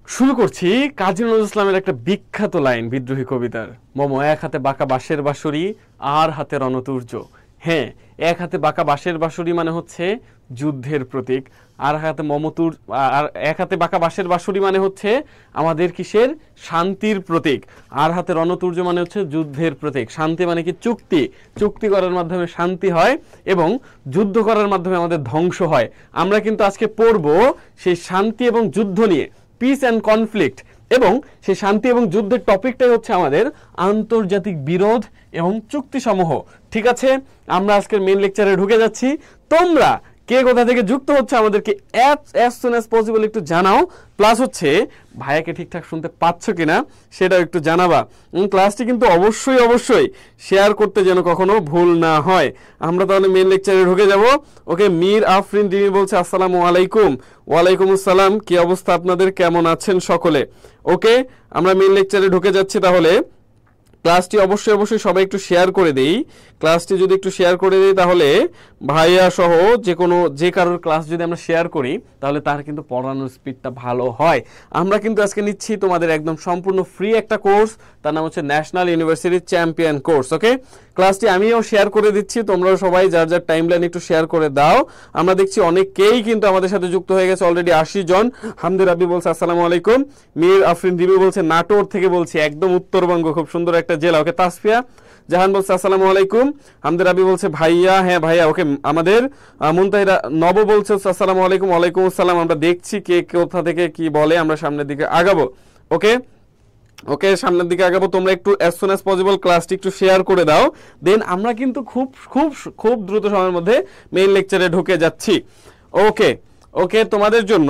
শুরু করছি কাজী নজরুল ইসলামের একটা বিখ্যাত লাইন বিদ্রোহী কবিতার। মম এক হাতে বাঁকা বাঁশের বাঁশরি, আর হাতে রণতুর্য। হ্যাঁ, এক হাতে বাঁকা বাঁশের বাঁশরি মানে হচ্ছে যুদ্ধের প্রতীক, আর হাতে আর এক হাতে বাঁকা বাঁশের বাঁশরি মানে হচ্ছে আমাদের কিসের? শান্তির প্রতীক। আর হাতে রণতুর্য মানে হচ্ছে যুদ্ধের প্রতীক। শান্তি মানে কি? চুক্তি। চুক্তি করার মাধ্যমে শান্তি হয় এবং যুদ্ধ করার মাধ্যমে আমাদের ধ্বংস হয়। আমরা কিন্তু আজকে পড়বো সেই শান্তি এবং যুদ্ধ নিয়ে, পিস অ্যান্ড কনফ্লিক্ট, এবং সেই শান্তি এবং যুদ্ধের টপিকটাই হচ্ছে আমাদের আন্তর্জাতিক বিরোধ এবং চুক্তিসমূহ। ঠিক আছে, আমরা আজকের মেইন লেকচারে ঢুকে যাচ্ছি। তোমরা কে কোথা থেকে যুক্ত হচ্ছে আমাদেরকে as soon as possible একটু জানাও। প্লাস হচ্ছে ভাইয়াকে ঠিকঠাক শুনতে পাচ্ছ কিনা সেটাও একটু জানাবা। ক্লাসটি কিন্তু অবশ্যই অবশ্যই শেয়ার করতে যেন কখনো ভুল না হয়। আমরা তাহলে মেইন লেকচারে ঢুকে যাব। ওকে, মীর আফরিন রিমি বলছে আসসালামু আলাইকুম। ওয়ালাইকুম আসসালাম। কি অবস্থা আপনাদের? কেমন আছেন সকলে? ওকে, আমরা মেইন লেকচারে ঢুকে যাচ্ছি। তাহলে ক্লাসটি অবশ্যই অবশ্যই সবাই একটু শেয়ার করে দেই। ক্লাসটি যদি একটু শেয়ার করে দেই তাহলে ভাইয়া সহ যে কারোর ক্লাস যদি আমরা শেয়ার করি তাহলে তার কিন্তু পড়ানোর স্পিডটা ভালো হয়। আমরা কিন্তু আজকে নিচ্ছি তোমাদের একদম সম্পূর্ণ ফ্রি একটা কোর্স, তার নাম হচ্ছে ন্যাশনাল ইউনিভার্সিটি চ্যাম্পিয়ন কোর্স। ওকে, ক্লাসটি আমিও শেয়ার করে দিচ্ছি, তোমরাও সবাই যার যার টাইমলাইন একটু শেয়ার করে দাও। আমরা দেখছি অনেকেই কিন্তু আমাদের সাথে যুক্ত হয়ে গেছে অলরেডি, 80 জন। হামদে রাব্বি বলছে আসসালামু আলাইকুম। মীর আফরিন রিমি বলছে নাটোর থেকে বলছি, একদম উত্তরবঙ্গ, খুব সুন্দর একটা জেলা। ওকে, তাসফিয়া জাহান বলছে আসসালামু আলাইকুম। হামদে রাব্বি বলছে ভাইয়া, হ্যাঁ ভাইয়া। ওকে, আমাদের মুনতাহিরা নব বলছে আসসালামু আলাইকুম। ওয়ালাইকুম আসসালাম। আমরা দেখছি কে কোথা থেকে কি বলে, আমরা সামনের দিকে আগাবো। ওকে ওকে, সামনের দিকে আগাবো। তোমরা একটু as soon as possible ক্লাসটি একটু শেয়ার করে দাও, দেন আমরা কিন্তু খুব খুব খুব দ্রুত সময়ের মধ্যে মেইন লেকচারে ঢুকে যাচ্ছি। ওকে ওকে, তোমাদের জন্য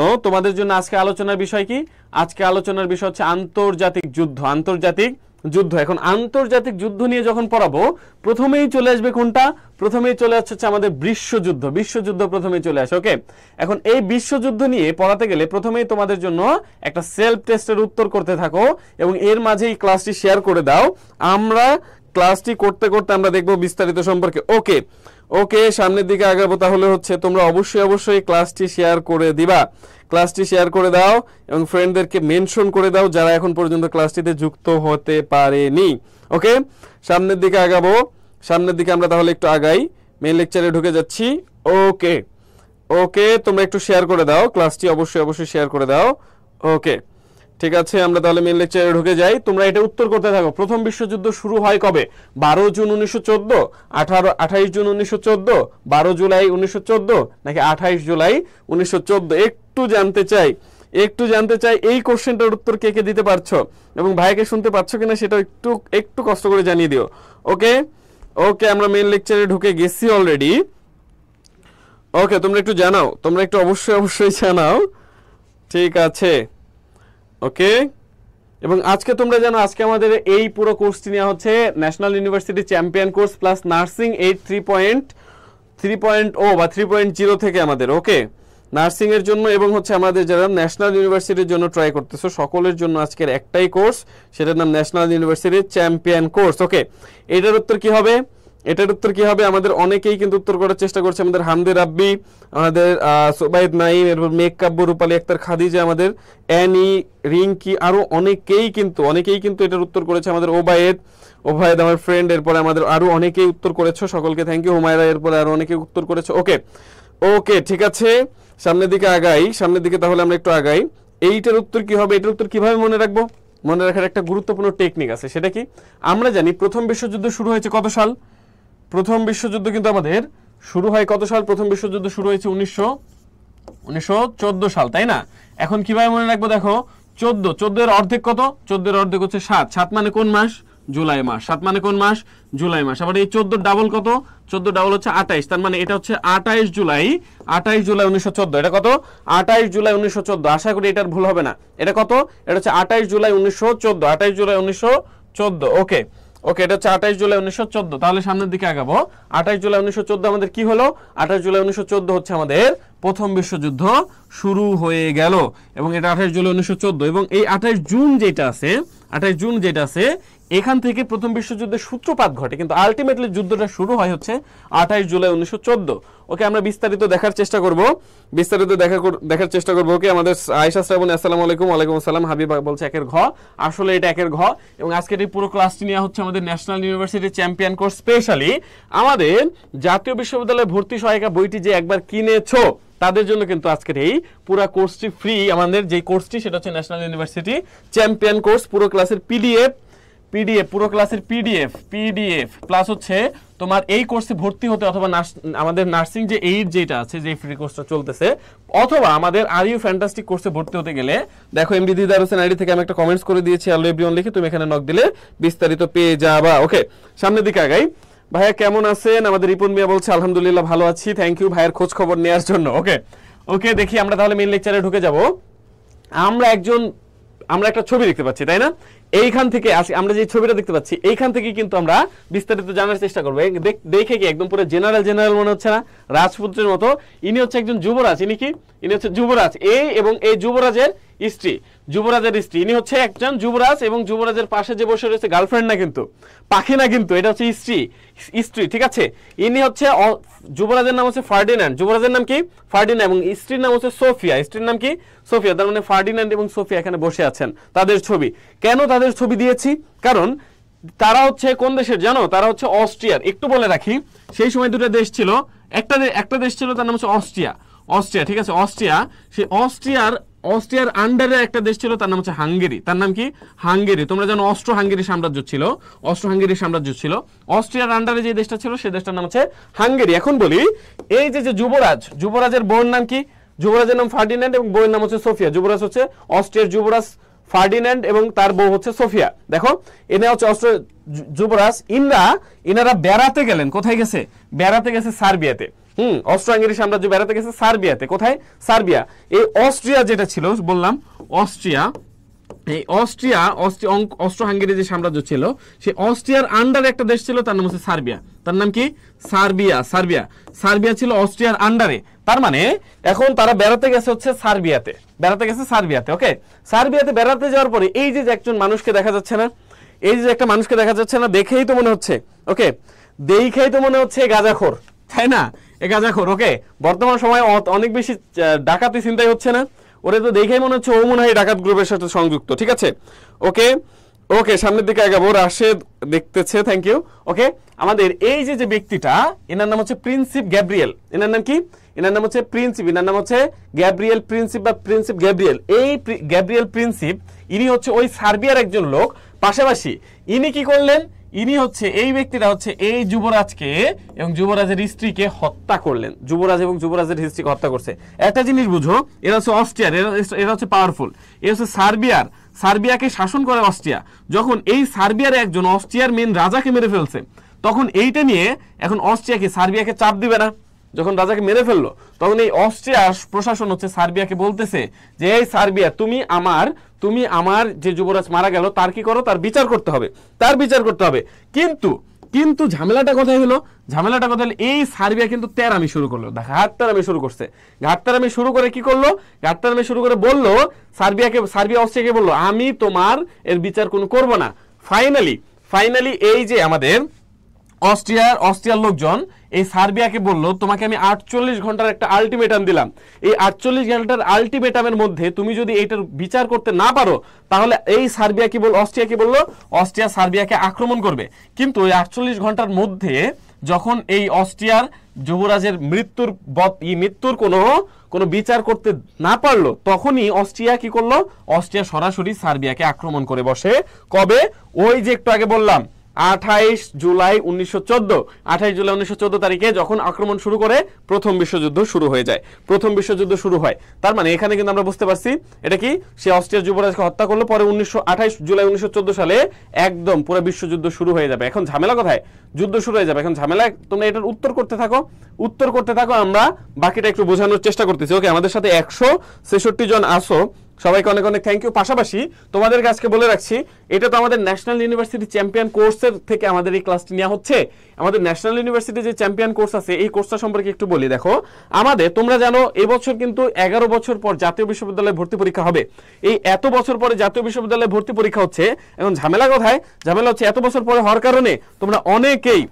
আজকে আলোচনার বিষয় কি? আজকে আলোচনার বিষয় হচ্ছে আন্তর্জাতিক যুদ্ধ। আন্তর্জাতিক যুদ্ধ। এখন আন্তর্জাতিক যুদ্ধ নিয়ে যখন পড়াবো, প্রথমেই চলে আসবে কোনটা? প্রথমেই চলে আসছে আমাদের বিশ্বযুদ্ধ। বিশ্বযুদ্ধ প্রথমেই চলে আসে। ওকে, এখন এই বিশ্বযুদ্ধ নিয়ে পড়াতে গেলে প্রথমেই তোমাদের জন্য একটা সেলফ টেস্টের উত্তর করতে থাকো এবং এর মাঝেই ক্লাসটি শেয়ার করে দাও। আমরা ক্লাসটি করতে করতে আমরা দেখবো বিস্তারিত সম্পর্কে। ওকে ওকে, সামনের দিকে আগাবো। তাহলে হচ্ছে তোমরা অবশ্যই অবশ্যই ক্লাসটি শেয়ার করে দিবা। ক্লাসটি শেয়ার করে দাও এবং ফ্রেন্ডদেরকে মেনশন করে দাও যারা এখন পর্যন্ত ক্লাসটিতে যুক্ত হতে পারেনি। ওকে, সামনের দিকে আগাবো। সামনের দিকে আমরা তাহলে একটু আগাই, মেইন লেকচারে ঢুকে যাচ্ছি। ওকে ওকে, তোমরা একটু শেয়ার করে দাও, ক্লাসটি অবশ্যই অবশ্যই শেয়ার করে দাও। ওকে, ঠিক আছে, আমরা তাহলে মেইন লেকচারে ঢুকে যাই। তোমরা এটা উত্তর করতে থাকো। প্রথম বিশ্বযুদ্ধ শুরু হয় কবে? 12 জুন 1914, 28 জুন 1914, 12 জুলাই 1914, নাকি 28 জুলাই 1914? একটু জানতে চাই এই কোশ্চেনটার উত্তর কে কে দিতে পারছো এবং ভাইকে শুনতে পাচ্ছ কিনা সেটা একটু কষ্ট করে জানিয়ে দিও। ওকে ওকে, আমরা মেইন লেকচারে ঢুকে গেছি অলরেডি। ওকে, তোমরা একটু জানাও, তোমরা একটু অবশ্যই জানাও। ঠিক আছে, ওকে। এবং আজকে তোমরা জানো, আজকে আমাদের এই পুরো কোর্সটি নেওয়া হচ্ছে national university champion course plus nursing 3.0 বা 3.0 থেকে আমাদের। ওকে, নার্সিং এর জন্য এবং হচ্ছে আমাদের যারা ন্যাশনাল ইউনিভার্সিটির জন্য ট্রাই করতেছো সকলের জন্য আজকের একটাই কোর্স, সেটার নাম ন্যাশনাল ইউনিভার্সিটি চ্যাম্পিয়ন কোর্স। ওকে, এটার উত্তর কি হবে? আমাদের অনেকেই কিন্তু উত্তর করার চেষ্টা করছে। আমাদের হামদে রাব্বি, আমাদের সুবাইদ নাইম, এরপর মেঘ কাব্য, রূপালী আক্তার, খাদিজা, আমাদের অ্যানি, রিঙ্কি, আরো অনেকেই কিন্তু এটার উত্তর করেছে। আমাদের ওবায়েদ আমার ফ্রেন্ড, এরপরে আমাদের আরো অনেকেই উত্তর করেছো, সকলকে থ্যাংক ইউ। হুমায়রা, এরপরে আরো অনেকেই উত্তর করেছো। ওকে, ঠিক আছে, সামনের দিকে আগাই। তাহলে আমরা একটু আগাই। এইটার উত্তর কি হবে? এটার উত্তর কিভাবে মনে রাখবো? মনে রাখার একটা গুরুত্বপূর্ণ টেকনিক আছে। সেটা কি? আমরা জানি প্রথম বিশ্বযুদ্ধ শুরু হয়েছে কত সাল? প্রথম বিশ্বযুদ্ধ কিন্তু আমাদের শুরু হয় কত সাল? প্রথম বিশ্বযুদ্ধ শুরু হয়েছে 1914 সাল, তাই না? এখন কিভাবে মনে রাখবো? দেখো, 14 এর অর্ধেক কত? 14 এর অর্ধেক হচ্ছে 7। 7 মানে কোন মাস? জুলাই মাস। 7 মানে কোন মাস? জুলাই মাস। আবার এই 14 ডাবল কত? 14 ডাবল হচ্ছে 28, তার মানে এটা হচ্ছে 28 জুলাই 1914। এটা কত? 28 জুলাই 1914। আশা করি এটার ভুল হবে না। এটা কত? এটা হচ্ছে 28 জুলাই 1914। 28 জুলাই 1914। ওকে ওকে, এটা হচ্ছে 28 জুলাই 1914। তাহলে সামনের দিকে আগাবো। 28 জুলাই 1914 আমাদের কি হলো? 28 জুলাই 1914 হচ্ছে আমাদের প্রথম বিশ্বযুদ্ধ শুরু হয়ে গেল এবং এটা 28 জুলাই 1914। এবং এই 28 জুন যেটা আছে, 28 জুন যেটা আছে এখান থেকে প্রথম বিশ্বযুদ্ধের সূত্রপাত ঘটে, কিন্তু আলটিমেটলি যুদ্ধটা শুরু হয় হচ্ছে 28 জুলাই 1914। ওকে, আমরা বিস্তারিত দেখার চেষ্টা করব, দেখার চেষ্টা করব। ওকে, আমাদের আয়েশা শ্রাবণী আসসালামু আলাইকুম। ওয়ালাইকুম আসসালাম। হাবিবা বলছে একের ঘ, আসলে এটা একের ঘ। এবং আজকের এই পুরো ক্লাসটি নেওয়া হচ্ছে আমাদের national university champion course, specially আমাদের জাতীয় বিশ্ববিদ্যালয় ভর্তি সহায়িকা বইটি যে একবার কিনেছো তাদের জন্য কিন্তু আজকের এই পুরো কোর্সটি ফ্রি। আমাদের যে কোর্সটি সেটা হচ্ছে ন্যাশনাল ইউনিভার্সিটি চ্যাম্পিয়ন কোর্স। পুরো ক্লাসের পিডিএফ পুরো ক্লাসের পিডিএফ প্লাস হচ্ছে তোমার এই কোর্সে ভর্তি হতে অথবা আমাদের নার্সিং যে এইড যেটা আছে, যে ফ্রি কোর্সটা চলতেছে, অথবা আমাদের আর ইউ ফ্যান্টাস্টিক কোর্সে ভর্তি হতে গেলে দেখো এমডি দিদার হোসেন আইডি থেকে আমি একটা কমেন্টস করে দিয়েছি, হ্যালো এভরিওয়ান লিখে তুমি এখানে নক দিলে বিস্তারিত পেয়ে যাবা। ওকে, সামনের দিকে আগাই। ভাইয়া কেমন আছেন? আমাদের রিপন মিয়া বলছে আলহামদুলিল্লাহ ভালো আছি, থ্যাংক ইউ ভাইয়ের খোঁজ খবর নেওয়ার জন্য। ওকে, দেখি আমরা তাহলে মেইন লেকচারে ঢুকে যাব। আমরা একটা ছবি দেখতে পাচ্ছি, তাই না? এইখান থেকে আমরা যে ছবিটা দেখতে পাচ্ছি এইখান থেকে কিন্তু আমরা বিস্তারিত জানার চেষ্টা করবো। দেখে কি একদম পুরো জেনারেল মনে হচ্ছে না? রাজপুত্রের মতো। ইনি হচ্ছে একজন যুবরাজ। ইনি হচ্ছে যুবরাজ, এবং এই যুবরাজের স্ত্রী, ইনি হচ্ছে একজন যুবরাজ, এবং যুবরাজের পাশে যে বসে রয়েছে গার্লফ্রেন্ড না কিন্তু, পাখি না কিন্তু, এটা হচ্ছে স্ত্রী, ঠিক আছে? ইনি হচ্ছে যুবরাজের নাম হচ্ছে ফার্ডিন্যান্ড, যুবরাজের নাম কি? ফার্ডিন্যান্ড, এবং স্ত্রীর নাম হচ্ছে সোফিয়া, তার মানে ফার্ডিন্যান্ড এবং সোফিয়া এখানে বসে আছেন। তাদের ছবি, কেন তাদের ছবি দিয়েছি? কারণ তারা হচ্ছে কোন দেশের জানো? তারা হচ্ছে অস্ট্রিয়ার। একটু বলে রাখি, সেই সময় দুটো দেশ ছিল, একটা দেশ ছিল তার নাম হচ্ছে অস্ট্রিয়া, ঠিক আছে? সেই অস্ট্রিয়ার আন্ডারে একটা দেশ ছিল তার নাম হচ্ছে হাঙ্গেরি। তার নাম কি? হাঙ্গেরি। তোমরা জানো অস্ট্রো হাঙ্গেরি সাম্রাজ্য ছিল, অস্ট্রিয়ার আন্ডারে যে দেশটা ছিল সেই দেশটার নাম হচ্ছে হাঙ্গেরি। এখন বলি, এই যে যুবরাজের বউয়ের নাম কি? যুবরাজের নাম ফার্ডিন্যান্ড এবং বউয়ের নাম হচ্ছে সোফিয়া। যুবরাজ হচ্ছে অস্ট্রিয়ার যুবরাজ ফার্ডিন্যান্ড এবং তার বউ হচ্ছে সোফিয়া। দেখো, এনে হচ্ছে অস্ট্রিয়ার যুবরাজ। ইনারা বেড়াতে গেলেন, কোথায় গেছে? বেড়াতে গেছে সার্বিয়াতে। অস্ট্রো হাঙ্গেরি সাম্রাজ্য বেড়াতে গেছে সার্বিয়াতে। কোথায়? সার্বিয়া। এই অস্ট্রিয়া যেটা ছিল, বললাম অস্ট্রো হাঙ্গেরি যে সাম্রাজ্য ছিল, সেই অস্ট্রিয়ার আন্ডারে একটা দেশ ছিল তার নাম হচ্ছে সার্বিয়া। তার নাম কি? সার্বিয়া ছিল অস্ট্রিয়ার আন্ডারে। তার মানে এখন তারা বেড়াতে গেছে হচ্ছে সার্বিয়াতে। ওকে, সার্বিয়াতে বেড়াতে যাওয়ার পরে এই যে একজন মানুষকে দেখা যাচ্ছে না, একটা মানুষকে দেখা যাচ্ছে না, দেখেই তো মনে হচ্ছে গাঁজাখোর, তাই না? গাঁজাখোর। ওকে, বর্তমান সময়ে অনেক বেশি ডাকাতি চিন্তাই হচ্ছে না, ওরে তো দেখেই মনে হচ্ছে ও মনে হয় ডাকাত গ্রুপের সাথে সংযুক্ত, ঠিক আছে? ওকে, সামনের দিকে আগাবো। রাশেদ দেখতেছে, থ্যাংক ইউ। ওকে, আমাদের এই যে ব্যক্তিটা, এনার নাম হচ্ছে প্রিন্সিপ গ্যাব্রিয়েল। এনার নাম কি? এনার নাম হচ্ছে গ্যাব্রিয়েল প্রিন্সিপ বা প্রিন্সিপ গ্যাব্রিয়েল। এই গ্যাব্রিয়েল প্রিন্সিপ, ইনি হচ্ছে ওই সার্বিয়ার একজন লোক। পাশাপাশি ইনি কি করলেন? ইনি হচ্ছে এই ব্যক্তিটা হচ্ছে এই যুবরাজকে এবং যুবরাজের স্ত্রীকে হত্যা করলেন। যুবরাজ এবং যুবরাজের স্ত্রীকে হত্যা করছে। একটা জিনিস বুঝো, এরা হচ্ছে অস্ট্রিয়ার, এরা হচ্ছে পাওয়ারফুল। এরা হচ্ছে সার্বিয়াকে শাসন করে অস্ট্রিয়া। যখন এই সার্বিয়ার একজন অস্ট্রিয়ার মেন রাজাকে মেরে ফেলছে, তখন এইটা নিয়ে এখন অস্ট্রিয়াকে সার্বিয়াকে চাপ দিবে না? যখন রাজাকে মেরে ফেললো, তখন এই অস্ট্রিয়ার প্রশাসন হচ্ছে সার্বিয়াকে বলতেছে যে এই সার্বিয়া, তুমি আমার যে যুবরাজ মারা গেল তার কি করো? তার বিচার করতে হবে। কিন্তু ঝামেলাটা কোথায় হলো? এই সার্বিয়া কিন্তু তেরামি শুরু করলো, ঘাটতারামি শুরু করে কি করলো? বললো সার্বিয়া অস্ট্রিয়াকে বললো, আমি তোমার এর বিচার কোনো করবো না। ফাইনালি এই যে আমাদের অস্ট্রিয়ার লোকজন এই সার্বিয়াকে বললো, তোমাকে আমি 48 ঘন্টার একটা আলটিমেটাম দিলাম। এই 48 ঘন্টার আলটিমেটামের মধ্যে তুমি যদি এইটার বিচার করতে না পারো, তাহলে এই অস্ট্রিয়া কি বললো? অস্ট্রিয়া সার্বিয়াকে আক্রমণ করবে। কিন্তু ওই 48 ঘন্টার মধ্যে যখন এই অস্ট্রিয়ার যুবরাজের মৃত্যুর কোনো বিচার করতে না পারলো, তখনই অস্ট্রিয়া কি করলো? অস্ট্রিয়া সরাসরি সার্বিয়াকে আক্রমণ করে বসে। কবে? ওই যে একটু আগে বললাম 28 জুলাই 1914 তারিখে যখন আক্রমণ শুরু করে প্রথম বিশ্বযুদ্ধ শুরু হয়। তার মানে এখানে কিন্তু আমরা বুঝতে পারছি এটা কি? সে অস্ট্রিয়ার যুবরাজকে হত্যা করলো, পরে 28 জুলাই 1914 সালে একদম পুরো বিশ্বযুদ্ধ শুরু হয়ে যাবে। এখন ঝামেলা কোথায়? যুদ্ধ শুরু হয়ে যাবে। এখন ঝামেলা, তোমরা এটার উত্তর করতে থাকো, আমরা বাকিটা একটু বোঝানোর চেষ্টা করতেছি। ওকে, আমাদের সাথে 166 জন আসো, সবাইকে অনেক অনেক থ্যাংক ইউ। পাশাপাশি তোমাদের আজকে বলে রাখছি, এটা তো আমাদের ন্যাশনাল ইউনিভার্সিটি চ্যাম্পিয়ন কোর্সের থেকে আমাদের এই ক্লাসটি নেওয়া হচ্ছে। আমাদের ন্যাশনাল ইউনিভার্সিটি যে চ্যাম্পিয়ন কোর্স আছে, এই কোর্সটা সম্পর্কে একটু বলি। দেখো, আমাদের তোমরা জানো এবছর কিন্তু 11 বছর পর জাতীয় বিশ্ববিদ্যালয়ে ভর্তি পরীক্ষা হবে। এই এত বছর পরে জাতীয় বিশ্ববিদ্যালয়ে ভর্তি পরীক্ষা হচ্ছে, এখন ঝামেলা কোথায়? ঝামেলা হচ্ছে এত বছর পরে হওয়ার কারণে তোমরা অনেকেই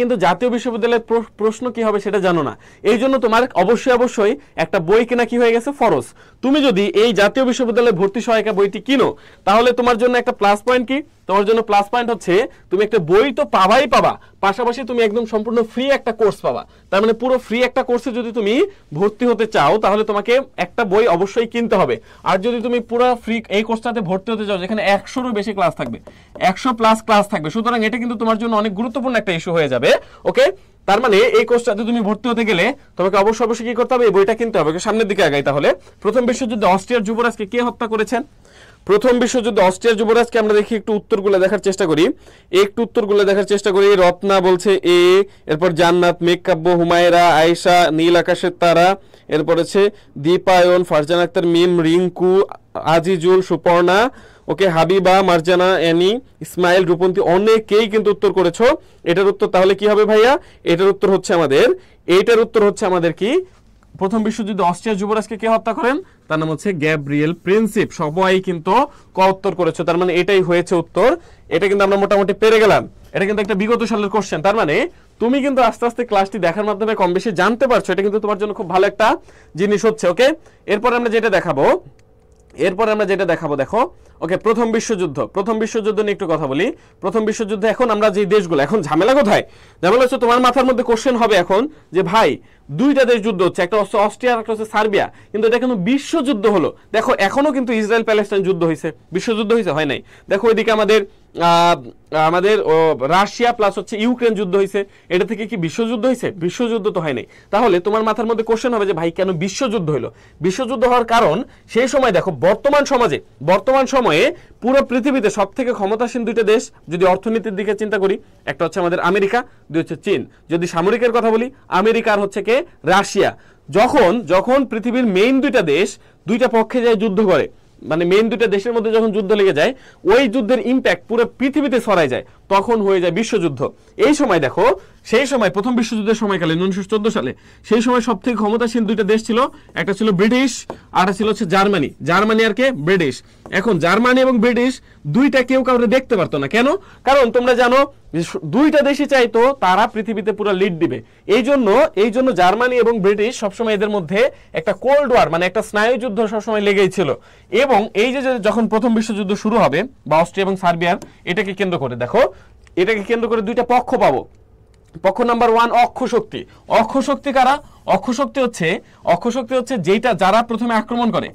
কিন্তু জাতীয় বিশ্ববিদ্যালয়ের প্রশ্ন কি হবে সেটা জানো না। এই জন্য তোমার অবশ্যই একটা বই কেনা কি হয়ে গেছে, ফরজ। তুমি যদি এই জাতীয় বিশ্ববিদ্যালয়ে ভর্তি সহায়িকা বইটি কিনো, তাহলে তোমার জন্য একটা প্লাস পয়েন্ট কি? তোমার জন্য প্লাস পয়েন্ট হচ্ছে তুমি একটা বই তো পাবা, পাশাপাশি তুমি একদম সম্পূর্ণ ফ্রি একটা কোর্স পাবা। তার মানে পুরো ফ্রি একটা কোর্সে যদি তুমি ভর্তি হতে চাও, তাহলে তোমাকে একটা বই অবশ্যই কিনতে হবে। আর যদি তুমি পুরো ফ্রি এই কোর্সটাতে ভর্তি হতে চাও, যেখানে 100-এরও বেশি ক্লাস থাকবে, 100+ ক্লাস থাকবে, সুতরাং এটা কিন্তু তোমার জন্য অনেক গুরুত্বপূর্ণ একটা ইস্যু হয়ে যাবে। ওকে, তার মানে এই কোর্সটাতে তুমি ভর্তি হতে গেলে তোমাকে অবশ্যই কি করতে হবে? এই বইটা কিনতে হবে। সামনের দিকে আগাই তাহলে। প্রথম বিশ্বযুদ্ধে অস্ট্রিয়ার যুবরাজকে কে হত্যা করেছেন? প্রথম বিশ্বযুদ্ধে অস্ট্রিয়ার যুবরাজকে আমরা দেখি, একটু উত্তরগুলো দেখার চেষ্টা করি। রত্না বলছে এ, এরপর জান্নাত, মেঘকাব্য, হুমায়রা, আয়েশা, নীল আকাশের তারা, এরপর হচ্ছে দীপায়ন, ফারজান আক্তার, মিম, রিঙ্কু, আজিজুল, সুপর্ণা, ওকে, হাবিবা, মার্জানা, অ্যানি, ইসমাইল, রূপন্তী, অনেকেই কিন্তু উত্তর করেছো। এটার উত্তর তাহলে কি হবে ভাইয়া? এইটার উত্তর হচ্ছে আমাদের কি, প্রথম বিশ্বযুদ্ধে অস্ট্রিয়ার যুবরাজকে কে হত্যা করেন? তার নাম হচ্ছে গ্যাব্রিয়েল প্রিন্সিপ। সবাই কিন্তু ক উত্তর করেছো, তার মানে এটাই হয়েছে উত্তর। এটা কিন্তু আমরা মোটামুটি পেরে গেলাম। এটা কিন্তু একটা বিগত সালের কোশ্চেন। তার মানে তুমি কিন্তু আস্তে আস্তে ক্লাসটি দেখার মাধ্যমে কম বেশি জানতে পারছো। এটা কিন্তু তোমার জন্য খুব ভালো একটা জিনিস হচ্ছে। ওকে, এরপর আমরা যেটা দেখাবো, দেখো, ওকে, প্রথম বিশ্বযুদ্ধ নিয়ে একটু কথা বলি। প্রথম বিশ্বযুদ্ধে এখন আমরা যে দেশগুলো, এখন ঝামেলা কোথায়? ঝামেলা হচ্ছে তোমার মাথার মধ্যে কোশ্চেন হবে এখন যে ভাই, দুইটা দেশ যুদ্ধ হচ্ছে, একটা হচ্ছে অস্ট্রিয়া, একটা হচ্ছে সার্বিয়া, কিন্তু এটা কিন্তু বিশ্বযুদ্ধ হলো। দেখো, এখনো কিন্তু ইসরায়েল প্যালেস্টাইন যুদ্ধ হয়েছে, বিশ্বযুদ্ধ হয়েছে? হয় নাই। দেখো, এদিকে আমাদের রাশিয়া প্লাস হচ্ছে ইউক্রেন যুদ্ধ হয়েছে, এটা থেকে কি বিশ্বযুদ্ধ হয়েছে? বিশ্বযুদ্ধ তো হয় নাই। তাহলে তোমার মাথার মধ্যে কোশ্চেন হবে যে ভাই, কেন বিশ্বযুদ্ধ হলো? বিশ্বযুদ্ধ হওয়ার কারণ, সেই সময় দেখো, বর্তমান সময়ে পুরো পৃথিবীতে সব থেকে ক্ষমতাসীন দুইটা দেশ, যদি অর্থনীতির দিকে চিন্তা করি, একটা হচ্ছে আমাদের আমেরিকা, দুই হচ্ছে চীন। যদি সামরিকের কথা বলি, আমেরিকার হচ্ছে কে? রাশিয়া। যখন পৃথিবীর মেইন দুইটা দেশ দুইটা পক্ষে যায় যুদ্ধ করে, মানে মেইন দুইটা দেশের মধ্যে যখন যুদ্ধ লেগে যায়, ওই যুদ্ধের ইম্প্যাক্ট পুরো পৃথিবীতে ছড়ায় যায়, তখন হয়ে যায় বিশ্বযুদ্ধ। এই সময় দেখো, সেই সময় প্রথম বিশ্বযুদ্ধের সময়কালে 1914 সালে, সেই সময় সব থেকে ক্ষমতাসীন দুইটা দেশ ছিল, একটা ছিল ব্রিটিশ আর একটা ছিল হচ্ছে জার্মানি আর কে? ব্রিটিশ। এখন জার্মানি এবং ব্রিটিশ দুইটা কেউ কাউকে দেখতে পারতো না। কেন? কারণ তোমরা জানো, দুইটা দেশই চাইতো তারা পৃথিবীতে পুরো লিড দিবে। এই জন্য জার্মানি এবং ব্রিটিশ সবসময় এদের মধ্যে একটা কোল্ড ওয়ার, মানে একটা স্নায়ু যুদ্ধ সবসময় লেগেই ছিল। এবং এই যে যখন প্রথম বিশ্বযুদ্ধ শুরু হবে, বা অস্ট্রিয়া এবং সার্বিয়ার, এটাকে কেন্দ্র করে দুইটা পক্ষ পাবো। পক্ষ নাম্বার 1, অক্ষশক্তি কারা? অক্ষশক্তি হচ্ছে যেটা যারা প্রথমে আক্রমণ করে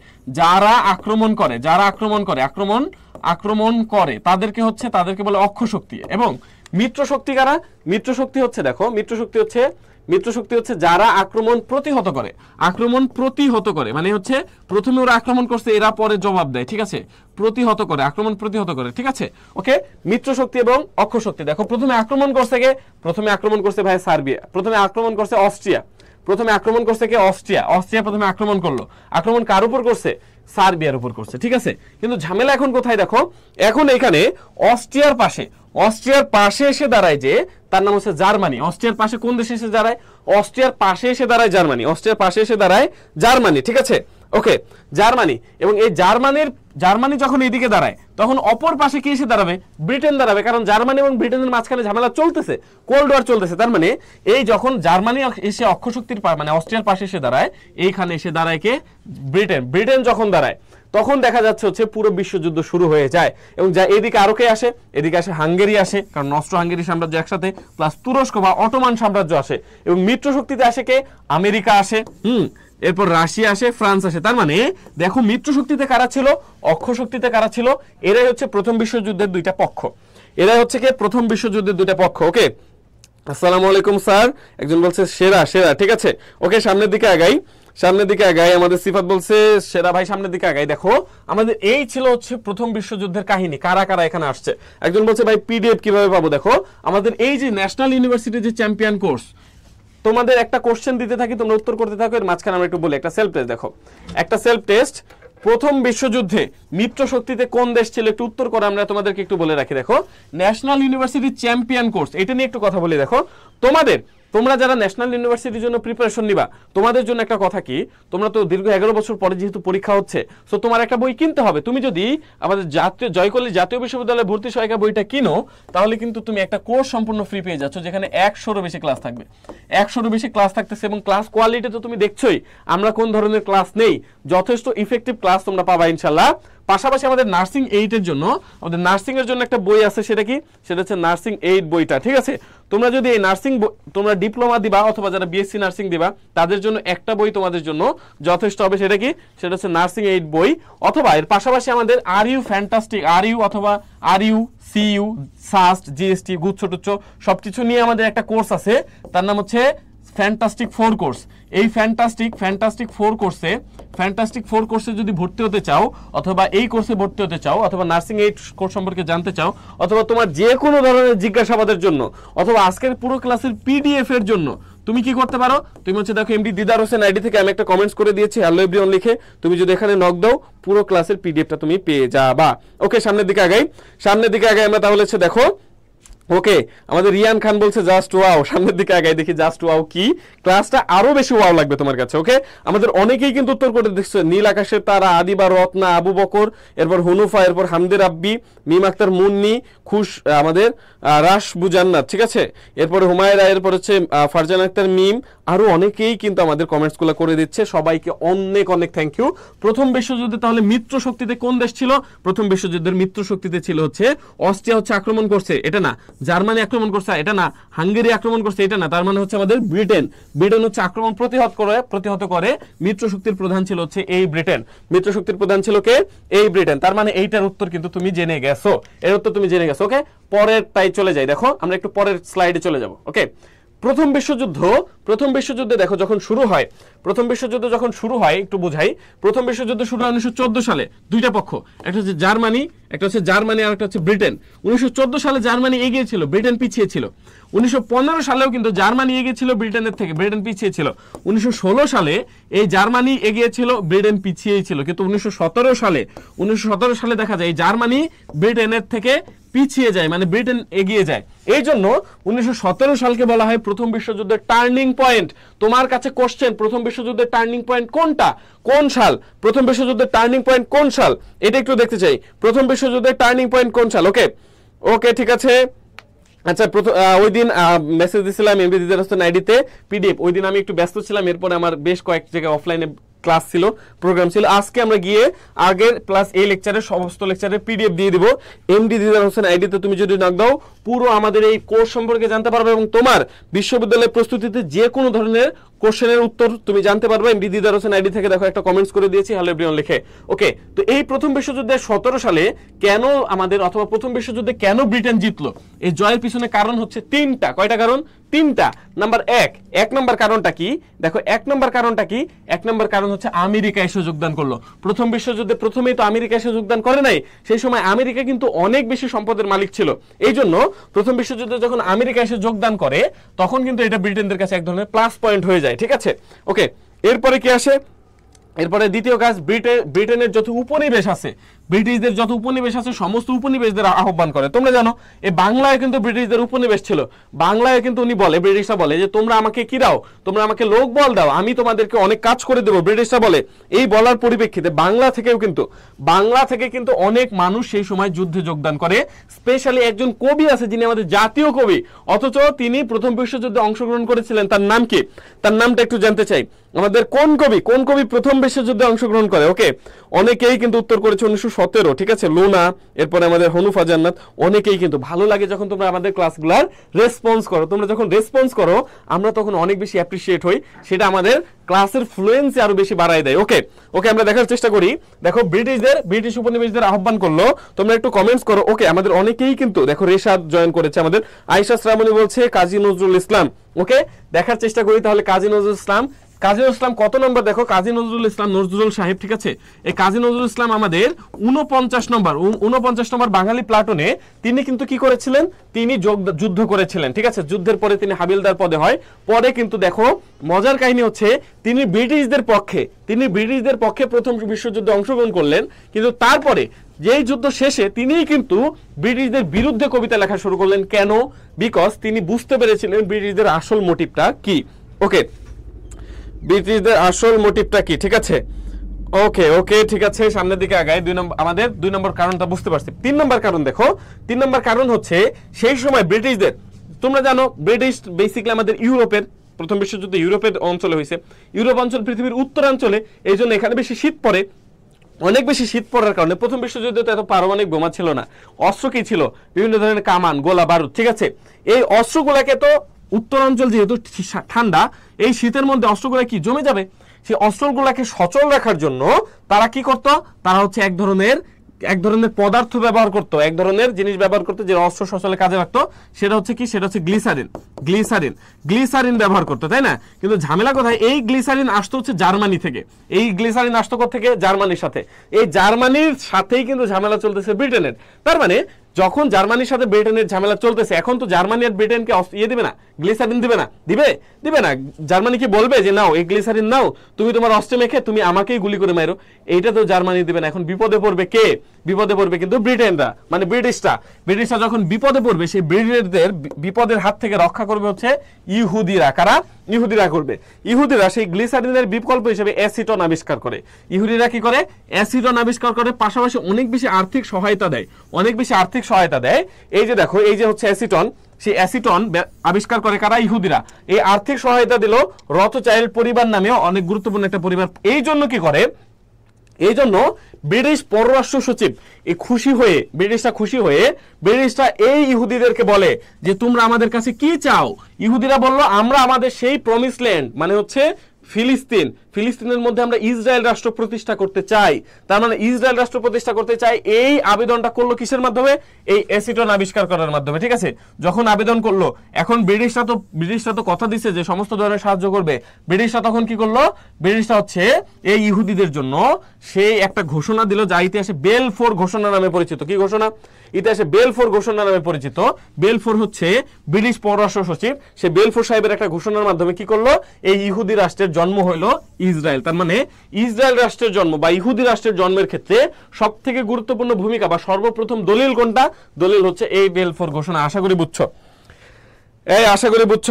তাদেরকে বলে অক্ষশক্তি। এবং মিত্রশক্তি কারা? মিত্রশক্তি হচ্ছে যারা আক্রমণ প্রতিহত করে, মানে হচ্ছে প্রথমে ওরা আক্রমণ করছে, এরা পরে জবাব দেয়, ঠিক আছে? আক্রমণ প্রতিহত করে, ঠিক আছে? ওকে, মিত্রশক্তি এবং অক্ষশক্তি। দেখো, প্রথমে আক্রমণ করছে ভাই সার্বিয়া, প্রথমে আক্রমণ করছে অস্ট্রিয়া, অস্ট্রিয়া প্রথমে আক্রমণ করলো। আক্রমণ কার উপর করছে? সার্বিয়ার উপর করছে, ঠিক আছে? কিন্তু ঝামেলা এখন কোথায়? দেখো, এখন এখানে অস্ট্রিয়ার পাশে এসে দাঁড়ায় যে, তার নাম হচ্ছে জার্মানি। অস্ট্রিয়ার পাশে কোন দেশ এসে দাঁড়ায়? অস্ট্রিয়ার পাশে এসে দাঁড়ায় জার্মানি, ঠিক আছে? ওকে, জার্মানি। এবং এই জার্মানি যখন এদিকে দাঁড়ায়, তখন অপর পাশে কি এসে দাঁড়াবে? ব্রিটেন দাঁড়াবে। কারণ জার্মানি এবং ব্রিটেনের মাঝখানে ঝামেলা চলতেছে, কোল্ড ওয়ার চলতেছে। তার মানে এই যখন জার্মানি এসে অক্ষশক্তির মানে অস্ট্রিয়ার পাশে এসে দাঁড়ায়, এইখানে এসে দাঁড়ায় কে? ব্রিটেন যখন দাঁড়ায়, তখন দেখা যাচ্ছে হচ্ছে পুরো বিশ্বযুদ্ধ শুরু হয়ে যায়। এবং এদিকে আরো কে আসে? এদিকে আসে হাঙ্গেরি আসে, কারণ অস্ট্রো-হাঙ্গেরি সাম্রাজ্য একসাথে, প্লাস তুরস্ক বা অটোমান সাম্রাজ্য আসে। এবং মিত্রশক্তিতে আসে কে? আমেরিকা আসে, এরপর রাশিয়া আসে, ফ্রান্স আসে। তার মানে দেখো, মিত্রশক্তিতে কারা ছিল, অক্ষশক্তিতে কারা ছিল? এরাই হচ্ছে প্রথম বিশ্বযুদ্ধের দুইটা পক্ষ। ওকে, আসসালামু আলাইকুম স্যার, একজন বলছে সেরা, ঠিক আছে? ওকে, সামনের দিকে আগাই। আমাদের সিফাত বলছে সেরা ভাই, সামনের দিকে আগাই। দেখো, আমাদের এই ছিল হচ্ছে প্রথম বিশ্বযুদ্ধের কাহিনী, কারা কারা এখানে আসছে। একজন বলছে ভাই পিডিএফ কিভাবে পাবো? দেখো, আমাদের এই যে ন্যাশনাল ইউনিভার্সিটির যে চ্যাম্পিয়ন কোর্স, তোমাদের একটা কোশ্চেন দিতে থাকি, তোমরা উত্তর করতে থাকো। এর মাঝখানে আমরা একটু বলি, একটা সেলফ টেস্ট। দেখো, একটা সেলফ টেস্ট প্রথম বিশ্বযুদ্ধে মিত্র শক্তিতে কোন দেশ ছিল একটু উত্তর করে আমরা তোমাদেরকে একটু বলে রাখি। দেখো ন্যাশনাল ইউনিভার্সিটি চ্যাম্পিয়ন কোর্স, এটা নিয়ে একটু কথা বলি। দেখো তোমরা যারা ন্যাশনাল ইউনিভার্সিটির জন্য প্রিপারেশন নিবা, তোমাদের জন্য একটা কথা কি, তোমরা তো দীর্ঘ 11 বছর পরে যেহেতু পরীক্ষা হচ্ছে, সো তোমার একটা বই কিনতে হবে। তুমি যদি আমাদের জয়কল্লী জাতীয় বিশ্ববিদ্যালয়ে ভর্তি সহায়িকা বইটা কিনো, তাহলে কিন্তু তুমি একটা কোর্স সম্পূর্ণ ফ্রি পেয়ে যাচ্ছ, যেখানে 100-রও বেশি ক্লাস থাকবে। 100-রও বেশি ক্লাস থাকতেছে, এবং ক্লাস কোয়ালিটি তো তুমি দেখছোই আমরা কোন ধরনের ক্লাস নেই, যথেষ্ট ইফেক্টিভ ক্লাস তোমরা পাবা ইনশাল্লাহ। পাশাপাশি আমাদের নার্সিং 8 এর জন্য, আমাদের নার্সিং এর জন্য একটা বই আছে, সেটা কি, সেটা হচ্ছে নার্সিং 8 বইটা। ঠিক আছে, তোমরা যদি এই নার্সিং তোমরা ডিপ্লোমা দিবা অথবা যারা বিএসসি নার্সিং দিবা, তাদের জন্য একটা বই তোমাদের জন্য যথেষ্ট হবে। সেটা কি, সেটা হচ্ছে নার্সিং 8 বই। অথবা এর পাশাপাশি আমাদের আরইউ ফ্যান্টাস্টিক, আরইউ অথবা আরইউ, সিইউ, সাস্ট, জিএসটি, গুচ্ছ টুচ্ছ সবকিছু নিয়ে আমাদের একটা কোর্স আছে, তার নাম হচ্ছে ফ্যান্টাস্টিক 4 কোর্স। এই ফ্যান্টাস্টিক 4 কোর্সে যদি ভর্তি হতে চাও, অথবা এই কোর্সে ভর্তি হতে চাও, অথবা নার্সিং 8 কোর্স সম্পর্কে জানতে চাও, অথবা তোমার যে কোনো ধরনের জিজ্ঞাসাবাদের জন্য, অথবা আজকের পুরো ক্লাসের পিডিএফ এর জন্য তুমি কি করতে পারো, তুমি হচ্ছে দেখো এমডি দিদার হোসেন আইডি থেকে আমি একটা কমেন্টস করে দিয়েছি হ্যালো এভরিওয়ান লিখে, তুমি যদি এখানে নক দাও পুরো ক্লাসের পিডিএফটা তুমি পেয়ে যাবা। ওকে, সামনের দিকে আগাই আমরা তাহলে হচ্ছে দেখো। ওকে, আমাদের রিয়ান খান বলছে জাস্ট ওয়াও, সামনের দিকে আগাই দেখি জাস্ট ওয়াও কি, ক্লাসটা আরো বেশি ওয়াও লাগবে তোমার কাছে। ওকে, আমাদের অনেকেই কিন্তু উত্তর করে দেখছো, নীল আকাশের তারা, আদিবা, রত্না, আবু বকর, এরপর হুনুফা, এরপর হামদের আব্বি, মিম আক্তার মুন্নি, খুশ, আমাদের রাশবু জান্নাত, ঠিক আছে, এরপরে হুমায়রা, এরপর হচ্ছে ফারজান আক্তার মিম, আরো অনেকেই কিন্তু আমাদের কমেন্টস গুলো করে দিচ্ছে, সবাইকে অনেক অনেক থ্যাংক ইউ। প্রথম বিশ্বযুদ্ধে তাহলে মিত্র শক্তিতে কোন দেশ ছিল? প্রথম বিশ্বযুদ্ধের মিত্র শক্তিতে ছিল হচ্ছে অস্ট্রিয়া হচ্ছে আক্রমণ করছে, এটা না, জার্মানি আক্রমণ করছে, এটা না, হাঙ্গেরি আক্রমণ করছে, এটা না, তার মানে হচ্ছে আমাদের ব্রিটেন হচ্ছে আক্রমণ প্রতিহত করে। মিত্র শক্তির প্রধান ছিল হচ্ছে এই ব্রিটেন, মিত্র শক্তির প্রধান ছিল কে? এই ব্রিটেন। তার মানে এইটার উত্তর কিন্তু তুমি জেনে গেছো, এর উত্তর তুমি জেনে গেছো। ওকে, পরের তাই চলে যাই, দেখো আমরা একটু পরের স্লাইডে চলে যাব। ওকে, প্রথম বিশ্বযুদ্ধে দেখো যখন শুরু হয়, একটু বুঝাই, প্রথম বিশ্বযুদ্ধ শুরু হয় 1914 সালে। দুইটা পক্ষ, একটা হচ্ছে জার্মানি আর একটা হচ্ছে ব্রিটেন। 1914 সালে জার্মানি এগিয়ে ছিল, ব্রিটেন পিছিয়ে ছিল। 1915 সালেও কিন্তু জার্মানি এগিয়ে ছিল ব্রিটেনের থেকে, ব্রিটেন পিছিয়ে ছিল। 1916 সালে এই জার্মানি এগিয়ে ছিল, ব্রিটেন পিছিয়েই ছিল। কিন্তু 1917 সালে দেখা যায় জার্মানি ব্রিটেনের থেকে পিছিয়ে যায়, মানে ব্রিটেন এগিয়ে যায়। এই জন্য 1917 সালকে বলা হয় প্রথম বিশ্বযুদ্ধের টার্নিং পয়েন্ট। তোমার কাছে কোশ্চেন, প্রথম বিশ্বযুদ্ধের টার্নিং পয়েন্ট কোনটা, কোন সাল? প্রথম বিশ্বযুদ্ধের টার্নিং পয়েন্ট কোন সাল, এটা একটু দেখতে চাই। প্রথম বিশ্বযুদ্ধের টার্নিং পয়েন্ট কোন সাল? ওকে ঠিক আছে। আচ্ছা, ওই দিন মেসেজ দিছিলাম এমবি দিদার হোসেন আইডিতে পিডিএফ, ওই দিন আমি একটু ব্যস্ত ছিলাম, এরপরে আমার বেশ কয়েক জায়গায় অফলাইনে ক্লাস ছিল, প্রোগ্রাম ছিল। আজকে আমরা গিয়ে আগের প্লাস এই লেকচারের সমস্ত লেকচারের পিডিএফ দিয়ে দিব এমডি দিদার হোসেন আইডিতে। তুমি যদি নক দাও পুরো আমাদের এই কোর্স সম্পর্কে জানতে পারবে, এবং তোমার বিশ্ববিদ্যালয়ের প্রস্তুতিতে যে কোনো ধরনের কোশ্চেনের উত্তর তুমি জানতে পারবে। এমডি দিদার হোসেন আইডি থেকে দেখো একটা কমেন্টস করে দিয়েছি হ্যালো এভরিওয়ান লিখে। ওকে, তো এই প্রথম বিশ্বযুদ্ধে 17 সালে কেন আমাদের, অথবা প্রথম বিশ্বযুদ্ধে কেন ব্রিটেন জিতলো, এই জয়ের পিছনে কারণ হচ্ছে তিনটা। কয়টা কারণ? তিনটা। নাম্বার এক নম্বর কারণটা কি? দেখো এক নম্বর কারণ হচ্ছে আমেরিকা এসে যোগদান করলো। প্রথম বিশ্বযুদ্ধে প্রথমেই তো আমেরিকা এসে যোগদান করে নাই, সেই সময় আমেরিকা কিন্তু অনেক বেশি সম্পদের মালিক ছিল। এই জন্য প্রথম বিশ্বযুদ্ধে যখন আমেরিকা এসে যোগদান করে, তখন কিন্তু এটা ব্রিটেনদের কাছে এক ধরনের প্লাস পয়েন্ট হয়ে যায়। ঠিক আছে, ওকে। এরপরে কি আসে? এরপরে দ্বিতীয় কাজ, ব্রিটেনের যত উপনিবেশ আছে, ব্রিটিশদের যত উপনিবেশ আছে, সমস্ত উপনিবেশদের আহ্বান করে। তোমরা জানো এই বাংলায় কিন্তু ব্রিটিশদের উপনিবেশ ছিল। বাংলায় কিন্তু উনি বলে, ব্রিটিশরা বলে যে তোমরা আমাকে কি দাও, তোমরা আমাকে লোক বল দাও, আমি তোমাদেরকে অনেক কাজ করে দেবো, ব্রিটিশরা বলে। এই বলার পরিপ্রেক্ষিতে বাংলা থেকে কিন্তু অনেক মানুষ সেই সময় যুদ্ধে যোগদান করে। স্পেশালি একজন কবি আছে যিনি আমাদের জাতীয় কবি, অথচ তিনি প্রথম বিশ্বযুদ্ধে অংশগ্রহণ করেছিলেন। তার নাম কি? তার নামটা একটু জানতে চাই। আমাদের কোন কবি প্রথম বিশ্বযুদ্ধে অংশগ্রহণ করে? ওকে, অনেকেই কিন্তু উত্তর করেছে 1917। ঠিক আছে, লোনা, এরপরে আমাদের হনুফা জান্নাত, অনেকেই কিন্তু। ভালো লাগে যখন তোমরা আমাদের ক্লাসগুলার রেসপন্স করো। তোমরা যখন রেসপন্স করো আমরা তখন অনেক বেশি অ্যাপ্রিশিয়েট হই, সেটা আমাদের ক্লাসের ফ্লুয়েন্সি আরো বেশি বাড়ায় দেয়। ওকে, আমরা দেখার চেষ্টা করি। দেখো ব্রিটিশ উপনিবেশদের আহ্বান করলো, তোমরা একটু কমেন্টস করো। ওকে, আমাদের অনেকেই কিন্তু দেখো রেশাদ জয়েন করেছে, আমাদের আয়েশা শ্রাবণী বলছে কাজী নজরুল ইসলাম। ওকে, দেখার চেষ্টা করি তাহলে কাজী নজরুল ইসলাম কাজী নজরুল ইসলাম কত নম্বর দেখো, কাজী নজরুল ইসলাম নজরুল সাহেব, ঠিক আছে, এই কাজী নজরুল ইসলাম আমাদের 49 নম্বর বাঙালি প্লাটুনে তিনি কিন্তু কি করেছিলেন, তিনি যুদ্ধ করেছিলেন, ঠিক আছে, যুদ্ধের পরে তিনি হাবিলদার পদে হয়, পরে কিন্তু দেখো মজার কাহিনী হচ্ছে তিনি ব্রিটিশদের পক্ষে প্রথম বিশ্বযুদ্ধে অংশগ্রহণ করলেন, কিন্তু তারপরে যেই যুদ্ধ শেষে তিনিই কিন্তু ব্রিটিশদের বিরুদ্ধে কবিতা লেখা শুরু করলেন। কেন? বিকজ তিনি বুঝতে পেরেছিলেন ব্রিটিশদের আসল মোটিভটা কি। ওকে, ব্রিটিশদের আসল মোটিভটা কি, ঠিক আছে, ওকে ওকে ঠিক আছে, সামনের দিকে আগায়। আমাদের 2 নম্বর কারণটা বুঝতে পারছি। 3 নম্বর কারণ দেখো, 3 নম্বর কারণ হচ্ছে সেই সময় ব্রিটিশদের, তোমরা জানো ব্রিটিশ বেসিক্যালি আমাদের ইউরোপের, প্রথম বিশ্বযুদ্ধ ইউরোপের অঞ্চলে হয়েছে, ইউরোপ অঞ্চল পৃথিবীর উত্তরাঞ্চলে, এই জন্য এখানে বেশি শীত পড়ে, অনেক বেশি শীত পড়ার কারণে প্রথম বিশ্বযুদ্ধে তো এত পারমাণবিক বোমা ছিল না, অস্ত্র কি ছিল, বিভিন্ন ধরনের কামান, গোলা বারুদ, ঠিক আছে, এই অস্ত্রগুলাকে তো উত্তরাঞ্চল যেহেতু ঠান্ডা, এই শীতের মধ্যে অস্ত্রগুলা কি জমে যাবে, সেই অস্ত্রগুলাকে সচল রাখার জন্য তারা কি করতো, তারা হচ্ছে এক ধরনের পদার্থ ব্যবহার করতো, এক ধরনের জিনিস ব্যবহার করতো যে অস্ত্র সচলে কাজে লাগতো, সেটা হচ্ছে কি, সেটা হচ্ছে গ্লিসারিন ব্যবহার করতো, তাই না? কিন্তু ঝামেলা কোথায়, এই গ্লিসারিন আসতো হচ্ছে জার্মানি থেকে, এই গ্লিসারিন আসতো থেকে জার্মানির সাথে, এই জার্মানির সাথেই কিন্তু ঝামেলা চলতেছে ব্রিটেনের। তার মানে যখন জার্মানির সাথে ব্রিটেনের ঝামেলা চলতেছে, এখন তো জার্মানি আর ব্রিটেনকে দিবে না, গ্লিসারিন দিবে না, দিবে না, জার্মানি কি বলবে যে নাও এই গ্লিসারিন নাও, তুমি তোমার অস্ত্রে মেখে তুমি আমাকেই গুলি করে মারো, এইটা তো জার্মানি দিবে না। এখন বিপদে পড়বে কে? বিপদে পড়বে কিন্তু ব্রিটেনরা, মানে ব্রিটিশরা যখন বিপদে পড়বে, সেই ব্রিটিশদের বিপদের হাত থেকে রক্ষা করবে হচ্ছে ইহুদিরা। কারা? ইহুদিরা করবে। ইহুদিরা সেই গ্লিসারিনের বিকল্প হিসেবে অ্যাসিটন আবিষ্কার করে। ইহুদিরা কি করে? অ্যাসিটন আবিষ্কার করে, পাশাপাশি অনেক বেশি আর্থিক সহায়তা দেয়। এই যে দেখো, এই যে হচ্ছে অ্যাসিটন, সেই অ্যাসিটন আবিষ্কার করে কারা? ইহুদিরা। এই আর্থিক সহায়তা দিল রথচাইল্ড পরিবার নামে অনেক গুরুত্বপূর্ণ একটা পরিবার। এই জন্য কি করে, এই জন্য ব্রিটিশ পররাষ্ট্র সচিব ব্রিটিশরা খুশি হয়ে ব্রিটিশরা এই ইহুদিদেরকে বলে যে তোমরা আমাদের কাছে কি চাও? ইহুদিরা বলল আমরা আমাদের সেই প্রমিস ল্যান্ড, মানে হচ্ছে ফিলিস্তিনের মধ্যে আমরা ইসরায়েল রাষ্ট্র প্রতিষ্ঠা করতে চাই। তার মানে ইসরায়েল রাষ্ট্র প্রতিষ্ঠা করতে চাই। এই আবেদনটা করলো কিসের মাধ্যমে? এই অ্যাসিটন আবিষ্কার করার মাধ্যমে, ঠিক আছে। যখন আবেদন করলো, এখন ব্রিটিশরা তো কথা দিচ্ছে যে সমস্ত ধরনের সাহায্য করবে। ব্রিটিশরা তখন কি করলো? ব্রিটিশরা হচ্ছে এই ইহুদিদের জন্য সেই একটা ঘোষণা দিল, যা ইতিহাসে বেলফোর ঘোষণা নামে পরিচিত। কি ঘোষণা? ইতিহাসে বেলফোর ঘোষণা নামে পরিচিত। বেলফোর হচ্ছে ব্রিটিশ পররাষ্ট্র সচিব, সে বেলফোর সাহেবের একটা ঘোষণার মাধ্যমে কি করলো? এই ইহুদি রাষ্ট্রের জন্ম হইলো ইসরায়েল। তার মানে ইসরায়েল রাষ্ট্রের জন্ম বা ইহুদি রাষ্ট্রের জন্মের ক্ষেত্রে সব থেকে গুরুত্বপূর্ণ ভূমিকা বা সর্বপ্রথম দলিল কোনটা? দলিল হচ্ছে এই বেলফোর ঘোষণা। আশা করি বুঝছো।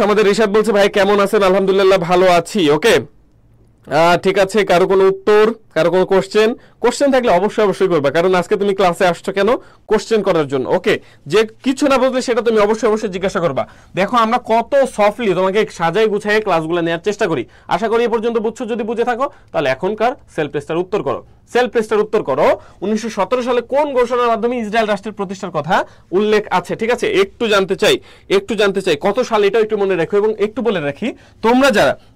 আমাদের রিশাদ বলছে ভাই কেমন আছেন? আলহামদুলিল্লাহ ভালো আছি। ওকে, ঠিক আছে। কারো কোনো উত্তর, কারো কোনো কোশ্চেন থাকলে অবশ্যই করবা, কারণ আজকে তুমি ক্লাসে আসছো কেন? কোশ্চেন করার জন্য। ওকে, যে কিছু না বুঝলে সেটা তুমি অবশ্যই জিজ্ঞাসা করবা। দেখো আমরা কত সফটলি তোমাকে সাজাই গুছাই ক্লাসগুলো নেওয়ার চেষ্টা করি। আশা করি এ পর্যন্ত বুঝছো। যদি বুঝে থাকো তাহলে এখনকার সেলফ টেস্টের উত্তর করো। 1917 সালে কোন ঘোষণার মাধ্যমে ইসরায়েল রাষ্ট্রের প্রতিষ্ঠার কথা উল্লেখ আছে? ঠিক আছে, একটু জানতে চাই কত সাল, এটা একটু মনে রাখো। এবং একটু বলে রাখি,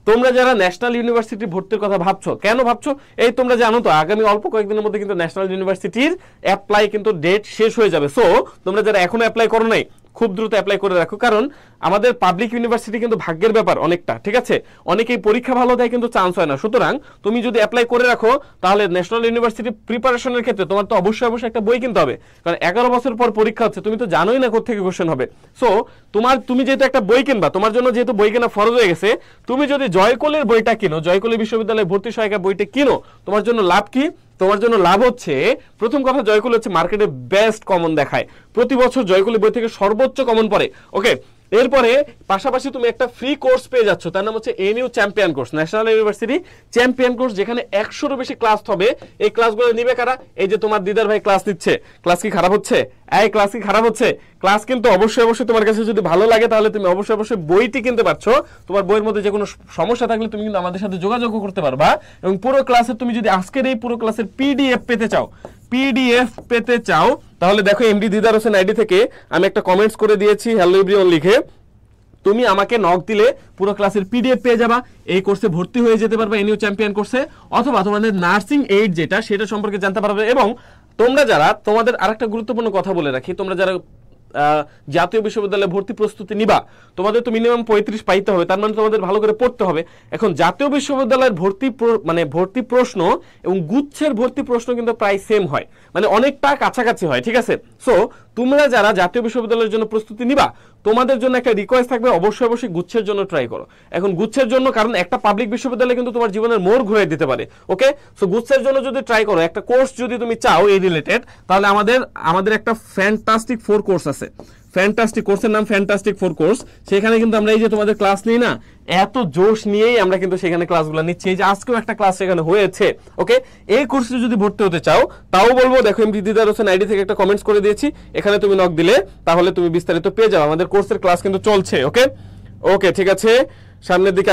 তোমরা যারা ন্যাশনাল ইউনিভার্সিটি ভর্তির কথা ভাবছো, কেন ভাবছো? এই তোমরা জানো তো আগামী অল্প কয়েকদিনের মধ্যে কিন্তু ন্যাশনাল ইউনিভার্সিটির অ্যাপ্লাই কিন্তু ডেট শেষ হয়ে যাবে। সো তোমরা যারা এখনো অ্যাপ্লাই করো নাই, খুব দ্রুত অ্যাপ্লাই করে রাখো, কারণ আমাদের পাবলিক ইউনিভার্সিটি কিন্তু ভাগ্যের ব্যাপার অনেকটা, ঠিক আছে। অনেকেই পরীক্ষা ভালো দেয় কিন্তু চান্স হয় না। সুতরাং তুমি যদি অ্যাপ্লাই করে রাখো, তাহলে ন্যাশনাল ইউনিভার্সিটি প্রিপারেশনের ক্ষেত্রে তোমার তো অবশ্যই একটা বই কিনতে হবে, কারণ 11 বছর পর পরীক্ষা হচ্ছে, তুমি তো জানোই না কোত্থেকে কোশ্চেন হবে। সো তুমি যেহেতু একটা বই কিনবা, তোমার জন্য যেহেতু বই কেনা ফরজ হয়ে গেছে, তুমি যদি জয়কলের বইটা কিনো, জয়কলি বিশ্ববিদ্যালয়ে ভর্তি সহায়িকা বইটা কিনো, তোমার জন্য লাভ কি? তোমার জন্য লাভ হচ্ছে, প্রথম কথা, জয়কলি হচ্ছে মার্কেটে বেস্ট কমন দেখায়। প্রতি বছর জয়কলি বই থেকে সর্বোচ্চ কমন পড়ে। ওকে, এরপরে পাশাপাশি তুমি একটা ফ্রি কোর্স পেয়ে যাচ্ছ, তার নাম হচ্ছে NU champion course, national university champion course, যেখানে 100-এরও বেশি ক্লাস হবে। এই ক্লাসগুলো নিবে কারা? এই যে তোমার দিদার ভাই ক্লাস নিচ্ছে। ক্লাস কি খারাপ হচ্ছে? ক্লাস কিন্তু অবশ্যই তোমার কাছে যদি ভালো লাগে, তাহলে তুমি অবশ্যই বইটি কিনতে পারছো। তোমার বইয়ের মধ্যে যে কোনো সমস্যা থাকলে তুমি কিন্তু আমাদের সাথে যোগাযোগ করতে পারবা। এবং পুরো ক্লাসে তুমি যদি আজকের এই পুরো ক্লাসের পিডিএফ পেতে চাও, তাহলে দেখো এমডি দিদার হোসেন আইডি থেকে আমি একটা কমেন্টস করে দিয়েছি, হ্যালো এভরিওয়ান লিখে। তুমি আমাকে নক দিলে পুরো ক্লাসের পিডিএফ পেয়ে যাবা। এই কোর্সে ভর্তি হয়ে যেতে পারবে এনইউ চ্যাম্পিয়ন কোর্সে, অথবা তোমাদের নার্সিং এইড সেটা সম্পর্কে জানতে পারবে। এবং তোমরা যারা, তোমাদের আরেকটা গুরুত্বপূর্ণ কথা বলে রাখি, তোমরা যারা জাতীয় বিশ্ববিদ্যালয়ে ভর্তি প্রস্তুতি নিবা, তোমাদের তো মিনিমাম 35 পাইতে হবে, তার মানে তোমাদের ভালো করে পড়তে হবে। এখন জাতীয় বিশ্ববিদ্যালয়ের ভর্তি প্রশ্ন এবং গুচ্ছের ভর্তি প্রশ্ন কিন্তু প্রায় সেম হয়, মানে অনেকটা কাছাকাছি হয়, ঠিক আছে। সো তোমরা যারা জাতীয় বিশ্ববিদ্যালয়ের জন্য প্রস্তুতি নিবা, তোমাদের জন্য একটা রিকোয়েস্ট থাকবে, অবশ্যই গুচ্ছের জন্য ট্রাই করো। এখন গুচ্ছের জন্য, কারণ একটা পাবলিক বিশ্ববিদ্যালয় কিন্তু তোমার জীবনের মোড় ঘুরে দিতে পারে, ওকে। সো গুচ্ছের জন্য যদি ট্রাই করো, একটা কোর্স যদি তুমি চাও এই রিলেটেড, তাহলে আমাদের একটা ফ্যান্টাস্টিক 4 কোর্স আছে। ফ্যান্টাস্টিক কোর্সের নাম ফ্যান্টাস্টিক 4 কোর্স। সেখানে কিন্তু আমরা এই যে তোমাদের ক্লাস নিই না, এত জোশ নিয়েই আমরা কিন্তু সেখানে ক্লাসগুলো নিচ্ছি। এই যে আজকেও একটা ক্লাস সেখানে হয়েছে, ওকে। এই কোর্সে যদি ভর্তি হতে চাও, তাও বলবো, দেখো এমপি দিদার হোসেন আইডি থেকে একটা কমেন্টস করে দিয়েছি, এখানে তুমি নক দিলে তাহলে তুমি বিস্তারিত পেয়ে যাও। আমাদের কোর্সের ক্লাস কিন্তু চলছে, ওকে ওকে, ঠিক আছে। সামনের দিকে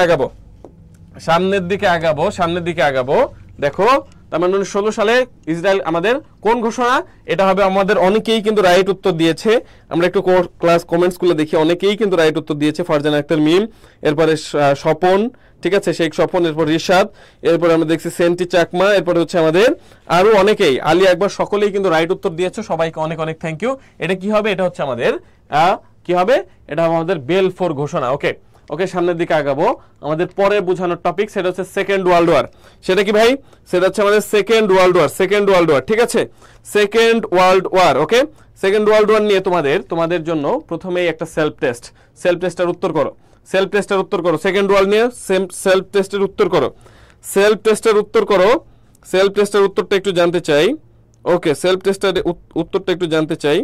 আগাবো। দেখো, তার মানে 1916 সালে ইসরায়েল আমাদের কোন ঘোষণা, এটা হবে আমাদের অনেকেই কিন্তু রাইট উত্তর দিয়েছে। আমরা একটু ক্লাস কমেন্টস গুলো দেখি, অনেকেই কিন্তু রাইট উত্তর দিয়েছে। ফারজানা আক্তার মিম, এরপরে স্বপন, ঠিক আছে, শেখ স্বপন, এরপর রিশাদ, এরপর আমরা দেখছি সেন্টি চাকমা, এরপরে হচ্ছে আমাদের আরো অনেকেই, আলী একবার, সকলেই কিন্তু রাইট উত্তর দিয়েছে। সবাইকে অনেক অনেক থ্যাংক ইউ। এটা কি হবে? এটা হচ্ছে আমাদের কি হবে? এটা হবে আমাদের বেলফোর ঘোষণা, ওকে ওকে। সামনের দিকে আগাবো। আমাদের পরে বোঝানোর টপিক সেটা হচ্ছে সেকেন্ড ওয়ার্ল্ড ওয়ার। সেটা কি ভাই? সেটা হচ্ছে আমাদের সেকেন্ড ওয়ার্ল্ড ওয়ার, ঠিক আছে, সেকেন্ড ওয়ার্ল্ড ওয়ার, ওকে। সেকেন্ড ওয়ার্ল্ড ওয়ার নিয়ে তোমাদের জন্য প্রথমেই একটা সেলফ টেস্টের উত্তর করো। সেকেন্ড ওয়ার্ল্ড নিয়ে সেলফ টেস্টের উত্তরটা একটু জানতে চাই, ওকে। সেলফ টেস্টের উত্তরটা একটু জানতে চাই,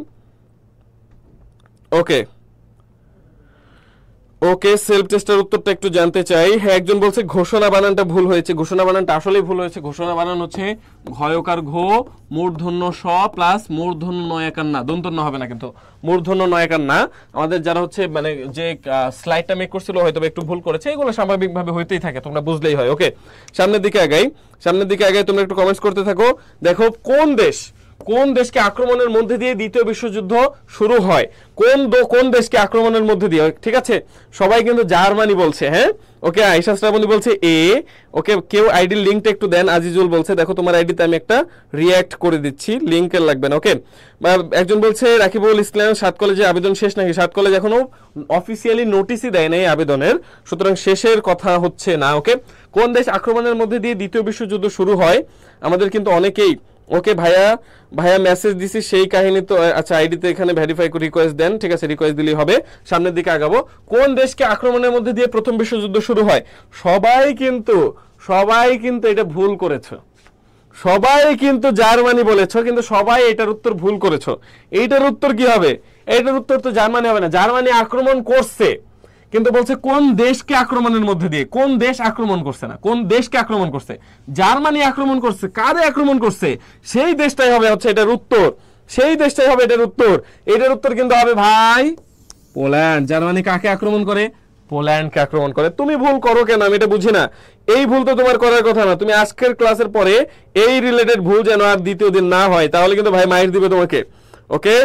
ওকে ওকে। সেলফ টেস্টের উত্তরটা একটু জানতে চাই। হ্যাঁ, একজন বলছে ঘোষণা বানানটা ভুল হয়েছে। ঘোষণা বানানটা আসলেই ভুল হয়েছে। ঘোষণা বানান হচ্ছে ঘয়কার ঘো, মূর্ধন্য স প্লাস মূর্ধন্য নয়াকার না, দন্তন্য হবে না কিন্তু, মূর্ধন্য নয়াকার না। আমাদের যারা হচ্ছে মানে যে স্লাইডটা মেক করছিল হয়তো একটু ভুল করেছে, এগুলো স্বাভাবিকভাবে হইতেই থাকে, তোমরা বুঝলেই হয়, ওকে। সামনের দিকে আগাই, তোমরা একটু কমেন্টস করতে থাকো। দেখো, কোন দেশকে আক্রমণের মধ্যে দিয়ে দ্বিতীয় বিশ্বযুদ্ধ শুরু হয়? কোন দেশকে আক্রমণের মধ্যে দিয়ে, ঠিক আছে। সবাই কিন্তু জার্মানি বলছে, হ্যাঁ, ওকে। আয়েশা শ্রাবণী বলছে এ, ওকে। কেউ আইডির লিঙ্কটা একটু দেন। আজিজুল বলছে, দেখো তোমার আইডিতে আমি একটা রিঅ্যাক্ট করে দিচ্ছি, লিঙ্কের লাগবে না, ওকে। একজন বলছে রাকিবুল ইসলাম, 7 কলেজে আবেদন শেষ নাকি? 7 কলেজ এখনো অফিসিয়ালি নোটিশই দেয় নাই আবেদনের, সুতরাং শেষের কথা হচ্ছে না, ওকে। কোন দেশ আক্রমণের মধ্যে দিয়ে দ্বিতীয় বিশ্বযুদ্ধ শুরু হয়? আমাদের কিন্তু অনেকেই, ওকে। ভাইয়া মেসেজ দিছি, সেই কাহিনী তো, আচ্ছা, আইডিতে এখানে ভেরিফাই করে রিকোয়েস্ট দেন, ঠিক আছে, রিকোয়েস্ট দিলেই হবে। সামনের দিকে আগাবো। কোন দেশকে আক্রমণের মধ্যে দিয়ে প্রথম বিশ্বযুদ্ধ শুরু হয়? সবাই কিন্তু এটা ভুল করেছো, সবাই কিন্তু জার্মানি বলেছো, কিন্তু সবাই এটার উত্তর ভুল করেছো। এইটার উত্তর কি হবে? এইটার উত্তর তো জার্মানি হবে না। জার্মানি আক্রমণ করছে, কিন্তু বলছে কোন দেশকে আক্রমণের মধ্যে দিয়ে। কোন দেশ আক্রমণ করছে না, কোন দেশকে আক্রমণ করছে। জার্মানি আক্রমণ করছে, কারে আক্রমণ করছে? সেই দেশটাই হবে হচ্ছে এটার উত্তর, এটার উত্তর কিন্তু হবে ভাই পোল্যান্ড। জার্মানি কাকে আক্রমণ করে? পোল্যান্ডকে আক্রমণ করে। তুমি ভুল করো কেন আমি এটা বুঝি না। এই ভুল তো তোমার করার কথা না। তুমি আজকের ক্লাসের পরে এই রিলেটেড ভুল যেন আর দ্বিতীয় দিন না হয়, তাহলে কিন্তু ভাই মাইর দিবে তোমাকে, ওকে।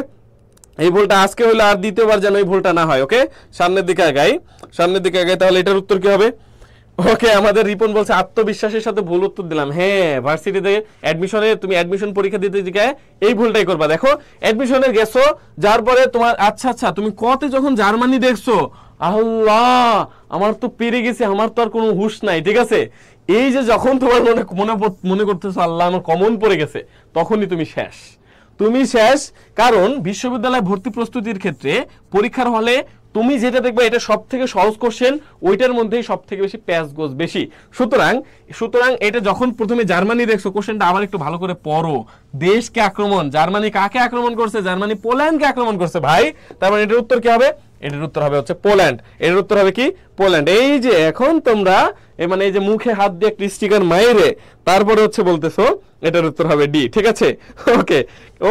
এই ভুলটা আজকে হলো, আর দ্বিতীয়বার যেন এই ভুলটা না হয়, ওকে। সামনের দিকে আগাই। তাহলে এটার উত্তর কি হবে? ওকে, আমাদের রিপন বলছে আত্মবিশ্বাসের সাথে ভুল উত্তর দিলাম। হ্যাঁ, ভার্সিটিতে তুমি অ্যাডমিশন পরীক্ষা দিতে জিজ্ঞাসা এই ভুলটাই করবা। দেখো, অ্যাডমিশনে গেছো, যার পরে তোমার আচ্ছা তুমি কতে যখন জার্মানি দেখছো, আল্লাহ আমার তো পেরে গেছে, আমার তো আর কোনো হুঁশ নাই, ঠিক আছে। এই যে যখন তোমার মনে করতেছো আল্লাহ আমার কমন পড়ে গেছে, তখনই তুমি শেষ। কারণ বিশ্ববিদ্যালয় ভর্তি প্রস্তুতির ক্ষেত্রে পরীক্ষার হলে তুমি যেটা দেখবে এটা সব থেকে সহজ কোশ্চেন, ওইটার মধ্যেই সব থেকে বেশি প্যাচ গোজ বেশি। সুতরাং এটা যখন প্রথমে জার্মানি দেখছো, কোশ্চেনটা আবার একটু ভালো করে পড়ো। দেশকে আক্রমণ, জার্মানি কাকে আক্রমণ করছে? জার্মানি পোল্যান্ডকে আক্রমণ করছে ভাই। তার মানে এটার উত্তর কি হবে? এটার উত্তর হবে হচ্ছে পোল্যান্ড। এটার উত্তর হবে কি? পোল্যান্ড। এই যে এখন তোমরা মানে এই যে মুখে হাত দিয়ে একটা স্টিকার মাইরে তারপরে হচ্ছে বলতেছো এটার উত্তর হবে ডি, ঠিক আছে,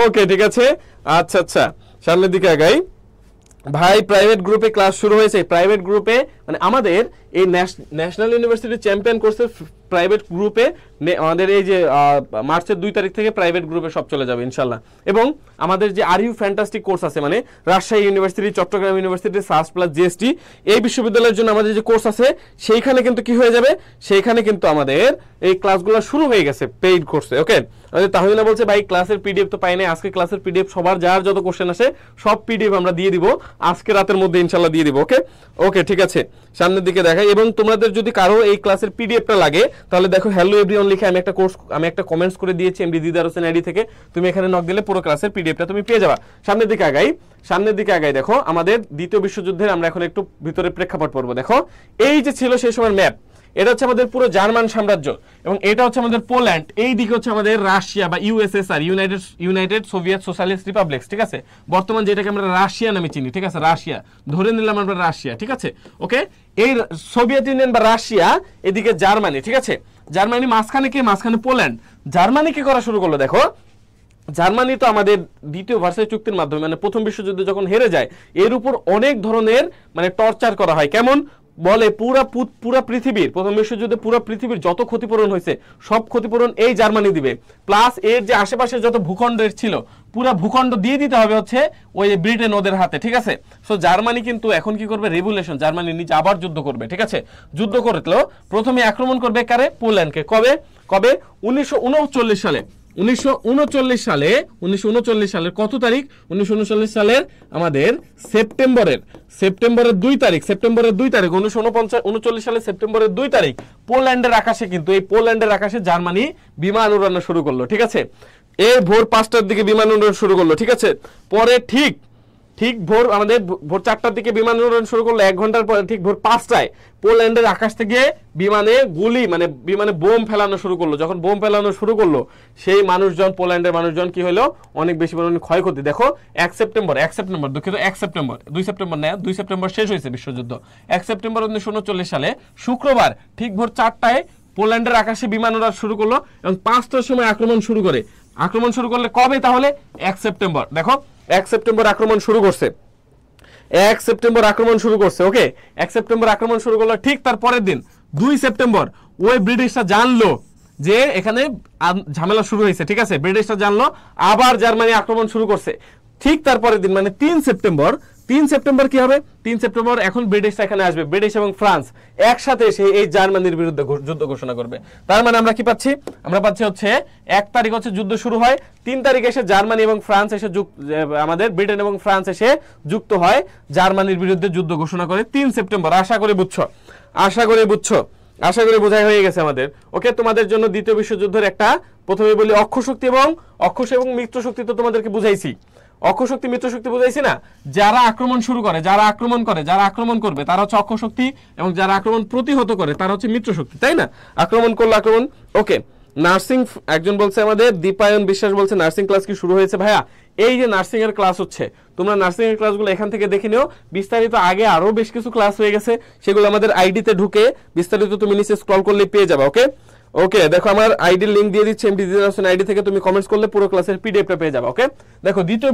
ওকে ঠিক আছে। আচ্ছা, সামনের দিকে আগাই। ভাই প্রাইভেট গ্রুপে ক্লাস শুরু হয়েছে। প্রাইভেট গ্রুপে মানে আমাদের এই ন্যাশনাল ইউনিভার্সিটি চ্যাম্পিয়ন কোর্সের প্রাইভেট গ্রুপে, আমাদের এই যে মার্চের 2 তারিখ থেকে প্রাইভেট গ্রুপে সব চলে যাবে ইনশাল্লাহ। এবং আমাদের যে আর ইউ ফ্যান্টাস্টিক কোর্স আছে, মানে Rajshahi university, Chattogram university, search plus GST এই বিশ্ববিদ্যালয়ের জন্য আমাদের যে কোর্স আছে সেইখানে কিন্তু কি হয়ে যাবে, সেইখানে কিন্তু আমাদের এই ক্লাসগুলো শুরু হয়ে গেছে পেইড কোর্সে। ওকে, তাহমিনা বলছে ভাই ক্লাসের পিডিএফ তো পাই নাই, আজকে ক্লাসের পিডিএফ সবার যার যত কোশ্চেন আসে সব পিডিএফ আমরা দিয়ে দিব আজকে রাতের মধ্যে ইনশাল্লাহ দিয়ে দিব। ওকে ওকে ঠিক আছে, সামনের দিকে দেখাই। এবং তোমাদের যদি কারো এই ক্লাসের পিডিএফটা লাগে তাহলে দেখো হ্যালো এভরিওয়ান লিখে আমি একটা কমেন্টস করে দিয়েছি এমডি দিদার হোসেন আইডি থেকে, তুমি এখানে নক দিলে পুরো ক্লাসের পিডিএফটা তুমি পেয়ে যাবা। সামনের দিকে আগাই দেখো আমাদের দ্বিতীয় বিশ্বযুদ্ধের আমরা এখন একটু ভিতরে প্রেক্ষাপট পড়বো। দেখো এই যে ছিল সেই সময় ম্যাপ, এটা হচ্ছে আমাদের পুরো জার্মান সাম্রাজ্য এবং এটা হচ্ছে আমাদের পোল্যান্ড, এই দিকে হচ্ছে আমাদের রাশিয়া বা USSR, United Soviet socialist republics, ঠিক আছে, বর্তমান যেটাকে আমরা রাশিয়া নামে চিনি, ঠিক আছে, রাশিয়া ধরে নিলাম আমরা রাশিয়া, ঠিক আছে। ওকে, এই সোভিয়েত ইউনিয়ন বা রাশিয়া, এদিকে জার্মানি, ঠিক আছে, জার্মানি মাঝখানে কে, মাঝখানে পোল্যান্ড। জার্মানি কি করা শুরু করলো, দেখো জার্মানি তো আমাদের দ্বিতীয় ভার্সাই চুক্তির মাধ্যমে মানে প্রথম বিশ্বযুদ্ধে যখন হেরে যায় এর উপর অনেক ধরনের মানে টর্চার করা হয়। কেমন বলে, পুরা পৃথিবীর প্রথম বিশ্বযুদ্ধে পুরো পৃথিবীর যত ক্ষতিপূরণ হয়েছে সব ক্ষতিপূরণ এই জার্মানি দিবে, প্লাস এর যে আশেপাশে যত ভূখণ্ডের ছিল পুরা ভূখণ্ড দিয়ে দিতে হবে হচ্ছে ওই ব্রিটেন ওদের হাতে, ঠিক আছে। সো জার্মানি কিন্তু এখন কি করবে, রেভুলেশন, জার্মানি নিজে আবার যুদ্ধ করবে, ঠিক আছে। যুদ্ধ করলো প্রথমে আক্রমণ করবে কারে, পোল্যান্ডকে। কবে 1939 সালে, 1939 সালের কত তারিখ, 1939 সালের আমাদের সেপ্টেম্বরের 2 তারিখ, 1939 সালের সেপ্টেম্বরের 2 তারিখ পোল্যান্ডের আকাশে, কিন্তু এই পোল্যান্ডের আকাশে জার্মানি বিমান উড়ানো শুরু করলো, ঠিক আছে। এই ভোর 5টার দিকে বিমান উড়ানো শুরু করলো, ঠিক আছে। পরে ঠিক ভোর 4টার দিকে বিমান উড়ানো শুরু করলো, 1 ঘন্টার পরে ঠিক ভোর 5টায় পোল্যান্ডের আকাশ থেকে বিমানে গুলি মানে বিমানে বোম ফেলানো শুরু করলো। যখন বোম ফেলানো শুরু করলো সেই মানুষজন, পোল্যান্ডের মানুষজন কি হলো, অনেক বেশি পরিমাণে ক্ষয়ক্ষতি। দেখো 1 সেপ্টেম্বর 2 সেপ্টেম্বর শেষ হয়েছে বিশ্বযুদ্ধ। 1 সেপ্টেম্বর 1939 সালে শুক্রবার ঠিক ভোর 4টায় পোল্যান্ডের আকাশে বিমান উড়ানো শুরু করলো এবং 5টার সময় আক্রমণ শুরু করলে কবে, তাহলে 1 সেপ্টেম্বর। দেখো 1 সেপ্টেম্বর আক্রমণ শুরু করছে, 1 সেপ্টেম্বর আক্রমণ শুরু করছে। ওকে, 1 সেপ্টেম্বর আক্রমণ শুরু করলো, ঠিক তার পরের দিন 2 সেপ্টেম্বর ওই ব্রিটিশরা জানলো যে এখানে ঝামেলা শুরু হয়েছে, ঠিক আছে, ব্রিটিশরা জানলো, আবার জার্মানি আক্রমণ শুরু করছে। ঠিক তারপরের দিন মানে 3 সেপ্টেম্বর কি হবে, 3 সেপ্টেম্বর এখন ব্রিটিশরা এখানে আসবে, ব্রিটিশ এবং ফ্রান্স একসাথে এসে এই জার্মানির বিরুদ্ধে যুদ্ধ ঘোষণা করবে। তার মানে আমরা কি পাচ্ছি, আমরা পাচ্ছি হচ্ছে 1 তারিখ হচ্ছে যুদ্ধ শুরু হয়, 3 তারিখে এসে জার্মানি এবং ফ্রান্স এসে আমাদের ব্রিটেন এবং ফ্রান্স এসে যুক্ত হয়, জার্মানির বিরুদ্ধে যুদ্ধ ঘোষণা করে 3 সেপ্টেম্বর। আশা করি বোঝাই হয়ে গেছে আমাদের। ওকে, তোমাদের জন্য দ্বিতীয় বিশ্বযুদ্ধের একটা, প্রথমে বলি অক্ষ এবং মিত্র শক্তি তো তোমাদেরকে বুঝাইছি, অক্ষ শক্তি মিত্র শক্তি বুঝাইছি না। যারা আক্রমণ শুরু করে, যারা আক্রমণ করবে তারা হচ্ছে অক্ষ শক্তি এবং যারা আক্রমণ প্রতিহত করে তারা হচ্ছে মিত্র শক্তি, তাই না। আক্রমণ। ওকে, নার্সিং একজন বলছে, আমাদের দীপায়ন বিশ্বাস বলছে নার্সিং ক্লাস কি শুরু হয়েছে। ভাইয়া এই যে নার্সিং এর ক্লাস হচ্ছে, তোমরা নার্সিং এর ক্লাসগুলো এখান থেকে দেখে নিও, বিস্তারিত আগে আরো বেশ কিছু ক্লাস হয়ে গেছে, সেগুলো আমাদের আইডিতে ঢুকে বিস্তারিত তুমি নিচে স্ক্রল করলে পেয়ে যাবে। ওকে দেখো আমার আইডির লিংক দিয়ে দিচ্ছি, এমডি দিদার হোসেন আইডি থেকে তুমি কমেন্টস করলে পুরো ক্লাসের পিডিএফটা পেয়ে যাবে। ওকে দেখো দ্বিতীয়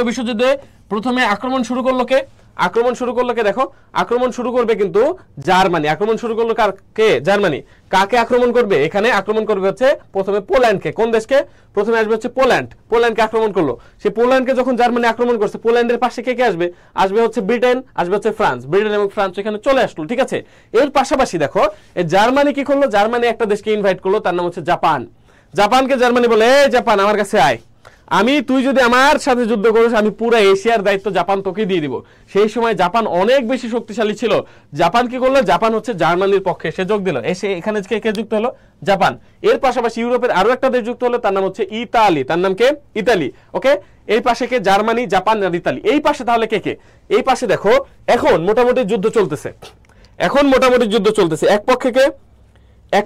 বিশ্বযুদ্ধে প্রথমে আক্রমণ শুরু করলো কে, দেখো আক্রমণ শুরু করবে কিন্তু জার্মানি। আক্রমণ শুরু করলো কে, জার্মানি। কাকে আক্রমণ করবে, এখানে আক্রমণ করবে হচ্ছে প্রথমে পোল্যান্ডকে। কোন দেশকে, প্রথমে আসবে হচ্ছে পোল্যান্ডকে আক্রমণ করলো। সে পোল্যান্ডকে যখন জার্মানি আক্রমণ করছে, পোল্যান্ডের পাশে কে আসবে হচ্ছে ব্রিটেন, আসবে হচ্ছে ফ্রান্স। ব্রিটেন এবং ফ্রান্স এখানে চলে আসলো, ঠিক আছে। এর পাশাপাশি দেখো এই জার্মানি কি করলো, জার্মানি একটা দেশকে ইনভাইট করলো, তার নাম হচ্ছে জাপানকে জার্মানি বলে, এই জাপান আমার কাছে আয়, তুই যদি আমার সাথে যুদ্ধ করিস আমি পুরো এশিয়ার দায়িত্ব জাপান তোকে দিয়ে দিব। সেই সময় জাপান অনেক বেশি শক্তিশালী ছিল। জাপান কি করলো, জাপান হচ্ছে জার্মানির পক্ষে সে যোগ দিল, এসে এখানে কে যুক্ত হলো, জাপান। এর পাশাপাশি ইউরোপের আরো একটা দেশ যুক্ত হলো, তার নাম হচ্ছে ইতালি, তার নাম কে, ইতালি। ওকে, এই পাশে কে, জার্মানি, জাপান আর ইতালি। এই পাশে তাহলে কে, এই পাশে দেখো এখন মোটামুটি যুদ্ধ চলতেছে, এক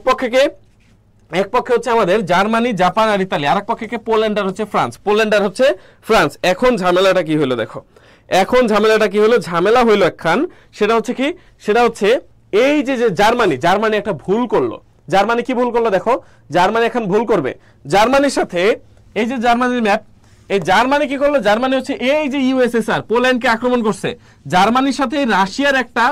পক্ষে হচ্ছে আমাদের জার্মানি, জাপান আর ইতালি, আর এক পক্ষে কে, পোল্যান্ড আর হচ্ছে ফ্রান্স। এখন ঝামেলাটা কি হলো, দেখো এখন ঝামেলাটা কি হলো, ঝামেলা হইলো একখান, সেটা হচ্ছে এই যে জার্মানি একটা ভুল করলো। জার্মানি কি ভুল করলো, দেখো জার্মানি এখন ভুল করবে। জার্মানির সাথে এই যে জার্মানির ম্যাপ, এই জার্মানি কি করলো, জার্মানি হচ্ছে এই যে ইউএসএসআর পোল্যান্ডকে আক্রমণ করছে, জার্মানির সাথে রাশিয়ার একটা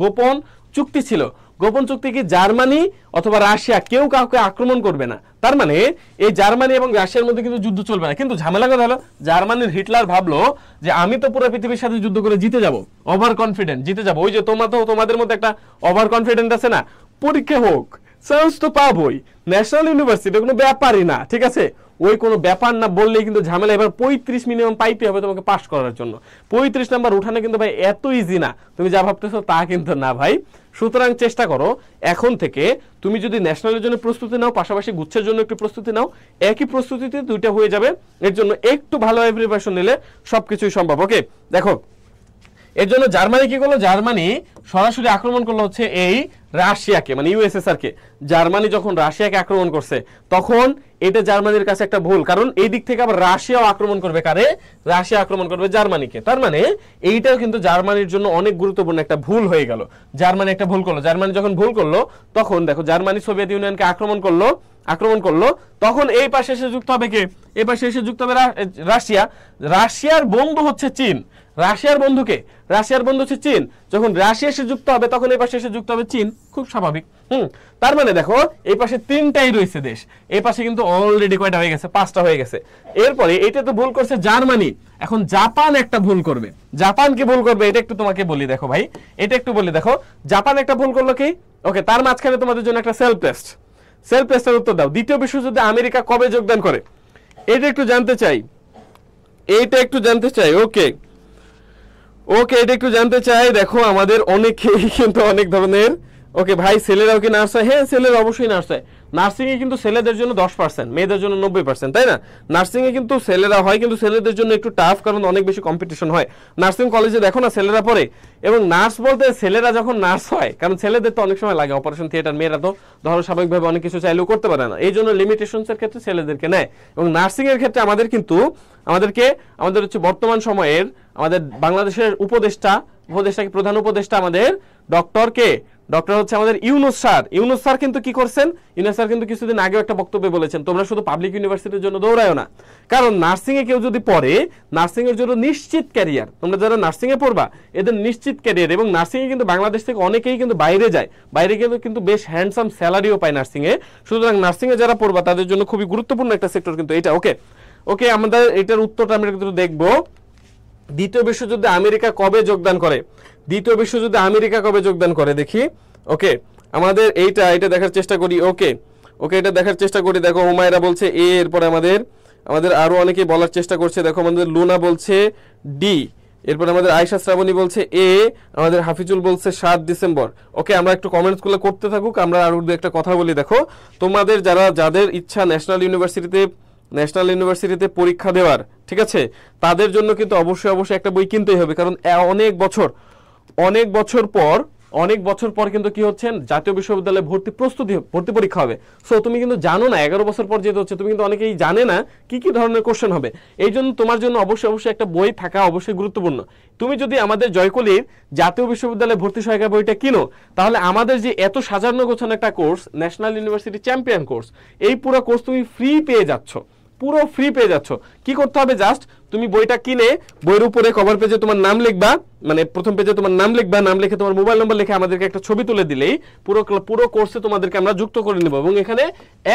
গোপন চুক্তি ছিল। গোপন চুক্তি কি জার্মানি অথবা রাশিয়া কেউ কাউকে আক্রমণ করবে না, তার মানে এই জার্মানি এবং রাশিয়ার মধ্যে কিন্তু যুদ্ধ চলবে না। কিন্তু ঝামেলা কথা হলো জার্মানির হিটলার ভাবলো যে আমি তো পুরো পৃথিবীর সাথে যুদ্ধ করে জিতে যাব, ওভার কনফিডেন্ট জিতে যাব। ওই যে তোমাদের মধ্যে একটা ওভার কনফিডেন্ট আছে না, পরীক্ষা হোক চান্স তো পাবোই, ন্যাশনাল ইউনিভার্সিটি কোনো ব্যাপারই না, ঠিক আছে, ওই কোনো ব্যাপার না বললেই কিন্তু ঝামেলা। এবার 35 মিনিমাম পাইতে হবে তোমাকে পাস করার জন্য। 35 নাম্বার উঠানো কিন্তু ভাই এত ইজি না, তুমি যা ভাবতেছো তা কিন্তু না ভাই। সুতরাং চেষ্টা করো এখন থেকে তুমি যদি ন্যাশনালের জন্য প্রস্তুতি নাও, পাশাপাশি গুচ্ছের জন্য একটু প্রস্তুতি নাও, একই প্রস্তুতিতে দুইটা হয়ে যাবে। এর জন্য একটু ভালোভাবে প্রিপারেশন নিলে সবকিছুই সম্ভব। ওকে, দেখো এর জন্য জার্মানি কি করলো, জার্মানি সরাসরি আক্রমণ করলো হচ্ছে এই রাশিয়াকে, মানে ইউএসএসআর কে। জার্মানি যখন রাশিয়াকে আক্রমণ করছে তখন এটা জার্মানির কাছে একটা ভুল, কারণ এই দিক থেকে আবার রাশিয়াও আক্রমণ করবে কারে, রাশিয়া আক্রমণ করবে জার্মানিকে। তার মানে এইটাও কিন্তু জার্মানির জন্য অনেক গুরুত্বপূর্ণ একটা ভুল হয়ে গেল। জার্মানি একটা ভুল করলো, জার্মানি যখন ভুল করলো তখন দেখো জার্মানি সোভিয়েত ইউনিয়নকে আক্রমণ করলো তখন এই পাশে এসে যুক্ত হবে কে, এই পাশে এসে যুক্ত হবে রাশিয়া। রাশিয়ার বন্ধু হচ্ছে চীন, রাশিয়ার বন্ধুকে, রাশিয়ার বন্ধু হচ্ছে চীন। যখন রাশিয়া এসে যুক্ত হবে তখন এই পাশে এসে যুক্ত হবে চীন, খুব স্বাভাবিক। তার মানে দেখো এই পাশে 3টাই রয়েছে দেশ, এই পাশে কিন্তু অলরেডি কয়টা হয়ে গেছে, 5টা হয়ে গেছে। এরপরে এটা তো ভুল করছে জার্মানি, এখন জাপান একটা ভুল করবে। জাপান কি ভুল করবে এটা একটু তোমাকে বলি, দেখো ভাই এটা একটু বলি, দেখো জাপান একটা ভুল করলো কি। ওকে, তার মাঝখানে তোমাদের জন্য একটা সেলফ টেস্টের উত্তর দাও। দ্বিতীয় বিশ্বযুদ্ধে আমেরিকা কবে যোগদান করে এটা একটু জানতে চাই, এইটা একটু জানতে চাই। ওকে, এটা একটু জানতে চাই। দেখো আমাদের অনেকেই কিন্তু অনেক ধরনের, ওকে ভাই ছেলেরাও কি নার্স হয়? হ্যাঁ ছেলেরা অবশ্যই নার্স হয়। নার্সিং এ কিন্তু ছেলেদের জন্য 10%, মেয়েদের জন্য 90%, তাই না? নার্সিং এ কিন্তু ছেলেরা হয়, কিন্তু ছেলেদের জন্য একটু টাফ, কারণ অনেক বেশি কম্পিটিশন হয়। নার্সিং কলেজে দেখো না ছেলেরা পড়ে, এবং নার্স বলতে ছেলেরা যখন নার্স হয়, কারণ ছেলেদের তো অনেক সময় লাগে অপারেশন থিয়েটার, মেয়েরা তো ধরো স্বাভাবিকভাবে অনেক কিছু চাইলেও করতে পারে না, এই জন্য লিমিটেশনস এর ক্ষেত্রে ছেলেদেরকে নেয়। এবং নার্সিং এর ক্ষেত্রে আমাদের হচ্ছে বর্তমান সময়ের আমাদের বাংলাদেশের প্রধান উপদেষ্টা আমাদের ডক্টর হচ্ছে আমাদের ইউনূস স্যার কিন্তু কি করছেন, ইউনূস স্যার কিন্তু কিছুদিন আগে একটা বক্তব্যে বলেছেন তোমরা শুধু পাবলিক ইউনিভার্সিটির জন্য দৌড়ায়ও না, কারণ নার্সিং এ কেউ যদি পড়ে, নার্সিং এর জন্য নিশ্চিত ক্যারিয়ার, তোমরা যারা নার্সিং এ পড়বা এদের নিশ্চিত ক্যারিয়ার। এবং নার্সিং এ কিন্তু বাংলাদেশ থেকে অনেকেই কিন্তু বাইরে যায়, বাইরে কিন্তু বেশ হ্যান্ডসাম স্যালারিও পায় নার্সিং এ। সুতরাং নার্সিং এ যারা পড়বা তাদের জন্য খুবই গুরুত্বপূর্ণ একটা সেক্টর কিন্তু এটা। ওকে, আমাদের এটার উত্তরটা আমরা কিন্তু দেখবো। দ্বিতীয় বিশ্বযুদ্ধে আমেরিকা কবে যোগদান করে, দেখি। ওকে, আমাদের এইটা দেখার চেষ্টা করি। ওকে, এটা দেখার চেষ্টা করি। দেখো হুমায়রা বলছে এ, এরপরে আমাদের আরো অনেকে বলার চেষ্টা করছে। দেখো আমাদের লুনা বলছে ডি, এরপর আমাদের আয়েশা শ্রাবণী বলছে এ, আমাদের হাফিজুল বলছে 7 ডিসেম্বর। ওকে, আমরা একটু কমেন্টস গুলো করতে থাকুক, আমরা আরো একটা কথা বলি। দেখো তোমাদের যাদের ইচ্ছা ন্যাশনাল ইউনিভার্সিটিতে পরীক্ষা দেওয়ার, ঠিক আছে, তাদের জন্য কিন্তু অবশ্যই একটা বই কিনতেই হবে, কারণ অনেক বছর পর কিন্তু কি হচ্ছে, জাতীয় বিশ্ববিদ্যালয়ে ভর্তি পরীক্ষা হবে। সো তুমি কিন্তু জানো না 11 বছর পর যেতে হচ্ছে, তুমি কিন্তু অনেকেই জানে না কি ধরনের কোশ্চেন হবে। এই জন্য তোমার জন্য অবশ্যই একটা বই থাকা অবশ্যই গুরুত্বপূর্ণ। তুমি যদি আমাদের জয়কলির জাতীয় বিশ্ববিদ্যালয়ে ভর্তি সহায়িকা বইটা কিনো, তাহলে আমাদের যে এত সাজানো গোছানো একটা course, national university champion course, এই পুরো কোর্স তুমি ফ্রি পেয়ে যাচ্ছ, কি করতে হবে, জাস্ট তুমি বইটা কিনে বইয়ের উপরে কভার পেজে তোমার নাম লিখবা, মানে প্রথম পেজে তোমার নাম লিখবা, নাম লিখে তোমার মোবাইল নাম্বার লিখে আমাদেরকে একটা ছবি তুলে দিলেই পুরো কোর্সে তোমাদেরকে আমরা যুক্ত করে নেব। এবং এখানে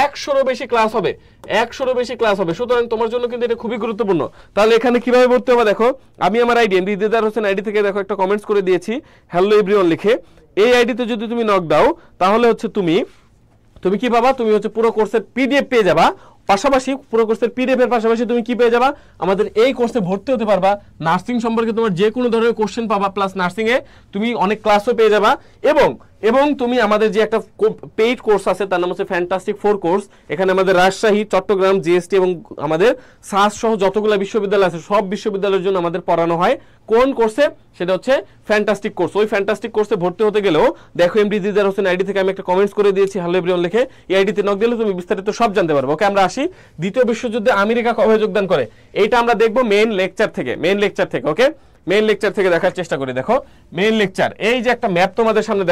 100-এরও বেশি ক্লাস হবে। সুতরাং তোমার জন্য কিন্তু এটা খুবই গুরুত্বপূর্ণ। তাহলে এখানে কিভাবে ভর্তি হবে, দেখো আমি আমার আইডি দিদার হোসেন আইডি থেকে দেখো একটা কমেন্টস করে দিয়েছি হ্যালো এভরিওয়ান লিখে। এই আইডিতে যদি তুমি নক দাও তাহলে হচ্ছে তুমি কি পাবা, তুমি হচ্ছে পুরো কোর্সের পিডিএফ পেয়ে যাবা। পাশাপাশি পুরো কোর্সের পিডিএফ এর পাশাপাশি তুমি কি পেয়ে যাবা, আমাদের এই কোর্সে ভর্তি হতে পারবা, নার্সিং সম্পর্কে তোমার যে কোনো ধরনের কোশ্চেন পাবা, প্লাস নার্সিং এ তুমি অনেক ক্লাসও পেয়ে যাবা। এবং তুমি আমাদের যে একটা পেইড কোর্স আছে তার নাম হচ্ছে ফ্যান্টাস্টিক 4 কোর্স। এখানে আমাদের রাজশাহী, চট্টগ্রাম, জিএসটি এবং আমাদের সাস সহ যতগুলো বিশ্ববিদ্যালয় আছে সব বিশ্ববিদ্যালয়ের জন্য আমাদের পড়ানো হয় কোন কোর্সে, সেটা হচ্ছে ফ্যান্টাস্টিক কোর্স। ওই ফ্যান্টাস্টিক কোর্সে ভর্তি হতে গেলেও দেখো এমডি দিদার হোসেন আইডি থেকে আমি একটা কমেন্টস করে দিয়েছি হ্যালো এভরিওয়ান লিখে, এই আইডিতে নক দিলে তুমি বিস্তারিত সব জানতে পারবে। ওকে, আমরা আসি দ্বিতীয় বিশ্বযুদ্ধে আমেরিকা কবে যোগদান করে, এইটা আমরা দেখবো মেইন লেকচার থেকে। ওকে, মেইন লেকচার থেকে দেখার চেষ্টা করি। দেখো মেইন লেকচার, এই যে একটা ম্যাপ তোমাদের সামনে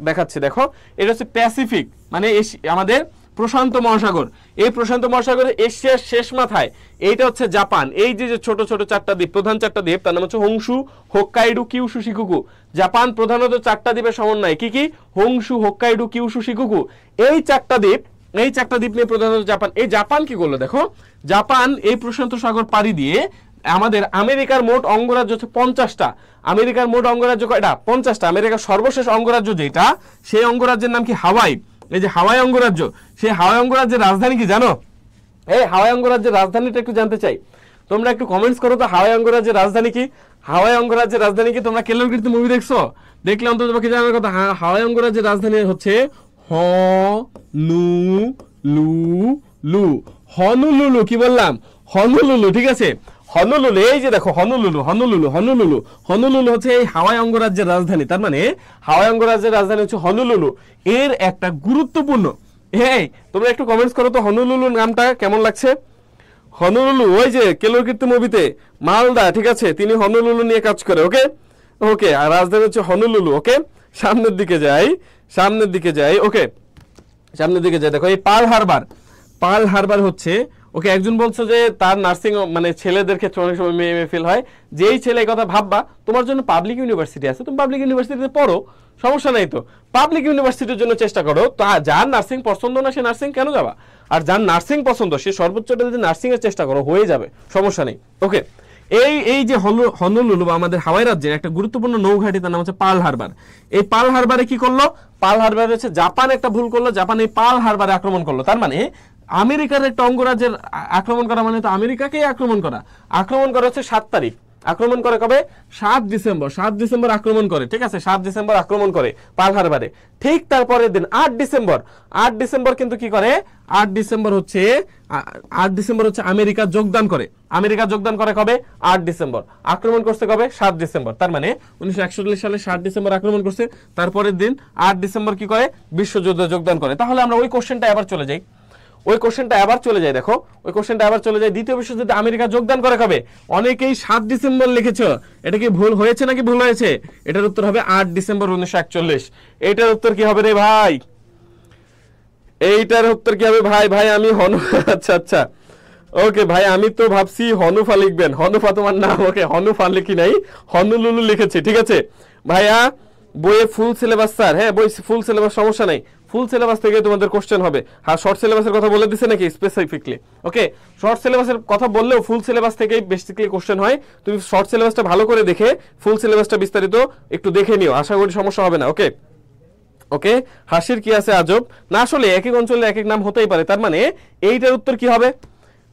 দেখাচ্ছি, দেখো এটা হচ্ছে প্যাসিফিক, মানে আমাদের প্রশান্ত মহাসাগর। এই প্রশান্ত মহাসাগরের এশিয়ার শেষ মাথায় এইটা হচ্ছে জাপান। এই যে যে ছোট ছোট চারটা দ্বীপ, প্রধান চারটা দ্বীপ, তার নাম হচ্ছে হোংশু, হোক্কাইডু, কিউশু, শিকুকু। জাপান প্রধানত চারটা দ্বীপের সমন্বয়। কি কি? হোংশু, হোক্কাইডু, কিউশু, শিকুকু। এই চারটা দ্বীপ, এই চারটা দ্বীপ নিয়ে প্রধানত জাপান। এই জাপান কি করলো দেখো, জাপান এই প্রশান্ত সাগর পাড়ি দিয়ে আমাদের আমেরিকার মোট অঙ্গরাজ্য হচ্ছে 50টা। আমেরিকার মোট অঙ্গরাজ্য কয়টা? 50টা। আমেরিকার সর্বশেষ অঙ্গরাজ্য যেটা, সেই অঙ্গরাজ্যের নাম কি? হাওয়াই। এই যে হাওয়াই অঙ্গরাজ্য, সেই হাওয়াই অঙ্গরাজ্যের রাজধানী কি জানো? এই হাওয়াই অঙ্গরাজ্যের রাজধানীটা একটু জানতে চাই, তোমরা একটু কমেন্টস করো তো। হাওয়াই অঙ্গরাজ্যের রাজধানী কি? হাওয়াই অঙ্গরাজ্যের রাজধানী কি? তোমরা কেলোর কীর্তি মুভি দেখছো? দেখলে অন্তত তোমাকে জানার কথা। হাওয়াই অঙ্গরাজ্যের রাজধানী হচ্ছে হনুলুলু। হনুলুলু। কি বললাম? হনুলুলু। ঠিক আছে, হনুলুলু। এই যে দেখো হনুলুলু, হনুলুলু, হনুলুলু। হনুলুলু হচ্ছে এই হাওয়াই অঙ্গরাজ্যের রাজধানী। তার মানে হাওয়াই অঙ্গরাজ্যের রাজধানী হচ্ছে হনুলুলু। এর একটা গুরুত্বপূর্ণ, এই তোমরা একটু কমেন্টস করো তো হনুলুলু নামটা কেমন লাগছে? হনুলুলু, ওই যে কেলোর কীর্তি মুভিতে মালদা, ঠিক আছে, তিনি হনুলুলু নিয়ে কাজ করে। ওকে ওকে, আর রাজধানী হচ্ছে হনুলুলু। ওকে, সামনের দিকে যাই, সামনের দিকে যাই। ওকে, সামনের দিকে যাই। দেখো এই পার্ল হারবার, পার্ল হারবার হচ্ছে, ওকে, একজন বলছে যে তার নার্সিং মানে ছেলেদের ক্ষেত্রে অনেক সময় মেয়ে ফেল হয়। যেই ছেলে এই কথা ভাববা, তোমার জন্য পাবলিক ইউনিভার্সিটি আছে, তুমি পাবলিক ইউনিভার্সিটিতে পড়ো, সমস্যা নাই তো। পাবলিক ইউনিভার্সিটির জন্য চেষ্টা করো। তো যার নার্সিং পছন্দ না সে নার্সিং কেন যাবা? আর যার নার্সিং পছন্দ সে সর্বোচ্চটা যদি নার্সিং এর চেষ্টা করো, হয়ে যাবে, সমস্যা নেই। ওকে, এই যে হনুলুলু বা আমাদের হাওয়াই রাজ্যের একটা গুরুত্বপূর্ণ নৌঘাঁটি, তার নাম হচ্ছে পার্ল হারবার। এই পার্ল হারবারে কি করলো? পার্ল হারবারে হচ্ছে জাপান একটা ভুল করলো, জাপান এই পার্ল হারবারে আক্রমণ করলো। তার মানে আমেরিকার একটা অঙ্গরাজ্যের আক্রমণ করা মানে তো আমেরিকাকেই আক্রমণ করা। আক্রমণ করা হচ্ছে 7 তারিখ, আক্রমণ করে কবে? 7 ডিসেম্বর। 7 ডিসেম্বর আক্রমণ করে, ঠিক আছে, 7 ডিসেম্বর আক্রমণ করে পার্ল হারবারে। ঠিক তারপরের দিন 8 ডিসেম্বর, 8 ডিসেম্বর কিন্তু কি করে? 8 ডিসেম্বর হচ্ছে আমেরিকা যোগদান করে। আমেরিকা যোগদান করে কবে? 8 ডিসেম্বর। আক্রমণ করছে কবে? 7 ডিসেম্বর। তার মানে 1941 সালে 7 ডিসেম্বর আক্রমণ করছে, তারপরের দিন 8 ডিসেম্বর কি করে? বিশ্বযুদ্ধে যোগদান করে। তাহলে আমরা ওই কোশ্চেনটা আবার চলে যাই, ওই কোশ্চেনটা আবার চলে যায়। দেখো ওই কোশ্চেনটা আবার চলে যায়, দ্বিতীয় বিশ্বযুদ্ধে আমেরিকা যোগদান করে কবে? অনেকেই 7 ডিসেম্বর লিখেছো, এটা কি ভুল হয়েছে নাকি ভুল হয়েছে? এটার উত্তর হবে 8 ডিসেম্বর 1941। এইটার উত্তর কি হবে রে ভাই? এইটার উত্তর কি হবে ভাই? ভাই আমি আচ্ছা আচ্ছা, ওকে ভাই, আমি তো ভাবছি হনুফা লিখবেন। হনুফা তোমার নাম? ওকে, হনুফা লিখি নাই, হনুলুলু লিখেছি। ঠিক আছে ভাইয়া, বইয়ে ফুল সিলেবাস স্যার? হ্যাঁ, বই ফুল সিলেবাস, সমস্যা নাই, ফুল সিলেবাস থেকে তোমাদের কোশ্চেন হবে। হ্যাঁ, শর্ট সিলেবাসের কথা বলে দিছে নাকি স্পেসিফিকলি? ওকে, শর্ট সিলেবাসের কথা বললেও ফুল সিলেবাস থেকেই বেসিক্যালি কোশ্চেন হয়। তুমি শর্ট সিলেবাসটা ভালো করে দেখে ফুল সিলেবাসটা বিস্তারিত একটু দেখে নিও, আশা করি সমস্যা হবে না। ওকে ওকে, হাসির কি আছে আজব না, আসলে এক এক অঞ্চলে এক এক নাম হতেই পারে। তার মানে এইটার উত্তর কি হবে?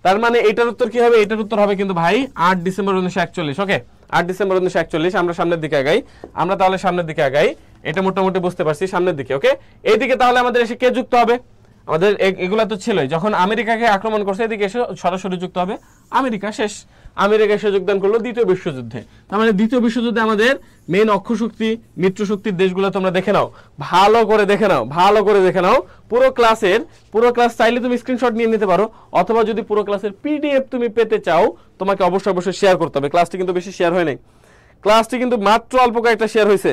তার মানে এইটার উত্তর কি হবে? এইটার উত্তর হবে কিন্তু ভাই 8 ডিসেম্বর 1941। ওকে, 8 ডিসেম্বর 1941। আমরা সামনের দিকে আগাই, আমরা তাহলে সামনের দিকে আগাই, এটা মোটামুটি বুঝতে পারছি, সামনের দিকে। ওকে, এইদিকে তাহলে আমাদের এসে কে যুক্ত হবে? আমাদের এগুলা তো ছিলই, যখন আমেরিকাকে আক্রমণ করছে এদিকে এসে সরাসরি যুক্ত হবে আমেরিকা। শেষ, আমেরিকা এসে যোগদান করলো দ্বিতীয় বিশ্বযুদ্ধে। তার মানে দ্বিতীয় বিশ্বযুদ্ধে আমাদের মেইন অক্ষশক্তি, মিত্রশক্তির দেশগুলো তোমরা দেখে নাও, ভালো করে দেখে নাও, ভালো করে দেখে নাও। পুরো ক্লাস চাইলে তুমি স্ক্রিনশট নিয়ে নিতে পারো, অথবা যদি পুরো ক্লাসের পিডিএফ তুমি পেতে চাও, তোমাকে অবশ্যই শেয়ার করতে হবে। ক্লাসটি কিন্তু বেশি শেয়ার হয় নাই, ক্লাসটি কিন্তু মাত্র অল্প কয়েকটা শেয়ার হয়েছে,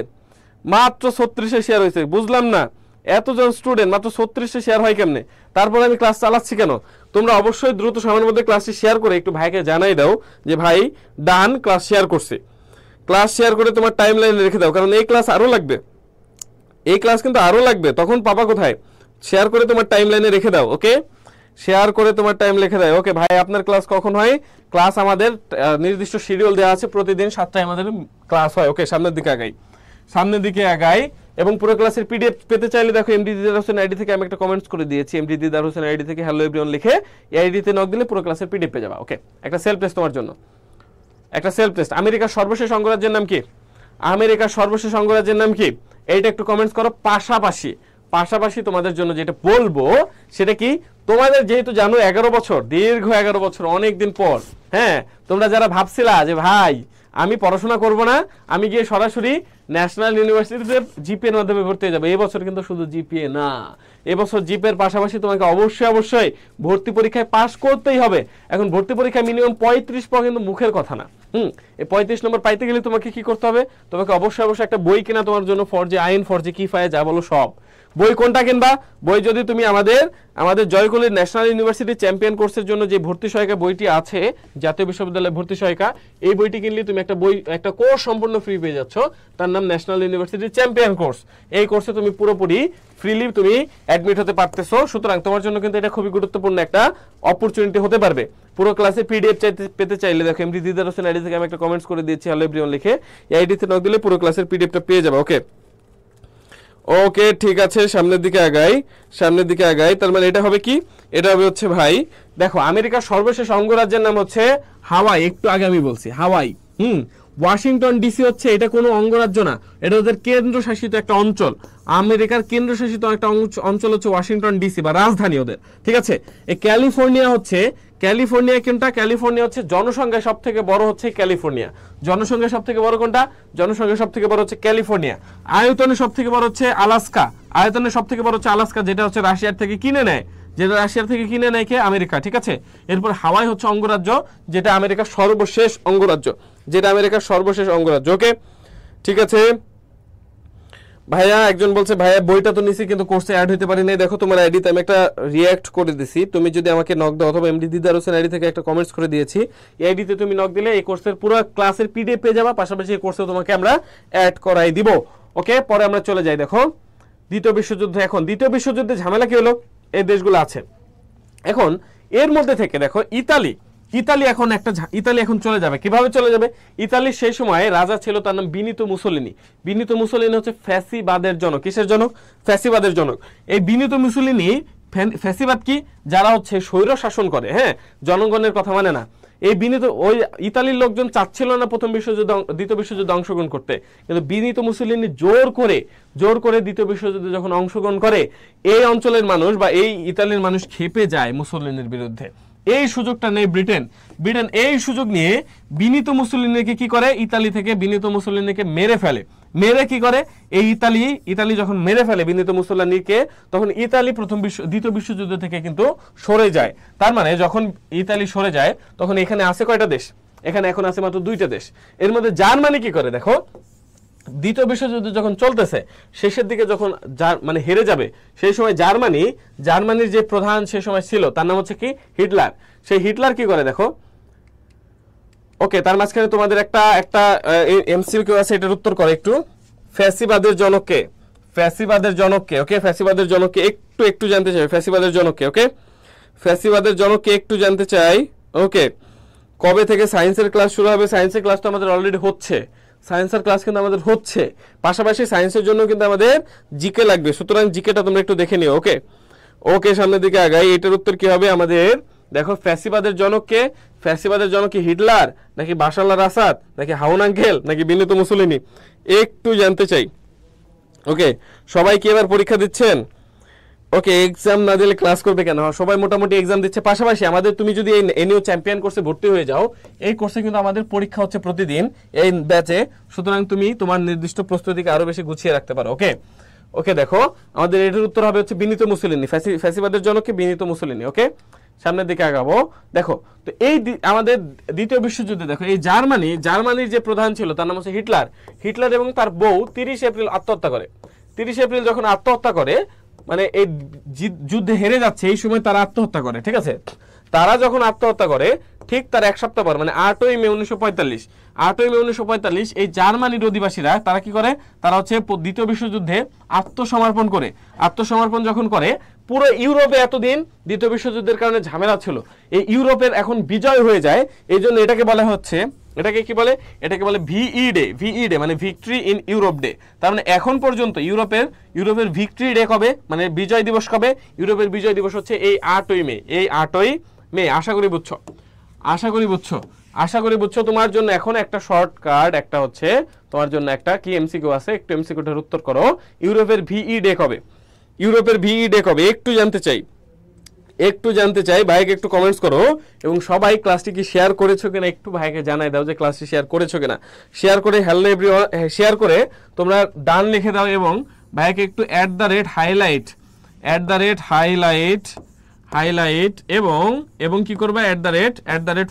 মাত্র 36 শেয়ার হয়েছে। বুঝলাম না, এতজন স্টুডেন্ট মাত্র 36 শেয়ার হয় কেমনে? তারপরে আমি ক্লাস চালাচ্ছি কেন? তোমরা অবশ্যই দ্রুত সময়ের মধ্যে ক্লাসটি শেয়ার করে একটু ভাইকে জানাই দাও যে ভাই ডান, ক্লাস শেয়ার করছে। ক্লাস শেয়ার করে তোমার টাইম লাইনে রেখে দাও, কারণ এই ক্লাস আরো লাগবে, এই ক্লাস কিন্তু আরো লাগবে। তখন পাবা কোথায়? শেয়ার করে তোমার টাইম লাইনে রেখে দাও। ওকে, শেয়ার করে তোমার টাইম লিখে দাও। ওকে ভাই, আপনার ক্লাস কখন হয়? ক্লাস আমাদের নির্দিষ্ট শিডিউল দেওয়া আছে, প্রতিদিন 7টায় আমাদের ক্লাস হয়। ওকে, সামনের দিকে আগাই, সামনের দিকে আগাই। এবং পুরো ক্লাসের পিডিএফ পেতে চাইলে দেখো এমডি দিদার হোসেন আইডি থেকে আমি একটা কমেন্টস করে দিয়েছি, এমডি দিদার হোসেন আইডি থেকে হ্যালো এভরিওয়ান লিখে এই আইডিতে নক দিলে পুরো ক্লাসের পিডিএফ পেয়ে যাবা। ওকে, একটা সেলফ টেস্ট তোমার জন্য, একটা সেলফ টেস্ট। আমেরিকার সর্বশেষ অঙ্গরাজ্যের নাম কি? আমেরিকার সর্বশেষ অঙ্গরাজ্যের নাম কি? এইটা একটু কমেন্টস করো। পাশাপাশি তোমাদের জন্য যেটা বলবো সেটা কি, তোমাদের যেহেতু জানো 11 বছর, দীর্ঘ 11 বছর, অনেক দিন পর, হ্যাঁ, তোমরা যারা ভাবছিলা যে ভাই আমি পড়াশোনা করব না, আমি গিয়ে সরাসরি ন্যাশনাল ইউনিভার্সিটিতে জিপিএর মাধ্যমে ভর্তি হয়ে যাবো, এবছর কিন্তু শুধু জিপিএ না, এবছর জিপিএর পাশাপাশি তোমাকে অবশ্যই ভর্তি পরীক্ষায় পাশ করতেই হবে। এখন ভর্তি পরীক্ষায় মিনিমাম 35 পাওয়া কিন্তু মুখের কথা না। এই 35 নম্বর পাইতে গেলে তোমাকে কি করতে হবে? তোমাকে অবশ্যই একটা বই কেনা তোমার জন্য, ফরজি আইন, ফরজি কিফায়ে, যা বলো সব। বই কোনটা কিনবা? বই যদি তুমি আমাদের জয়কলির ন্যাশনাল ইউনিভার্সিটি চ্যাম্পিয়ন কোর্সের জন্য যে ভর্তি সহায়িকা বইটি আছে, জাতীয় বিশ্ববিদ্যালয়ের ভর্তি সহায়িকা, এই বইটি কিনলে তুমি একটা কোর্স সম্পূর্ণ ফ্রি পেয়ে যাচ্ছ, তার নাম ন্যাশনাল ইউনিভার্সিটি চ্যাম্পিয়ন কোর্স। এই কোর্সে তুমি পুরোপুরি ফ্রিলি তুমি অ্যাডমিট হতে পারতেছো। সুতরাং তোমার জন্য কিন্তু এটা খুবই গুরুত্বপূর্ণ একটা অপরচুনিটি হতে পারবে। পুরো ক্লাসে পিডিএফ পেতে চাইলে দেখো এমডি দিদার হোসেন আইডি থেকে আমি একটা কমেন্টস করে দিয়েছি হ্যালো এভরিওয়ান লিখে, এই আইডিতে নক দিলে পুরো ক্লাসের পিডিএফটা পেয়ে যাবে। ওকে ওকে ঠিক আছে, সামনের দিকে আগাই। তার মানে এটা হবে কি? এটা হবে হচ্ছে ভাই দেখো আমেরিকার সর্বশেষ অঙ্গরাজ্যের নাম হচ্ছে হাওয়াই। একটু আগে আমি বলছি হাওয়াই। ওয়াশিংটন ডিসি হচ্ছে এটা কোনো অঙ্গরাজ্য না, এটা ওদের কেন্দ্রশাসিত একটা অঞ্চল। আমেরিকার কেন্দ্রশাসিত একটা অঞ্চল হচ্ছে ওয়াশিংটন ডিসি বা রাজধানী ওদের, ঠিক আছে। এই ক্যালিফোর্নিয়া কোনটা? ক্যালিফোর্নিয়া হচ্ছে জনসংখ্যায় সব থেকে বড় হচ্ছে ক্যালিফোর্নিয়া। জনসংখ্যায় সব থেকে বড় কোনটা? জনসংখ্যায় সব থেকে বড় হচ্ছে ক্যালিফোর্নিয়া। আয়তনে সব থেকে বড় হচ্ছে আলাস্কা। যেটা হচ্ছে রাশিয়ার থেকে কিনে নেয়, কে? আমেরিকা, ঠিক আছে। এরপর হাওয়াই হচ্ছে অঙ্গরাজ্য, যেটা আমেরিকার সর্বশেষ অঙ্গরাজ্য। ওকে ঠিক আছে ভাইয়া। একজন বলছে ভাইয়া বইটা তো নিছি কিন্তু কোর্সে অ্যাড হতে পারি নাই। দেখো তোমার আইডিতে আমি একটা রিঅ্যাক্ট করে দিছি, তুমি যদি আমাকে নক দাও অথবা এমডি দিদার হোসেন আইডি থেকে একটা কমেন্টস করে দিয়েছি, এই আইডিতে তুমি নক দিলে এই কোর্সের পুরো ক্লাসের পিডিএফ পেয়ে যাবা, পাশাপাশি এই কোর্সে তোমাকে আমরা অ্যাড করাই দিব। ওকে পরে আমরা চলে যাই। দেখো দ্বিতীয় বিশ্বযুদ্ধে ঝামেলা কি হলো? এই দেশগুলো আছে এখন, এর মধ্যে থেকে দেখো ইতালি এখন চলে যাবে। কিভাবে চলে যাবে? ইতালির সেই সময় রাজা ছিল, তার নাম বিনিতো মুসোলিনি হচ্ছে ফ্যাসিবাদের জনক। কিসের জনক? ফ্যাসিবাদের জনক। এই বিনিতো মুসোলিনি, ফ্যাসিবাদ কি? যারা হচ্ছে স্বৈর শাসন করে, হ্যাঁ, জনগণের কথা মানে না। এই ওই ইতালির লোকজন চাচ্ছিল না দ্বিতীয় বিশ্বযুদ্ধে অংশগ্রহণ করতে, কিন্তু বিনিতো মুসোলিনি জোর করে দ্বিতীয় বিশ্বযুদ্ধে যখন অংশগ্রহণ করে, এই অঞ্চলের মানুষ বা এই ইতালির মানুষ খেপে যায় মুসোলিনির বিরুদ্ধে। এই সুযোগটা নেই ব্রিটেন এই সুযোগ নিয়ে বিনিতো মুসোলিনিকে কি করে? ইতালি থেকে বিনিতো মুসোলিনিকে মেরে কি করে? এই ইতালি যখন মেরে ফেলে বিনিতো মুসোলিনিকে, তখন ইতালি দ্বিতীয় বিশ্বযুদ্ধ থেকে কিন্তু সরে যায়। তার মানে যখন ইতালি সরে যায়, তখন এখানে আছে কয়টা দেশ? এখানে এখন আছে মাত্র 2টা দেশ। এর মধ্যে জার্মানি কি করে? দেখো দ্বিতীয় বিশ্বযুদ্ধ যখন চলতেছে, শেষের দিকে যখন মানে হেরে যাবে, সেই সময় জার্মানির যে প্রধান সে সময় ছিল, তার নাম হচ্ছে কি? হিটলার। সেই হিটলার কি করে? দেখো ওকে, তার মাঝখানে তোমাদের একটা এমসিকিউ আছে, এটার উত্তর করে একটু। ফ্যাসিবাদের জনককে ওকে, ফ্যাসিবাদের জনককে একটু জানতে চাই। ফ্যাসিবাদের জনককে একটু জানতে চাই। ওকে, কবে থেকে সায়েন্সের ক্লাস শুরু হবে? সায়েন্সের ক্লাস তো আমাদের অলরেডি হচ্ছে, পাশাপাশি সায়েন্সের জন্য কিন্তু আমাদের জিকে লাগবে, সুতরাং জিকেটা তোমরা একটু দেখে নিও। ওকে সামনের দিকে আগাই। এটার উত্তর কি হবে আমাদের? দেখো ফ্যাসিবাদের জনক কি হিটলার, নাকি বাশার আল আসাদ, নাকি হাউন আঙ্কেল, নাকি বিনিতো মুসোলিনি? একটু জানতে চাই। ওকে সবাই কি এবার পরীক্ষা দিচ্ছেন? ওকে, এক্সাম না দিলে ক্লাস করবে কেন? সবাই মোটামুটি এক্সাম দিচ্ছে। পাশাপাশি আমাদের তুমি যদি এই এনইউ চ্যাম্পিয়ন কোর্সে ভর্তি হয়ে যাও, এই কোর্সে কিন্তু আমাদের পরীক্ষা হচ্ছে প্রতিদিন এই ব্যাচে, সুতরাং তুমি তোমার নির্দিষ্ট প্রস্তুতিকে আরো বেশি গুছিয়ে রাখতে পারো। ওকে দেখো আমাদের এটার উত্তর হবে হচ্ছে বিনিতো মুসোলিনি, ফ্যাসিবাদের জনককে বিনিতো মুসোলিনি। ওকে সামনের দিকে আগাবো। দেখো তো এই আমাদের দ্বিতীয় বিশ্বযুদ্ধে দেখো এই জার্মানির যে প্রধান ছিল তার নাম হচ্ছে হিটলার এবং তার বউ 30 এপ্রিল আত্মহত্যা করে। 30 এপ্রিল যখন আত্মহত্যা করে, মানে এই যুদ্ধে হেরে যাচ্ছে, এই সময় তারা আত্মহত্যা করে, ঠিক আছে। তারা যখন আত্মহত্যা করে ঠিক তার এক সপ্তাহ পর, মানে 8ই মে 1945 এই জার্মানির অধিবাসীরা তারা কি করে? তারা হচ্ছে দ্বিতীয় বিশ্বযুদ্ধে আত্মসমর্পণ যখন করে, পুরো ইউরোপে এতদিন দ্বিতীয় বিশ্বযুদ্ধের কারণে ঝামেলা ছিল, এই ইউরোপের এখন বিজয় হয়ে যায়। এই জন্য এটাকে বলা হচ্ছে, এটাকে বলে ভিই ডে, মানে ভিক্টরি ইন ইউরোপ ডে। তার মানে এখন পর্যন্ত ইউরোপের ভিক্টরি ডে কবে, মানে বিজয় দিবস কবে? ইউরোপের বিজয় দিবস হচ্ছে এই 8ই মে। আশা করি বুঝছো। তোমার জন্য এখন একটা শর্টকাট, একটা হচ্ছে তোমার জন্য একটা কি এমসিকিউ আছে, একটু এমসিকিউটার উত্তর করো। ইউরোপের ভিই ডে কবে? একটু জানতে চাই। ভাইকে একটু কমেন্টস করো, এবং সবাই ক্লাসটি কি শেয়ার করেছো কিনা একটু ভাইকে জানাই দাও যে ক্লাসটি শেয়ার করেছো কিনা। শেয়ার করে হ্যালো এভরিওয়ান শেয়ার করে তোমরা ডান লিখে দাও, এবং ভাইকে একটু হাইলাইট এবং কি করবে?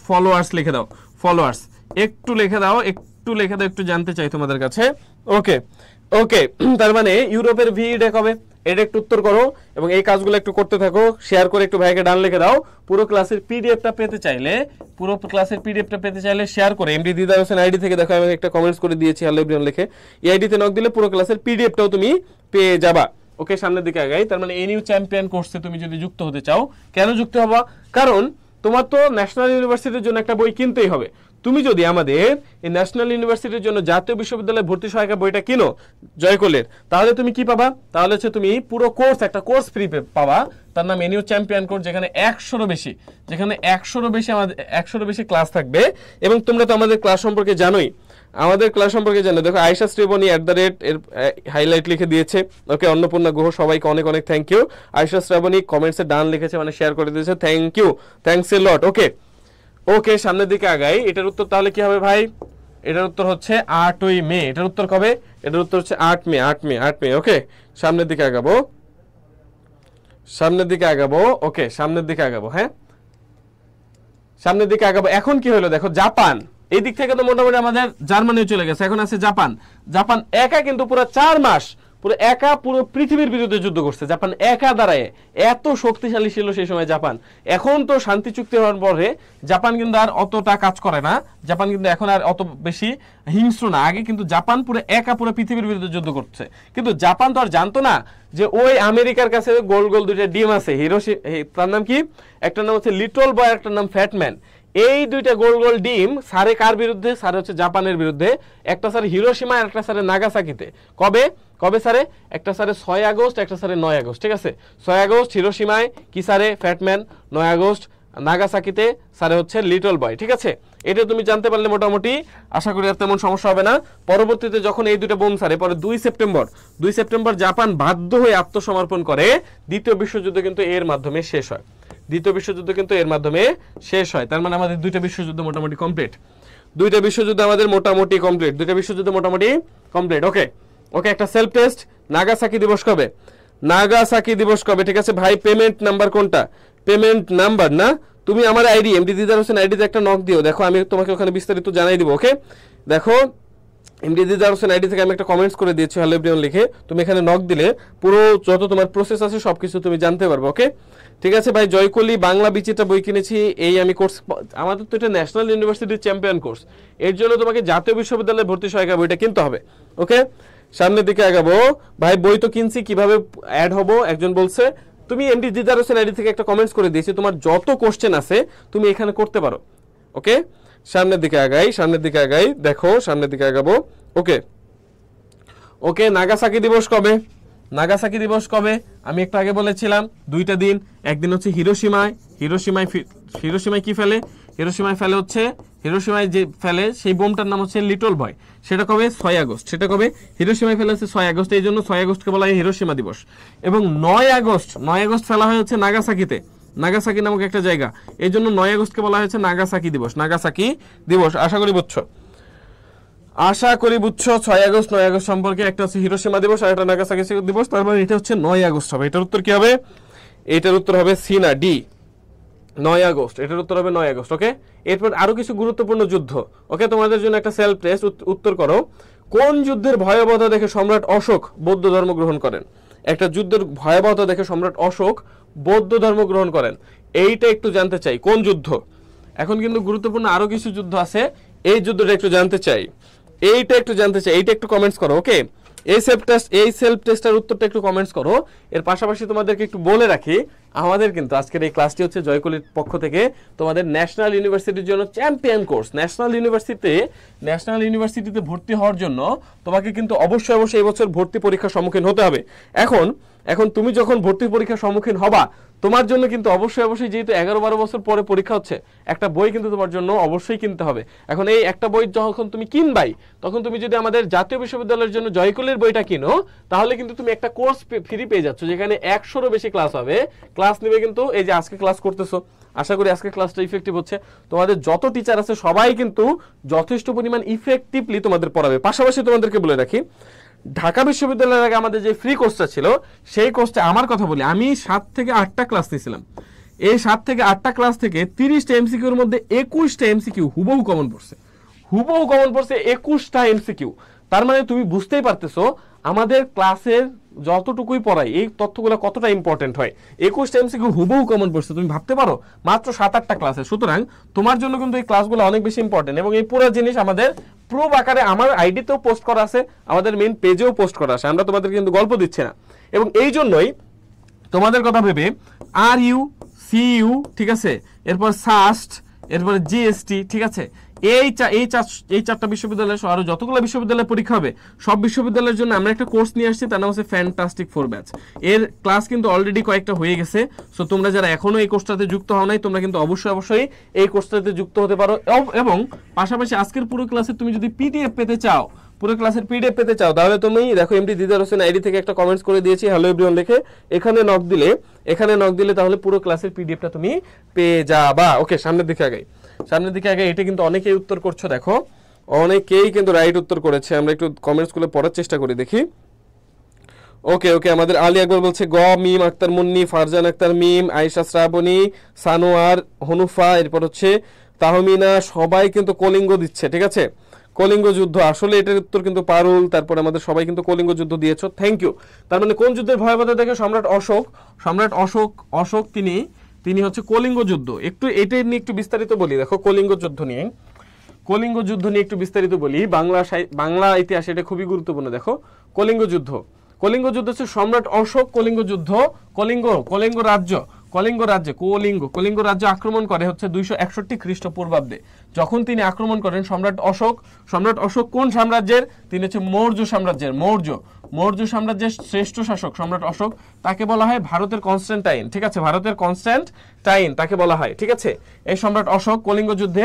ফলোয়ার্স লিখে দাও। ফলোয়ার্স একটু লিখে দাও, একটু জানতে চাই তোমাদের কাছে। ওকে তার মানে ইউরোপের ভিই ডে কবে? এটা একটু উত্তর করো এবং এই কাজগুলো একটু করতে থাকো, শেয়ার করে একটু ভাইকে ডান লিখে দাও। পুরো ক্লাসের পিডিএফটা পেতে চাইলে শেয়ার করে এমডি দিদার হোসেন আইডি থেকে দেখো, আমি একটা কমেন্টস করে দিয়েছি হ্যালো এভরিওয়ান লিখে, এই আইডিতে নক দিলে পুরো ক্লাসের পিডিএফটাও তুমি পেয়ে যাবা। ওকে, সামনের দিকে আগাই। তার মানে এনইউ চ্যাম্পিয়ন কোর্সে তুমি যদি যুক্ত হতে চাও, কেন যুক্ত হবা? কারণ তোমার তো ন্যাশনাল ইউনিভার্সিটির জন্য একটা বই কিনতেই হবে। তুমি যদি আমাদের এই ন্যাশনাল ইউনিভার্সিটির জন্য জাতীয় বিশ্ববিদ্যালয় ভর্তি সহায়িকা বইটা কিনো জয়কলের, তাহলে তুমি কি পাবা? তাহলে হচ্ছে তুমি পুরো কোর্স, একটা কোর্স ফ্রি পাবা, তার নাম এনইউ চ্যাম্পিয়ন কোর্স, যেখানে 100-রও বেশি ক্লাস থাকবে। এবং তোমরা তো আমাদের ক্লাস সম্পর্কে জানোই, দেখো আয়েশা শ্রীবণী এর হাইলাইট লিখে দিয়েছে। ওকে, অন্নপূর্ণা গুহ, সবাইকে অনেক অনেক থ্যাংক ইউ। আয়েশা শ্রাবণী কমেন্টসে ডান লিখেছে, মানে শেয়ার করে দিয়েছে, থ্যাংক ইউ, থ্যাংকস এ লট। ওকে, সামনের দিকে আগাই। এটার উত্তর তাহলে কি হবে ভাই? এটার উত্তর হচ্ছে 8ই মে। এটার উত্তর কবে? এটার উত্তর হচ্ছে 8 মে। ওকে, সামনের দিকে আগাবো। ওকে, সামনের দিকে আগাবো। হ্যাঁ, সামনের দিকে আগাবো। এখন কি হলো দেখো, জাপান এই দিক থেকে তো মোটামুটি আমাদের জার্মানিও চলে গেছে, এখন আছে জাপান একা কিন্তু পুরো 4 মাস পুরো পৃথিবীর বিরুদ্ধে যুদ্ধ করছে। জাপান একা দাঁড়ায়, এত শক্তিশালী ছিল সেই সময় জাপান। এখন তো শান্তি চুক্তি হওয়ার পরে জাপান কিন্তু আর অতটা কাজ করে না, জাপান কিন্তু এখন আর অত বেশি হিংস্র না। আগে কিন্তু জাপান পুরো পৃথিবীর বিরুদ্ধে যুদ্ধ করছে, কিন্তু জাপান তো আর জানতো না যে ওই আমেরিকার কাছে গোল গোল দুইটা ডিম আছে, তার নাম কি? একটা নাম হচ্ছে লিটল বয়, একটা নাম ফ্যাটম্যান। এই দুইটা গোল গোল ডিম সারে কার বিরুদ্ধে? সারে হচ্ছে জাপানের বিরুদ্ধে। একটা সারে হিরোশিমা, একটা সারে নাগাসাকিতে। কবে সারে? একটা সারে 6 আগস্ট, একটা সারে 9 আগস্ট। ঠিক আছে, 6 আগস্ট হিরোশিমায় কি সারে? ফ্যাটম্যান। 9 আগস্ট নাগাসাকিতে সারে হচ্ছে লিটল বয়। ঠিক আছে, এটা তুমি জানতে পারলে মোটামুটি আশা করি আর তেমন সমস্যা হবে না। পরবর্তীতে যখন এই দুটো বোম সারে, পরে 2 সেপ্টেম্বর জাপান বাধ্য হয়ে আত্মসমর্পণ করে। দ্বিতীয় বিশ্বযুদ্ধ কিন্তু এর মাধ্যমে শেষ হয়। তার মানে আমাদের দুইটা বিশ্বযুদ্ধ মোটামুটি কমপ্লিট। ওকে, একটা সেলফ টেস্ট। নাগাসাকি দিবস কবে? ঠিক আছে ভাই, পেমেন্ট নাম্বার কোনটা? পেমেন্ট নাম্বার না, তুমি আমার আইডি এমডি দিদার হোসেন আইডিতে একটা নক দিও। দেখো আমি তোমাকে ওখানে বিস্তারিত জানাই দিব। ওকে, দেখো এমডি দিদার হোসেন আইডি থেকে আমি একটা কমেন্টস করে দিয়েছি হ্যালো এভরিওয়ান লিখে, তুমি এখানে নক দিলে পুরো যত তোমার প্রসেস আছে সবকিছু তুমি জানতে পারবে। ওকে, ঠিক আছে ভাই। জয়কলি বাংলা বিচিত্রা বই কিনেছি, এই আমি কোর্স, আমাদের তো এটা ন্যাশনাল ইউনিভার্সিটির চ্যাম্পিয়ন কোর্স, এর জন্য তোমাকে জাতীয় বিশ্ববিদ্যালয়ে ভর্তি সহায়িকা বইটা কিনতে হবে। ওকে, সামনের দিকে আগাবো। ভাই বই তো কিনছি, কিভাবে অ্যাড হবো? একজন বলছে, তুমি এমডি দিদার হোসেন আইডি থেকে একটা কমেন্টস করে দিয়েছি, তোমার যত কোশ্চেন আছে তুমি এখানে করতে পারো। ওকে, সামনের দিকে আগাই। দেখো সামনের দিকে আগাবো। ওকে, নাগাসাকি দিবস কবে? আমি একটু আগে বলেছিলাম দুইটা দিন। একদিন হচ্ছে হিরোশিমায় কি ফেলে? হিরোশিমায় যে ফেলে সেই বোমটার নাম হচ্ছে লিটল বয়। সেটা কবে? 6 আগস্ট। সেটা কবে? হিরোশিমায় ফেলে হচ্ছে 6 আগস্ট, এই জন্য 6 আগস্টকে বলা হয় হিরোশিমা দিবস। এবং 9 আগস্ট ফেলা হয় হচ্ছে নাগাসাকি নামক একটা জায়গা, এই জন্য 9 আগস্টকে বলা হয়েছে নাগাসাকি দিবস। আশা করি বুঝছো 6 আগস্ট 9 আগস্ট সম্পর্কে। একটা হচ্ছে হিরোশিমা দিবস আর একটা নাগাসাকি দিবস, তার মানে এটা হচ্ছে 9 আগস্ট হবে। এটার উত্তর কি হবে? এটার উত্তর হবে সি না ডি, 9 আগস্ট। এটার উত্তর হবে 9 আগস্ট। ওকে, এরপর আরো কিছু গুরুত্বপূর্ণ যুদ্ধ। ওকে, তোমাদের জন্য একটা সেলফ টেস্ট, উত্তর করো। কোন যুদ্ধের ভয়াবহতা দেখে সম্রাট অশোক বৌদ্ধ ধর্ম গ্রহণ করেন? একটা যুদ্ধের ভয়াবহতা দেখে সম্রাট অশোক বৌদ্ধ ধর্ম গ্রহণ করেন, এইটা একটু জানতে চাই কোন যুদ্ধ। এখন কিন্তু গুরুত্বপূর্ণ আরো কিছু যুদ্ধ আছে, এই যুদ্ধটা একটু জানতে চাই, এইটা একটু কমেন্টস করো। ওকে, এই সেলফ টেস্টের উত্তরটা একটু কমেন্টস করো। এর পাশাপাশি তোমাদেরকে একটু বলে রাখি, আমাদের কিন্তু আজকের এই ক্লাসটি হচ্ছে জয়কলির পক্ষ থেকে তোমাদের ন্যাশনাল ইউনিভার্সিটির জন্য চ্যাম্পিয়ন কোর্স। ন্যাশনাল ইউনিভার্সিটিতে ভর্তি হওয়ার জন্য তোমাকে কিন্তু অবশ্যই এই বছর ভর্তি পরীক্ষার সম্মুখীন হতে হবে। এখন তুমি যখন ভর্তি পরীক্ষার সম্মুখীন হবা, তোমার জন্য কিন্তু অবশ্যই যেহেতু 11-12 বছর পরে পরীক্ষা হচ্ছে, একটা বই কিন্তু তোমার জন্য অবশ্যই কিনতে হবে। এখন এই একটা বই যখন তুমি কিনবাই, তখন তুমি যদি আমাদের জাতীয় বিশ্ববিদ্যালয়ের জন্য জয়কলির বইটা কিনো, তাহলে কিন্তু তুমি একটা কোর্স ফ্রি পেয়ে যাচ্ছ, যেখানে 100-রও বেশি ক্লাস হবে। ক্লাস নেবে কিন্তু এই যে আজকে ক্লাস করতেছো, আশা করি আজকে ক্লাসটা ইফেক্টিভ হচ্ছে। তোমাদের যত টিচার আছে সবাই কিন্তু যথেষ্ট পরিমাণ ইফেক্টিভলি তোমাদের পড়াবে। পাশাপাশি তোমাদেরকে বলে রাখি, ঢাকা বিশ্ববিদ্যালয়ের আগে আমাদের যে ফ্রি কোর্সটা ছিল, সেই কোর্সটা আমার কথা বলি, আমি 7 থেকে 8টা ক্লাস নিয়েছিলাম। এই 7 থেকে 8টা ক্লাস থেকে 30টা এমসিকিউর মধ্যে 21টা এমসিকিউ হুবহু কমন পড়ছে 21টা এমসিকিউ। তার মানে তুমি বুঝতেই পারতেছো আমাদের ক্লাসের যতটুকুই পড়াই এই তথ্যগুলো কতটা ইম্পর্টেন্ট হয়। 21টা এমসিকিউ হুবহু কমন পড়ছে, তুমি ভাবতে পারো মাত্র 7-8টা ক্লাসে। সুতরাং তোমার জন্য কিন্তু এই ক্লাসগুলো অনেক বেশি ইম্পর্টেন্ট, এবং এই পুরো জিনিস আমাদের প্রুফ আকারে আমার আইডিতেও পোস্ট করা আছে, আমাদের মেইন পেজেও পোস্ট করা আছে। আমরা তোমাদের কিন্তু গল্প দিচ্ছি না, এবং এই জন্যই তোমাদের কথা ভেবে আর ইউ, সি ইউ, ঠিক আছে, এরপর সাস্ট, এরপরে জিএসটি, ঠিক আছে, এই চারটা বিশ্ববিদ্যালয় আরো যতগুলো বিশ্ববিদ্যালয়ে পরীক্ষা হবে সব বিশ্ববিদ্যালয়ের জন্য আমরা একটা কোর্স নিয়ে আসছি, তার নাম হচ্ছে ফ্যান্টাস্টিক 4 ব্যাচ। এর ক্লাস কিন্তু অলরেডি কয়েকটা হয়ে গেছে। সো তোমরা যারা এখনো এই কোর্সটাতে যুক্ত হও নাই, তোমরা কিন্তু অবশ্যই এই কোর্সটাতে যুক্ত হতে পারো। এবং পাশাপাশি আজকের পুরো ক্লাসে তুমি যদি পিডিএফ পেতে চাও, পুরো ক্লাসের পিডিএফ পেতে চাও, তাহলে তুমি দেখো এমডি দিদার হোসেন আইডি থেকে একটা কমেন্টস করে দিয়েছি হ্যালো এভরিওয়ান লিখে, এখানে নক দিলে তাহলে পুরো ক্লাসের পিডিএফটা তুমি পেয়ে যাবা। ওকে, সামনের দিকে আগে এটা কিন্তু অনেকেই উত্তর করছো, দেখো অনেকেই কিন্তু রাইট উত্তর করেছে। আমরা একটু কমেন্টস গুলো পড়ার চেষ্টা করি, দেখি। ওকে, আমাদের আলী আকবর বলছে গ, মিম আক্তার মুন্নি, ফারজান আক্তার মিম, আয়েশা শ্রাবণী, সানোয়ার, হনুফা, এরপর হচ্ছে তাহমিনা, সবাই কিন্তু কলিঙ্গ দিচ্ছে, ঠিক আছে, কলিঙ্গ যুদ্ধ। আসলে এটার উত্তর কিন্তু পারুল, তারপর আমাদের সবাই কিন্তু কলিঙ্গ যুদ্ধ দিয়েছো, থ্যাংক ইউ। তার মানে কোন যুদ্ধের ভয়াবহতা দেখে সম্রাট অশোক তিনি হচ্ছে কলিঙ্গ যুদ্ধ। একটু এটা নিয়ে একটু বিস্তারিত বলি, দেখো কলিঙ্গ যুদ্ধ নিয়ে একটু বিস্তারিত বলি। বাংলা ইতিহাসে এটা খুবই গুরুত্বপূর্ণ। দেখো কলিঙ্গ যুদ্ধ হচ্ছে সম্রাট অশোক কলিঙ্গ রাজ্য আক্রমণ করে হচ্ছে 261 খ্রিস্টপূর্বাব্দে। যখন তিনি আক্রমণ করেন সম্রাট অশোক কোন সাম্রাজ্যের? তিনি হচ্ছে মৌর্য সাম্রাজ্যের শ্রেষ্ঠ শাসক সম্রাট অশোক। তাকে বলা হয় ভারতের কনস্ট্যান্টাইন, ঠিক আছে, ভারতের কনস্ট্যান্টাইন তাকে বলা হয়, ঠিক আছে। এই সম্রাট অশোক কলিঙ্গ যুদ্ধে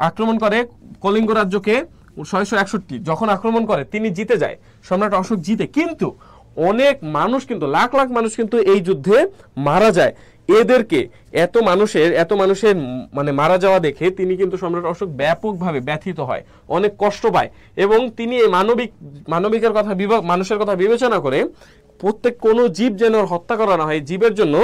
আক্রমণ করে কলিঙ্গ রাজ্যকে 661। যখন আক্রমণ করে তিনি জিতে যায়, সম্রাট অশোক জিতে, কিন্তু অনেক মানুষ কিন্তু লাখ মানুষ কিন্তু এই যুদ্ধে মারা যায়। এদেরকে এত মানুষের মানে মারা যাওয়া দেখে তিনি কিন্তু সম্রাট অশোক ব্যাপকভাবে ব্যথিত হয়, অনেক কষ্ট পায়, এবং তিনি এই মানুষের কথা বিবেচনা করে প্রত্যেক কোনো জীব যেন হত্যা করা না হয়, জীবের জন্য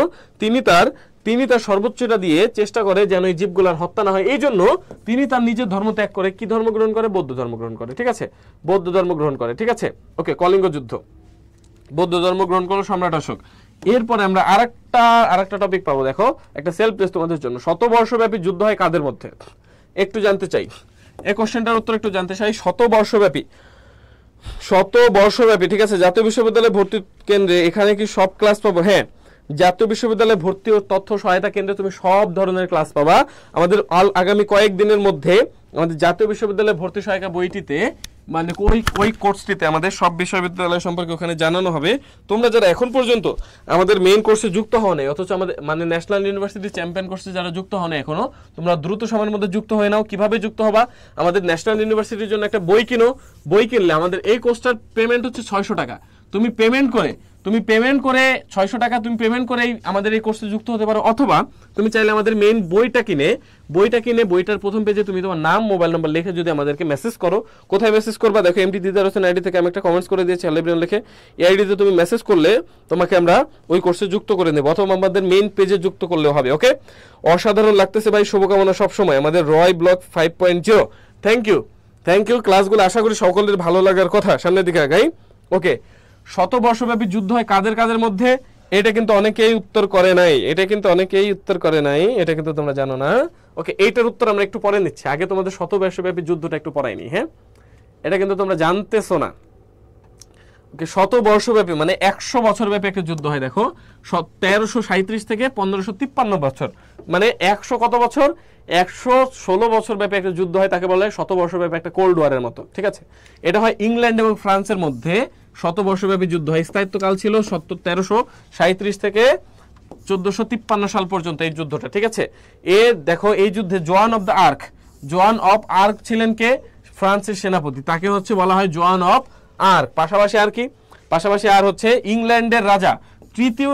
তিনি তার সর্বোচ্চটা দিয়ে চেষ্টা করে যেন এই জীবগুলার হত্যা না হয়। এই জন্য তিনি তার নিজের ধর্ম ত্যাগ করে কি ধর্ম গ্রহণ করে? বৌদ্ধ ধর্ম গ্রহণ করে, ঠিক আছে, বৌদ্ধ ধর্ম গ্রহণ করে, ঠিক আছে। ওকে, কলিঙ্গ যুদ্ধ, বৌদ্ধ ধর্ম গ্রহণ করলো সম্রাট অশোক। এরপরে আমরা আরেকটা টপিক পাবো, দেখো একটা সেলফ টেস্ট তোমাদের জন্য। শতবর্ষব্যাপী যুদ্ধ হয় কাদের মধ্যে? একটু জানতে চাই, এই কোশ্চেনটার উত্তর একটু জানতে চাই। শতবর্ষব্যাপী, ঠিক আছে, জাতীয় বিশ্ববিদ্যালয় ভর্তি কেন্দ্রে এখানে কি সব ক্লাস পাবো? হ্যাঁ, জাতীয় বিশ্ববিদ্যালয় ভর্তি ও তথ্য সহায়তা কেন্দ্রে তুমি সব ধরনের ক্লাস পাবা। আমাদের আগামী কয়েকদিনের মধ্যে আমাদের জাতীয় বিশ্ববিদ্যালয় ভর্তি সহায়তা বইটিতে মানে ওই কোর্সটিতে আমাদের সব বিশ্ববিদ্যালয় সম্পর্কে ওখানে জানানো হবে। তোমরা যারা এখন পর্যন্ত আমাদের মেইন কোর্সে যুক্ত হও নাই, অথচ আমাদের মানে ন্যাশনাল ইউনিভার্সিটি চ্যাম্পিয়ন কোর্সে যারা যুক্ত হও নাই এখনো, তোমরা দ্রুত সময়ের মধ্যে যুক্ত হয়ে নাও। কিভাবে যুক্ত হবা? আমাদের ন্যাশনাল ইউনিভার্সিটির জন্য একটা বই কিনো, বই কিনলে আমাদের এই কোর্সটার পেমেন্ট হচ্ছে 600 টাকা। তুমি পেমেন্ট করে 600 টাকা তুমি পেমেন্ট করেই আমাদের এই কোর্সে যুক্ত হতে পারো, অথবা তুমি চাইলে আমাদের মেইন বইটা কিনে বইটার প্রথম পেজে তুমি তোমার নাম, মোবাইল নাম্বার লিখে যদি আমাদেরকে মেসেজ করো। কোথায় মেসেজ করবা? দেখো এমডি দিদার হোসেন আইডি থেকে আমি একটা কমেন্টস করে দিয়েছি হ্যালো এভরিওয়ান লিখে, এই আইডিতে তুমি মেসেজ করলে তোমাকে আমরা ওই কোর্সে যুক্ত করে নেব, অথবা আমাদের মেইন পেজে যুক্ত করলেও হবে। ওকে, অসাধারণ লাগতেছে ভাই, শুভকামনা সবসময়। আমাদের রয় ব্লগ 5.0, থ্যাংক ইউ। ক্লাসগুলো আশা করি সকলের ভালো লাগার কথা। সামনের দিকে আগাই। ওকে, শতবর্ষব্যাপী যুদ্ধ হয় কাদের মধ্যে? এটা কিন্তু অনেকেই উত্তর করে নাই, এটা কিন্তু তোমরা জানো না। ওকে, এইটার উত্তর আমরা একটু পরে নিচ্ছি, আগে তোমাদের শতবর্ষব্যাপী যুদ্ধটা একটু পড়াইনি। হ্যাঁ, এটা কিন্তু তোমরা জানতেছো না। ওকে, শতবর্ষব্যাপী মানে 100 বছর ব্যাপী একটা যুদ্ধ হয়। দেখো 1337 থেকে 1553 বছর, মানে 100 কত বছর? 116 বছর ব্যাপী একটা যুদ্ধ হয়, তাকে বলা হয় শতবর্ষব্যাপী একটা কোল্ড ওয়ারের মতো, ঠিক আছে। এটা হয় ইংল্যান্ড এবং ফ্রান্সের মধ্যে, শতবর্ষব্যাপী যুদ্ধ হয়। স্থায়িত্বকাল ছিল 1337 থেকে 1453 সাল পর্যন্ত এই যুদ্ধটা, ঠিক আছে। দেখো এই যুদ্ধে জোয়ান অফ আর্ক ছিলেন কে? ফ্রান্সের সেনাপতি, তাকে হচ্ছে বলা হয় জোয়ান অফ আর্ক। পাশাপাশি আর হচ্ছে ইংল্যান্ডের রাজা তৃতীয়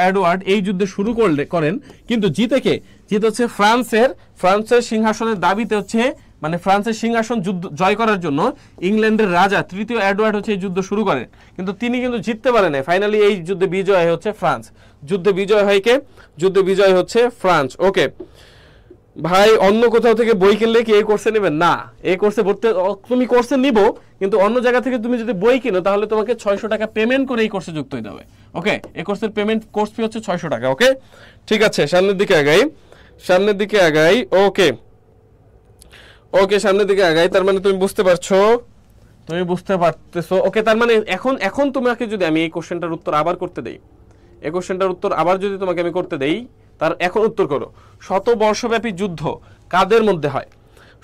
এডওয়ার্ড এই যুদ্ধে শুরু করেন, কিন্তু জিতে হচ্ছে ফ্রান্সের সিংহাসনের দাবিতে হচ্ছে, মানে ফ্রান্সের সিংহাসন যুদ্ধ জয় করার জন্য ইংল্যান্ডের রাজা তৃতীয় এডওয়ার্ড হচ্ছে এই যুদ্ধ শুরু করেন, কিন্তু তিনি কিন্তু জিততে পারেন না। ফাইনালি এই যুদ্ধে বিজয় হচ্ছে ফ্রান্স। যুদ্ধে বিজয় হচ্ছে ফ্রান্স। ওকে, ভাই অন্য কোথাও থেকে বই কিনলে কি এই কোর্সে নেবেন? না, এই কোর্সে ভর্তি তুমি কোর্সে নিব, কিন্তু অন্য জায়গা থেকে তুমি যদি বই কিনো তাহলে তোমাকে 600 টাকা পেমেন্ট করে এই কোর্সে যুক্ত হতে হবে। ওকে, এই কোর্সের পেমেন্ট কোর্স ফি হচ্ছে 600 টাকা। ওকে, ঠিক আছে, সামনের দিকে আগাই, সামনের দিকে আগাই। ওকে ওকে, সামনের দিকে আগাই। তার মানে তুমি বুঝতে পারছো, তুমি বুঝতে পারতেছো। ওকে, তার মানে এখন তোমাকে যদি আমি এই কোশ্চেনটার উত্তর আবার করতে দেই, এই কোশ্চেনটার উত্তর আবার যদি তোমাকে আমি করতে দেই, তার এখন উত্তর করো, শতবর্ষব্যাপী যুদ্ধ কাদের মধ্যে হয়?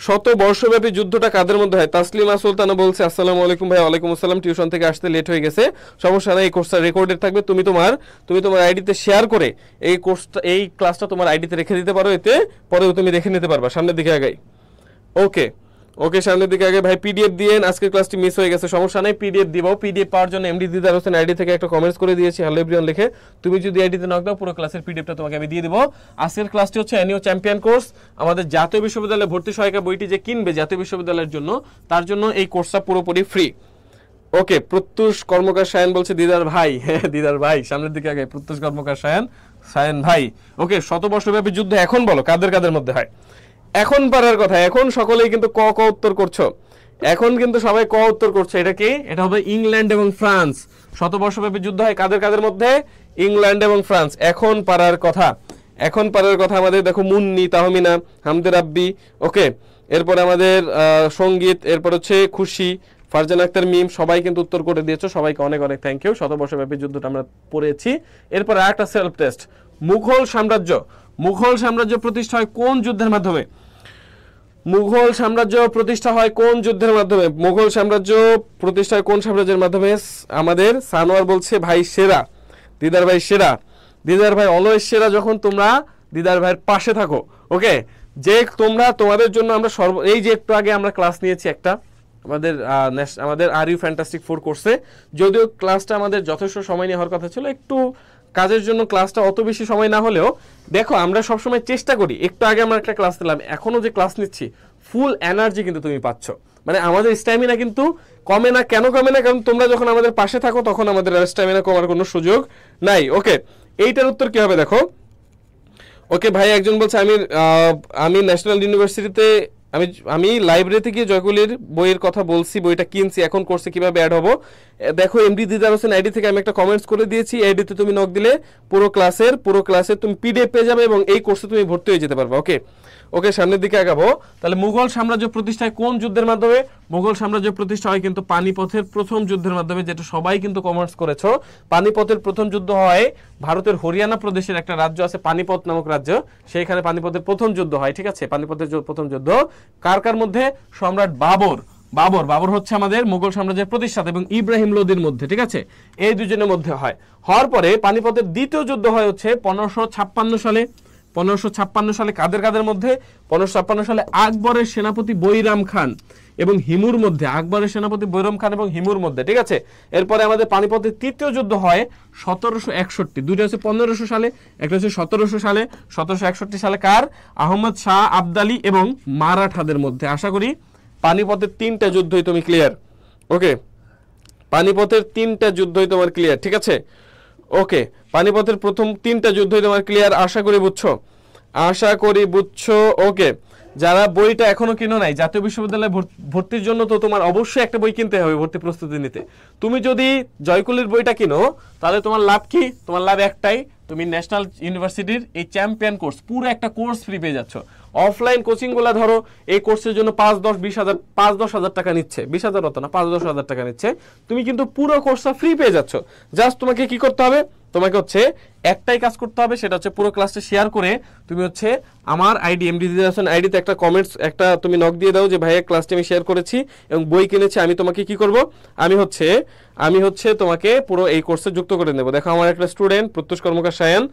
শতবর্ষব্যাপী যুদ্ধটা কাদের মধ্যে হয়? তাসলিমা সুলতানা বলছে আসসালামু আলাইকুম ভাই। ওয়ালাইকুম আসসালাম। টিউশন থেকে আসতে লেট হয়ে গেছে, সমস্যা নাই, এই কোর্সটা রেকর্ডেড থাকবে। তুমি তোমার আইডিতে শেয়ার করে এই কোর্সটা, এই ক্লাসটা তোমার আইডিতে রেখে দিতে পারো, এতে পরেও তুমি দেখে নিতে পারবা। সামনের দিকে আগাই। ওকে ওকে, সামনের দিকে আগে। ভাই পিডিএফ দিয়েন, আজকের ক্লাসটি মিস হয়ে গেছে, সমস্যা নাই, পিডিএফ দিব। পিডিএফ পাওয়ার জন্য এমডি দিদার হোসেন আইডি থেকে একটা কমেন্টস করে দিয়েছি, হ্যালো এভরিওয়ান লিখে। তুমি যদি আইডিতে নক দাও, পুরো ক্লাসের পিডিএফটা তোমাকে আমি দিয়ে দিব। আজকের ক্লাসটি হচ্ছে এনইউ চ্যাম্পিয়ন কোর্স। আমাদের জাতীয় বিশ্ববিদ্যালয়ে ভর্তি সহায়িকা বইটি যে কিনবে জাতীয় বিশ্ববিদ্যালয়ের জন্য, তার জন্য এই কোর্সটা পুরোপুরি ফ্রি। ওকে, প্রত্যুষ কর্মকার সায়ন বলছে দিদার ভাই, হ্যাঁ দিদার ভাই, সামনের দিকে আগে। প্রত্যুষ কর্মকার সায়ন ভাই। ওকে, শতবর্ষব্যাপী যুদ্ধ এখন বলো কাদের কাদের মধ্যে হয়? এখন পারার কথা, এখন সকলেই কিন্তু ক ক উত্তর করছো, এখন কিন্তু সবাই ক উত্তর করছে। এটা কি? এটা হবে ইংল্যান্ড এবং ফ্রান্স। শতবর্ষব্যাপী যুদ্ধ হয় কাদের কাদের মধ্যে? ইংল্যান্ড এবং ফ্রান্স। এখন পারার কথা, এখন পারার কথা আমাদের দেখো, মুন্নি, তাহমিনা, হামদে রাব্বি। ওকে, এরপর আমাদের সঙ্গীত, এরপর হচ্ছে খুশি, ফারজান আক্তার, মিম, সবাই কিন্তু উত্তর করে দিয়েছো, সবাইকে অনেক অনেক থ্যাংক ইউ। শতবর্ষব্যাপী যুদ্ধটা আমরা পড়েছি। এরপর আরেকটা সেলফ টেস্ট, মুঘল সাম্রাজ্য, মুঘল সাম্রাজ্য প্রতিষ্ঠা হয় কোন যুদ্ধের মাধ্যমে? মুঘল সাম্রাজ্য প্রতিষ্ঠা হয় কোন যুদ্ধের মাধ্যমে? মুঘল সাম্রাজ্য প্রতিষ্ঠা হয় কোন সাম্রাজ্যের মাধ্যমে? আমাদের সানোয়ার বলছে ভাই সেরা, দিদার ভাই সেরা, দিদার ভাই অলওয়েজ সেরা যখন তোমরা দিদার ভাইয়ের পাশে থাকো। ওকে, যে তোমরা, তোমাদের জন্য আমরা এই যে একটু আগে আমরা ক্লাস নিয়েছি একটা আমাদের আর ইউ ফ্যান্টাস্টিক 4 কোর্সে, যদিও ক্লাসটা আমাদের যথেষ্ট সময় নিয়ে হওয়ার কথা ছিল, একটু কাজের জন্য ক্লাসটা অত বেশি সময় না হলেও দেখো আমরা সবসময় চেষ্টা করি। একটু আগে আমরা একটা ক্লাস নিলাম, এখনো যে ক্লাস নিচ্ছি ফুল এনার্জি কিন্তু তুমি পাচ্ছ, মানে আমাদের স্ট্যামিনা কিন্তু কমে না। কেন কমে না? কারণ তোমরা যখন আমাদের পাশে থাকো তখন আমাদের স্ট্যামিনা কমার কোনো সুযোগ নাই। ওকে, এইটার উত্তর কি হবে দেখো। ওকে ভাই, একজন বলছে আমি ন্যাশনাল ইউনিভার্সিটিতে, আমি লাইব্রেরিতে গিয়ে জয়কুলির বইয়ের কথা বলছি, বইটা কিনছি, এখন কোর্সে কিভাবে অ্যাড হবো? দেখো এমডি দিদার হোসেন আইডি থেকে আমি একটা কমেন্টস করে দিয়েছি, আইডিতে তুমি নক দিলে পুরো ক্লাসের তুমি পিডিএফ পেয়ে যাবে এবং এই কোর্সে তুমি ভর্তি হয়ে যেতে পারবে। ওকে ওকে, সামনের দিকে আগাবো। তাহলে মুঘল সাম্রাজ্য প্রতিষ্ঠায় কোন যুদ্ধের মাধ্যমে? মুঘল সাম্রাজ্য প্রতিষ্ঠা হয় কিন্তু পানিপথের প্রথম যুদ্ধের মাধ্যমে, যেটা সবাই কিন্তু কমেন্টস করেছো। পানিপথের প্রথম যুদ্ধ হয় ভারতের হরিয়ানা প্রদেশের একটা রাজ্য আছে পানিপথ নামক রাজ্য, সেইখানে পানিপথের প্রথম যুদ্ধ হয়। ঠিক আছে, পানিপথের প্রথম যুদ্ধ কার কার মধ্যে? সম্রাট বাবর হচ্ছে আমাদের মুঘল সাম্রাজ্যের প্রতিষ্ঠাতা এবং ইব্রাহিম লোদির মধ্যে। ঠিক আছে, এই দুজনের মধ্যে হয়। হওয়ার পরে পানিপথের দ্বিতীয় যুদ্ধ হয় হচ্ছে 1556 সালে। 1556 সালে কাদের কাদের মধ্যে? 1556 সালে আকবরের সেনাপতি বৈরাম খান এবং হিমুর মধ্যে, আকবরের সেনাপতি বৈরাম খান এবং হিমুর মধ্যে। ঠিক আছে, এরপরে আমাদের পানিপথের তৃতীয় যুদ্ধ হয় 1761, দুইটা হচ্ছে 1500 সালে, একটা হচ্ছে 1700 সালে। 1761 সালে কার? আহমদ শাহ আবদালি এবং মারাঠাদের মধ্যে। আশা করি পানিপথের 3টা যুদ্ধই তুমি ক্লিয়ার। ওকে, পানিপথের 3টা যুদ্ধই তোমার ক্লিয়ার। ঠিক আছে, ওকে, পানিপথের প্রথম 3টা যুদ্ধই তোমার ক্লিয়ার, আশা করি বুঝছো। ওকে, যারা বইটা এখনো কিনো নাই জাতীয় বিশ্ববিদ্যালয়ে ভর্তির জন্য, তো তোমার অবশ্যই একটা বই কিনতে হবে ভর্তি প্রস্তুতি নিতে। তুমি যদি জয়কুলির বইটা কিনো তাহলে তোমার লাভ কি? তোমার লাভ একটাই, তুমি ন্যাশনাল ইউনিভার্সিটির এই চ্যাম্পিয়ন কোর্স পুরো একটা কোর্স ফ্রি পেয়ে যাচ্ছ। অফলাইন কোচিং গুলা ধরো এই কোর্সের জন্য 5-10 হাজার টাকা নিচ্ছে, 20,000 হতো না, 5-10 হাজার টাকা নিচ্ছে। তুমি কিন্তু পুরো কোর্সটা ফ্রি পেয়ে যাচ্ছ। জাস্ট তোমাকে কি করতে হবে? তোমাকে হচ্ছে একটাই কাজ করতে হবে, সেটা হচ্ছে পুরো ক্লাসটা শেয়ার করে তুমি হচ্ছে আমার আইডি এমডি দিদার হোসেন আইডিতে একটা কমেন্টস, একটা তুমি নক দিয়ে দাও যে ভাইয়া ক্লাসটি আমি শেয়ার করেছি এবং বই কিনেছি। আমি তোমাকে কি করব? আমি হচ্ছে তোমাকে পুরো এই কোর্সে যুক্ত করে নেব। দেখো আমার একটা স্টুডেন্ট প্রত্যুষ কর্মকার সায়ন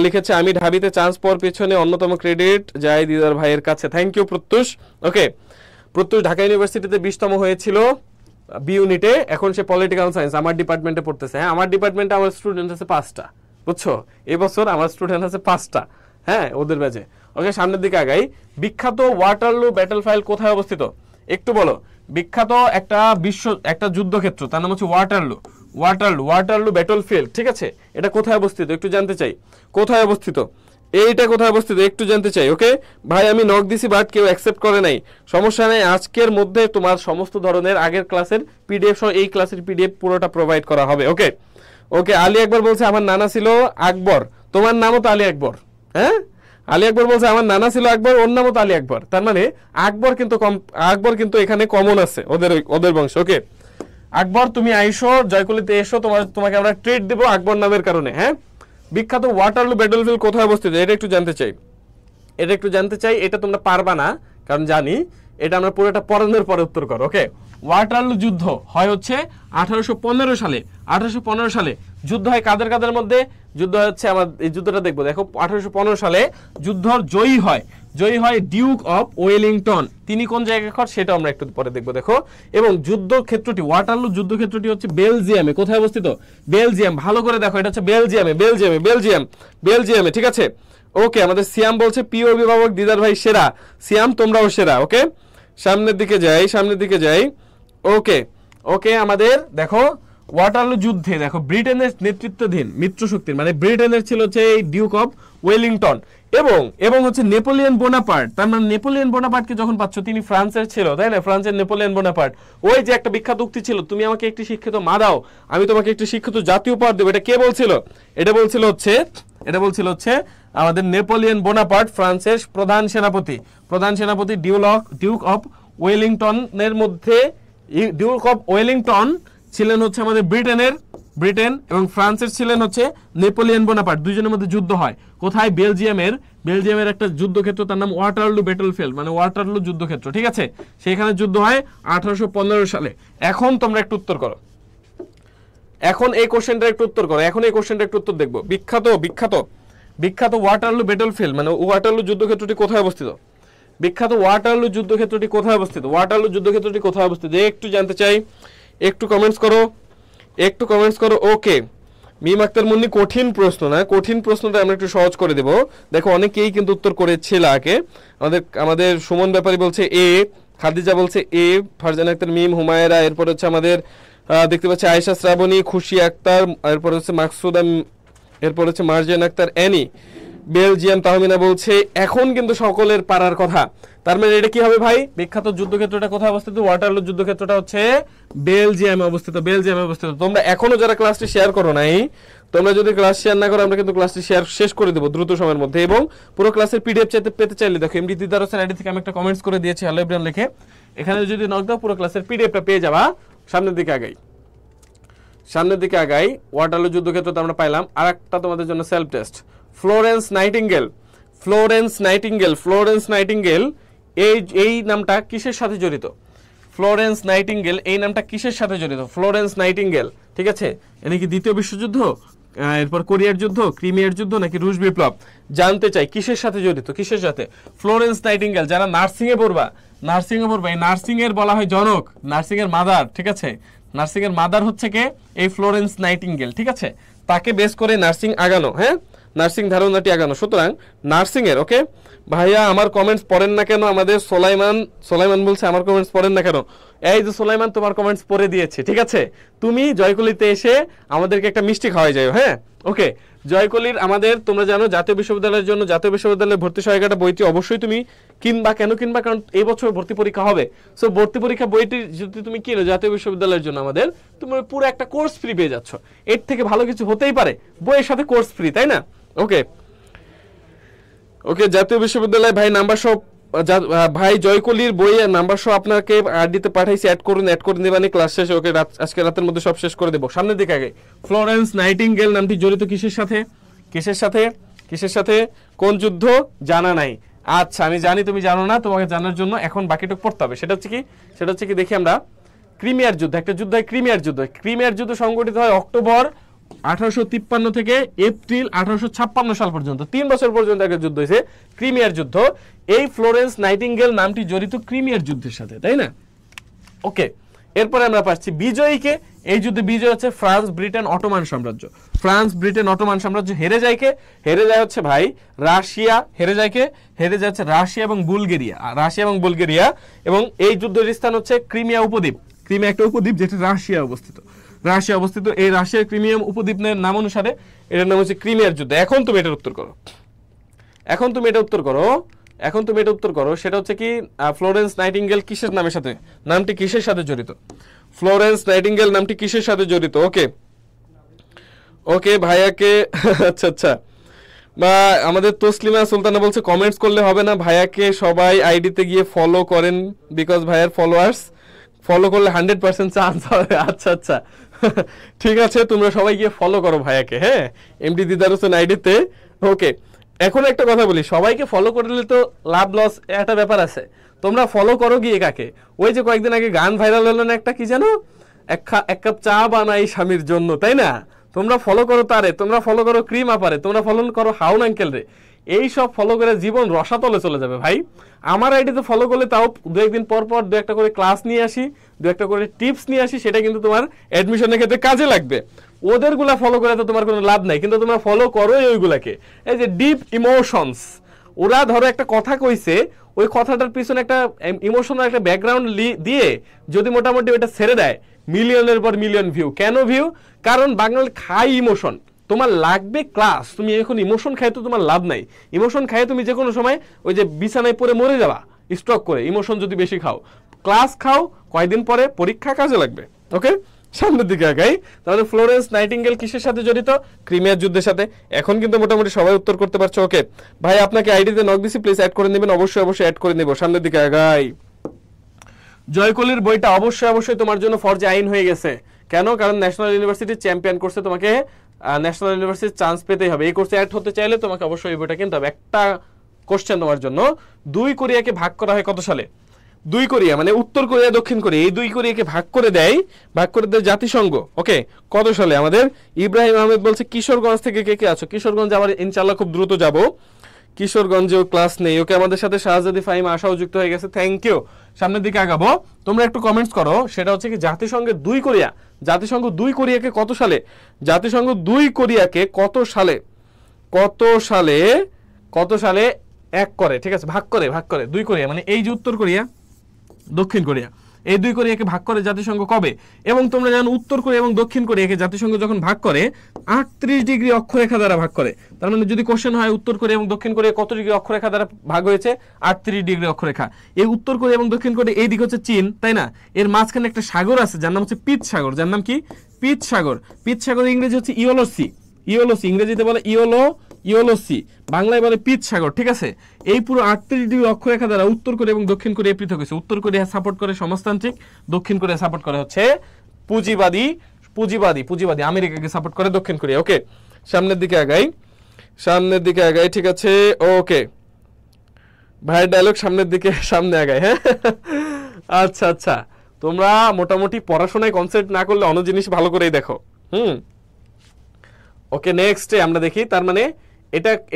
লিখেছে, আমি ঢাবিতে চান্স পাওয়ার পেছনে অন্যতম ক্রেডিট যায় দিদার ভাইয়ের কাছে। Thank you Pratyush. Okay, Pratyush Dhaka ইউনিভার্সিটিতে 20তম হয়েছিল বি ইউনিটে, এখন সে পলিটিক্যাল সায়েন্স আমার ডিপার্টমেন্টে পড়তেছে। হ্যাঁ, আমার ডিপার্টমেন্টে আমার স্টুডেন্ট আছে 5টা, বুঝছো? এবছর আমার স্টুডেন্ট আছে 5টা, হ্যাঁ, ওদের ব্যাচে। ওকে, সামনের দিকে আগাই। বিখ্যাত ওয়াটারলু ব্যাটল ফাইল কোথায় অবস্থিত? একটু বলো। বিখ্যাত একটা যুদ্ধক্ষেত্র, তার নাম হচ্ছে ওয়াটারলু ব্যাটল ফিল্ড। ঠিক আছে, এটা কোথায় অবস্থিত একটু জানতে চাই, কোথায় অবস্থিত? এইটা কোথায় অবস্থিত একটু জানতে চাই। ওকে ভাই আমি নক দিছি বাট কেউ অ্যাকসেপ্ট করে নাই, সমস্যা নাই, আজকের মধ্যে তোমার সমস্ত ধরনের আগের ক্লাসের পিডিএফ সহ এই ক্লাসের পিডিএফ পুরোটা প্রোভাইড করা হবে। ওকে ওকে আলী আকবর বলছে আমার নানা ছিল আকবর, তোমার নামও তো আলী আকবর। হ্যাঁ আলী আকবর বলছে আমার নানা ছিল আকবর, ওর নামও তো আলী আকবর, তার মানে আকবর কিন্তু আকবর কিন্তু এখানে কমন আছে ওদের বংশ। ওকে আকবর তুমি আইসো জয়কলিতে এসো, তোমাকে আমরা ট্রিট দেবো আকবর নামের কারণে। হ্যাঁ বিখ্যাত ওয়াটারলু ব্যাটলফিল্ড কোথায় অবস্থিত এটা একটু জানতে চাই। এটা তোমরা পারবা না কারণ জানি, এটা আমরা পুরোটা পড়ানোর পরে উত্তর করো। ওকে ওয়াটারলু যুদ্ধ হয় হচ্ছে 1815 সালে। 1815 সালে যুদ্ধ হয় কাদের মধ্যে? যুদ্ধ হচ্ছে আমার এই যুদ্ধটা দেখবো, দেখো 1815 সালে যুদ্ধ জয়ী হয় ডিউক অফ ওয়েলিংটন। তিনি কোন জায়গায় সেটা আমরা একটু পরে দেখবো। দেখো এবং যুদ্ধক্ষেত্রটি ওয়াটারলু যুদ্ধক্ষেত্রটি হচ্ছে বেলজিয়ামে। কোথায় অবস্থিত? বেলজিয়াম। ভালো করে দেখো এটা হচ্ছে বেলজিয়ামে ঠিক আছে। ওকে আমাদের সিয়াম বলছে প্রিয় অভিভাবক দিদার ভাই সেরা, সিয়াম তোমরাও সেরা। ওকে সামনের দিকে যাই। ওকে আমাদের দেখো ওয়াটারলু যুদ্ধে দেখো ব্রিটেনের নেতৃত্বাধীন মিত্রশক্তির মানে ব্রিটেনের ছিল হচ্ছে এই ডিউক অফ ওয়েলিংটন এবং হচ্ছে নেপোলিয়ন বোনাপার্ট। তার মানে নেপোলিয়ন বোনাপার্টকে যখন পাচ্ছ তিনি ফ্রান্সের ছিল, তাই না? ফ্রান্সের নেপোলিয়ন বোনাপার্ট। ওই যে একটা বিখ্যাত উক্তি ছিল, তুমি আমাকে একটি শিক্ষিত মা দাও আমি তোমাকে একটি শিক্ষিত জাতীয় উপহার দেবো। এটা কে বলছিল? এটা বলছিল হচ্ছে আমাদের নেপোলিয়ন বোনাপার্ট, ফ্রান্সের প্রধান সেনাপতি ডিউক অফ ওয়েলিংটনের মধ্যে ডিউক অফ ওয়েলিংটন ছিলেন হচ্ছে আমাদের ব্রিটেন এবং ফ্রান্সের ছিলেন হচ্ছে নেপোলিয়ন বোনাপার্ট। দুইজনের মধ্যে যুদ্ধ হয় কোথায়? বেলজিয়ামের একটা যুদ্ধক্ষেত্র, তার নাম ওয়াটারলু ব্যাটলফিল্ড মানে ওয়াটারলু যুদ্ধক্ষেত্র। ঠিক আছে সেখানে যুদ্ধ হয় 1815 সালে। এখন তোমরা একটু উত্তর করো, এখন এই কোশ্চেনটা একটু উত্তর দেখবো। বিখ্যাত ওয়াটারলু ব্যাটলফিল্ড মানে ওয়াটারলু যুদ্ধক্ষেত্রটি কোথায় অবস্থিত? ওয়াটারলু যুদ্ধক্ষেত্রটি কোথায় অবস্থিত একটু জানতে চাই, একটু কমেন্টস করো। ওকে মিম আক্তার মুন্নি কঠিন প্রশ্নটা আমরা একটু সহজ করে দেব। দেখো অনেকেই কিন্তু উত্তর করেছিল আগে। আমাদের সুমন ব্যাপারী বলছে এ, খাদিজা বলছে এ, ফারজানা আক্তার মিম, হুমায়রা, এরপর হচ্ছে আমাদের দেখতে পাচ্ছি আয়েশা শ্রাবণী, খুশি আক্তার, এরপর হচ্ছে মাকসুদা, এরপর হচ্ছে মার্জিয়ান আক্তার, অ্যানি, বেলজিয়াম, তাহমিনা বলছে এখন কিন্তু সকলের পারার কথা। তার মানে এটা কি হবে ভাই? বিখ্যাত যুদ্ধক্ষেত্রটা কোথায় অবস্থিত? ওয়াটারলু যুদ্ধক্ষেত্রটা হচ্ছে বেলজিয়ামে অবস্থিত। তোমরা এখনো যারা ক্লাসটি শেয়ার করো নাই, তোমরা যদি ক্লাস শেয়ার না করো আমরা কিন্তু ক্লাসটি শেষ করে দেবো দ্রুত সময়ের মধ্যে। এবং পুরো ক্লাসের পিডিএফ পেতে চাইলে দেখো এমডি দিদার হোসেন আইডি থেকে আমি একটা কমেন্টস করে দিয়েছি হ্যালো এভরিওয়ান লিখে, এখানে যদি নক দাও পুরো ক্লাসের পিডিএফটা পেয়ে যাবা। সামনের দিকে আগাই। ওয়াটারলু যুদ্ধক্ষেত্র আমরা পাইলাম। আরেকটা তোমাদের জন্য সেলফ টেস্ট। ফ্লোরেন্স নাইটিঙ্গেল এই নামটা কিসের সাথে জড়িত? ফ্লোরেন্স নাইটিঙ্গেল ঠিক আছে, এনে কি দ্বিতীয় বিশ্বযুদ্ধ, এরপর কোরিয়ার যুদ্ধ, ক্রিমিয়ার যুদ্ধ নাকি রুশ বিপ্লব? জানতে চাই কিসের সাথে জড়িত, কিসের সাথে? ফ্লোরেন্স নাইটিঙ্গেল যারা নার্সিং এ পড়বা এই নার্সিং এর বলা হয় জনক, নার্সিং এর মাদার। ঠিক আছে নার্সিং এর মাদার হচ্ছে কে? এই ফ্লোরেন্স নাইটিঙ্গেল। ঠিক আছে তাকে বেস করে নার্সিং আগানো, হ্যাঁ নার্সিং ধারণাটি আগানো। সুতরাং নার্সিং এর ওকে ভাইয়া আমার কমেন্টস পড়েন না কেন? আমাদের সোলাইমান বলছে আমার কমেন্টস পড়েন না কেন? এই যে সোলাইমান তোমার কমেন্টস পড়ে দিয়েছে। ঠিক আছে তুমি জয়কলিতে এসে আমাদেরকে একটা মিষ্টি খাওয়াই যাও। হ্যাঁ ওকে জয়কলির আমাদের তোমরা জানো জাতীয় বিশ্ববিদ্যালয়ের জন্য জাতীয় বিশ্ববিদ্যালয়ের ভর্তি সহায়িকাটা বইটি অবশ্যই তুমি কিনবা। কেন কিনবা? কারণ এই বছর ভর্তি পরীক্ষা হবে। সো ভর্তি পরীক্ষা বইটি যদি তুমি কিনো জাতীয় বিশ্ববিদ্যালয়ের জন্য আমাদের, তুমি পুরো একটা কোর্স ফ্রি পেয়ে যাচ্ছ। এর থেকে ভালো কিছু হতেই পারে? বইয়ের সাথে কোর্স ফ্রি, তাই না? ওকে জাতীয় বিশ্ববিদ্যালয় ভাই নাম্বার সব ভাই জয়কলির বই নাম্বার সহ আপনাকে আরডিতে পাঠাইছি, অ্যাড করে নেবানি ক্লাস শেষে। ওকে আজকে রাতের মধ্যে সব শেষ করে দেবো। সামনের দিকে আগে ফ্লোরেন্স নাইটিঙ্গেল নামটি জড়িত কিসের সাথে কোন যুদ্ধ? জানা নাই। আচ্ছা আমি জানি তুমি জানো না, তোমাকে জানার জন্য এখন বাকিটুকু পড়তে হবে। সেটা হচ্ছে কি দেখি আমরা ক্রিমিয়ার যুদ্ধ, একটা যুদ্ধ হয় ক্রিমিয়ার যুদ্ধ সংগঠিত হয় অক্টোবর 1853 থেকে এপ্রিল 1856 সাল পর্যন্ত, 3 বছর পর্যন্ত একটা যুদ্ধ হয়েছে ক্রিমিয়ার যুদ্ধ। এই ফ্লোরেন্স নাইটিঙ্গেল নামটি জড়িত ক্রিমিয়ার যুদ্ধের সাথে, তাই না? ওকে এরপরে আমরা পাচ্ছি বিজয়ীকে। এই যুদ্ধে বিজয় হচ্ছে ফ্রান্স ব্রিটেন অটোমান সাম্রাজ্য। হেরে যায় হচ্ছে ভাই রাশিয়া, হেরে যায় হচ্ছে রাশিয়া এবং বুলগেরিয়া। এবং এই যুদ্ধের স্থান হচ্ছে ক্রিমিয়া একটা উপদ্বীপ যেটা রাশিয়া অবস্থিত। এই রাশিয়ার ক্রিমিয়াম উপদ্বীপের নাম অনুসারে এটার নাম হচ্ছে ক্রিমিয়ার যুদ্ধ। এখন তুমি এটার উত্তর করো। এখন তুমি এটা উত্তর করো, সেটা হচ্ছে কি ফ্লোরেন্স নাইটিঙ্গেল কিসের নামের সাথে, নামটি কিসের সাথে জড়িত? ফ্লোরেন্স নাইটিঙ্গেল নামটি কিসের সাথে জড়িত? ওকে ওকে ভাইয়াকে আচ্ছা আচ্ছা, বা আমাদের তসলিমা সুলতানা বলছে কমেন্টস করলে হবে না, ভাইয়াকে সবাই আইডিতে গিয়ে ফলো করেন, বিকজ ভাইয়ার ফলোয়ার্স, ফলো করলে 100% চান্স হবে। আচ্ছা আচ্ছা ঠিক আছে, তোমরা সবাই গিয়ে ফলো করো ভাইয়াকে, হ্যাঁ, এমডি দিদার হোসেন আইডিতে। ওকে, এখন একটা কথা বলি, সবাইকে ফলো করলে তো লাভ লস একটা ব্যাপার আছে। তোমরা ফলো করো গিয়ে কাকে? ওই যে কয়েকদিন আগে গান ভাইরাল হলো না একটা, কি জানো, এক কাপ চা বানাই স্বামীর জন্য, তাই না? তোমরা ফলো করো তারে, তোমরা ফলো করো ক্রিম আপারে, তোমরা ফলো করো হাউন আঙ্কেল রে। এই সব ফলো করে জীবন রসাতলে চলে যাবে ভাই। আমার আইডিতে ফলো করলে তাও দু একদিন পর পর দু একটা করে ক্লাস নিয়ে আসি, দু একটা করে টিপস নিয়ে আসি, সেটা কিন্তু তোমার অ্যাডমিশনের ক্ষেত্রে কাজে লাগবে। ওদেরগুলা ফলো করে তো তোমার কোনো লাভ নাই, কিন্তু তোমরা ফলো করো ওইগুলাকে। এই যে ডিপ ইমোশনস, ওরা ধরো একটা কথা কইছে, ওই কথাটার পিছনে একটা ইমোশনাল একটা ব্যাকগ্রাউন্ড দিয়ে যদি মোটামুটি ওইটা ছেড়ে দেয়, মিলিয়নের পর মিলিয়ন ভিউ। কেন ভিউ? কারণ বাঙাল খাই ইমোশন। তোমার লাগবে ক্লাস, তুমি এখন ইমোশন খাই তো তোমার লাভ নাই। ইমোশন খাই তুমি যে কোনো সময় ওই যে বিছানায় পড়ে মরে যাবা স্ট্রোক করে, ইমোশন যদি বেশি খাও। ক্লাস খাও, কয়দিন পরে পরীক্ষা কাজে লাগবে। ওকে, সামনের দিকে আগাই। তাহলে ফ্লোরেন্স নাইটিঙ্গেল কিসের সাথে জড়িত? ক্রিমিয়ার যুদ্ধের সাথে। এখন কিন্তু মোটামুটি সবাই উত্তর করতে পারছো। ওকে ভাই, আপনাকে আইডিতে নক দিছি, প্লিজ অ্যাড করে নেবেন। অবশ্যই অবশ্যই অ্যাড করে নেব। সামনের দিকে আগাই। জয়কলির বইটা অবশ্যই অবশ্যই তোমার জন্য ফরজে আইন হয়ে গেছে। কেন? কারণ ন্যাশনাল ইউনিভার্সিটি চ্যাম্পিয়ন করছে, তোমাকে ন্যাশনাল ইউনিভার্সিটির চান্স পেতেই হবে। এই কোর্সে অ্যাড হতে চাইলে তোমাকে অবশ্যই এই বইটা কিনতে হবে। একটা কোশ্চেন তোমার জন্য, 2 কোরিয়াকে ভাগ করা হয় কত সালে? 2 কোরিয়া মানে উত্তর কোরিয়া দক্ষিণ কোরিয়া, এই 2 কোরিয়াকে ভাগ করে দেয় জাতিসংঘ। ওকে, কত সালে? আমাদের ইব্রাহিম আহমেদ বলছে কিশোরগঞ্জ থেকে কে কে আছো? কিশোরগঞ্জ আবার ইনশাআল্লাহ খুব দ্রুত যাব। কিশোরগঞ্জেও ক্লাস নেই। ওকে, আমাদের সাথে শাহজাদি ফাহিমা আশাও যুক্ত হয়ে গেছে, থ্যাংক ইউ। সামনের দিকে আগাবো। তোমরা একটু কমেন্টস করো, সেটা হচ্ছে কি জাতিসংঘের 2 কোরিয়া, জাতিসংঘ 2 কোরিয়াকে কত সালে, জাতিসংঘ 2 কোরিয়াকে কত সালে এক করে, ঠিক আছে, ভাগ করে 2 কোরিয়া মানে এই যে উত্তর কোরিয়া দক্ষিণ কোরিয়া, এই 2 কোরিয়াকে ভাগ করে জাতিসংঘ কবে? এবং তোমরা জানো উত্তর কোরিয়া এবং দক্ষিণ কোরিয়াকে জাতিসংঘ যখন ভাগ করে 38 ডিগ্রি অক্ষরেখা দ্বারা ভাগ করে। তার মানে যদি কোশ্চেন হয় উত্তর কোরিয়া এবং দক্ষিণ কোরিয়া কত ডিগ্রি অক্ষরেখা দ্বারা ভাগ হয়েছে? 38 ডিগ্রি অক্ষরেখা। এই উত্তর কোরিয়া এবং দক্ষিণ কোরিয়া এই দিক হচ্ছে চীন, তাই না? এর মাঝখানে একটা সাগর আছে যার নাম হচ্ছে পিচ সাগর। যার নাম কি? পিচ সাগর। পিচ সাগর ইংরেজি হচ্ছে ইয়েলো সি, ইংরেজিতে বলে ইয়েলো সি, বাংলায় বলে পিচ সাগর, ঠিক আছে? এই পুরো 38 ডিগ্রি অক্ষরেখা দ্বারা উত্তর কোরিয়া এবং দক্ষিণ কোরিয়া পৃথক হয়েছে। উত্তর কোরিয়া সাপোর্ট করে সমাজতান্ত্রিক, দক্ষিণ কোরিয়া সাপোর্ট করে হচ্ছে পুঁজিবাদী, আমেরিকাকে সাপোর্ট করে দক্ষিণ কোরিয়া। ওকে, সামনের দিকে আগাই, ঠিক আছে? ওকে ভাইয়ের ডায়লগ সামনে আগাই, হ্যাঁ আচ্ছা আচ্ছা, তোমরা মোটামুটি পড়াশোনায় কনসেন্ট্রেট না করলে অন্য জিনিস ভালো করেই দেখো। ওকে, নেক্সট আমরা দেখি। তার মানে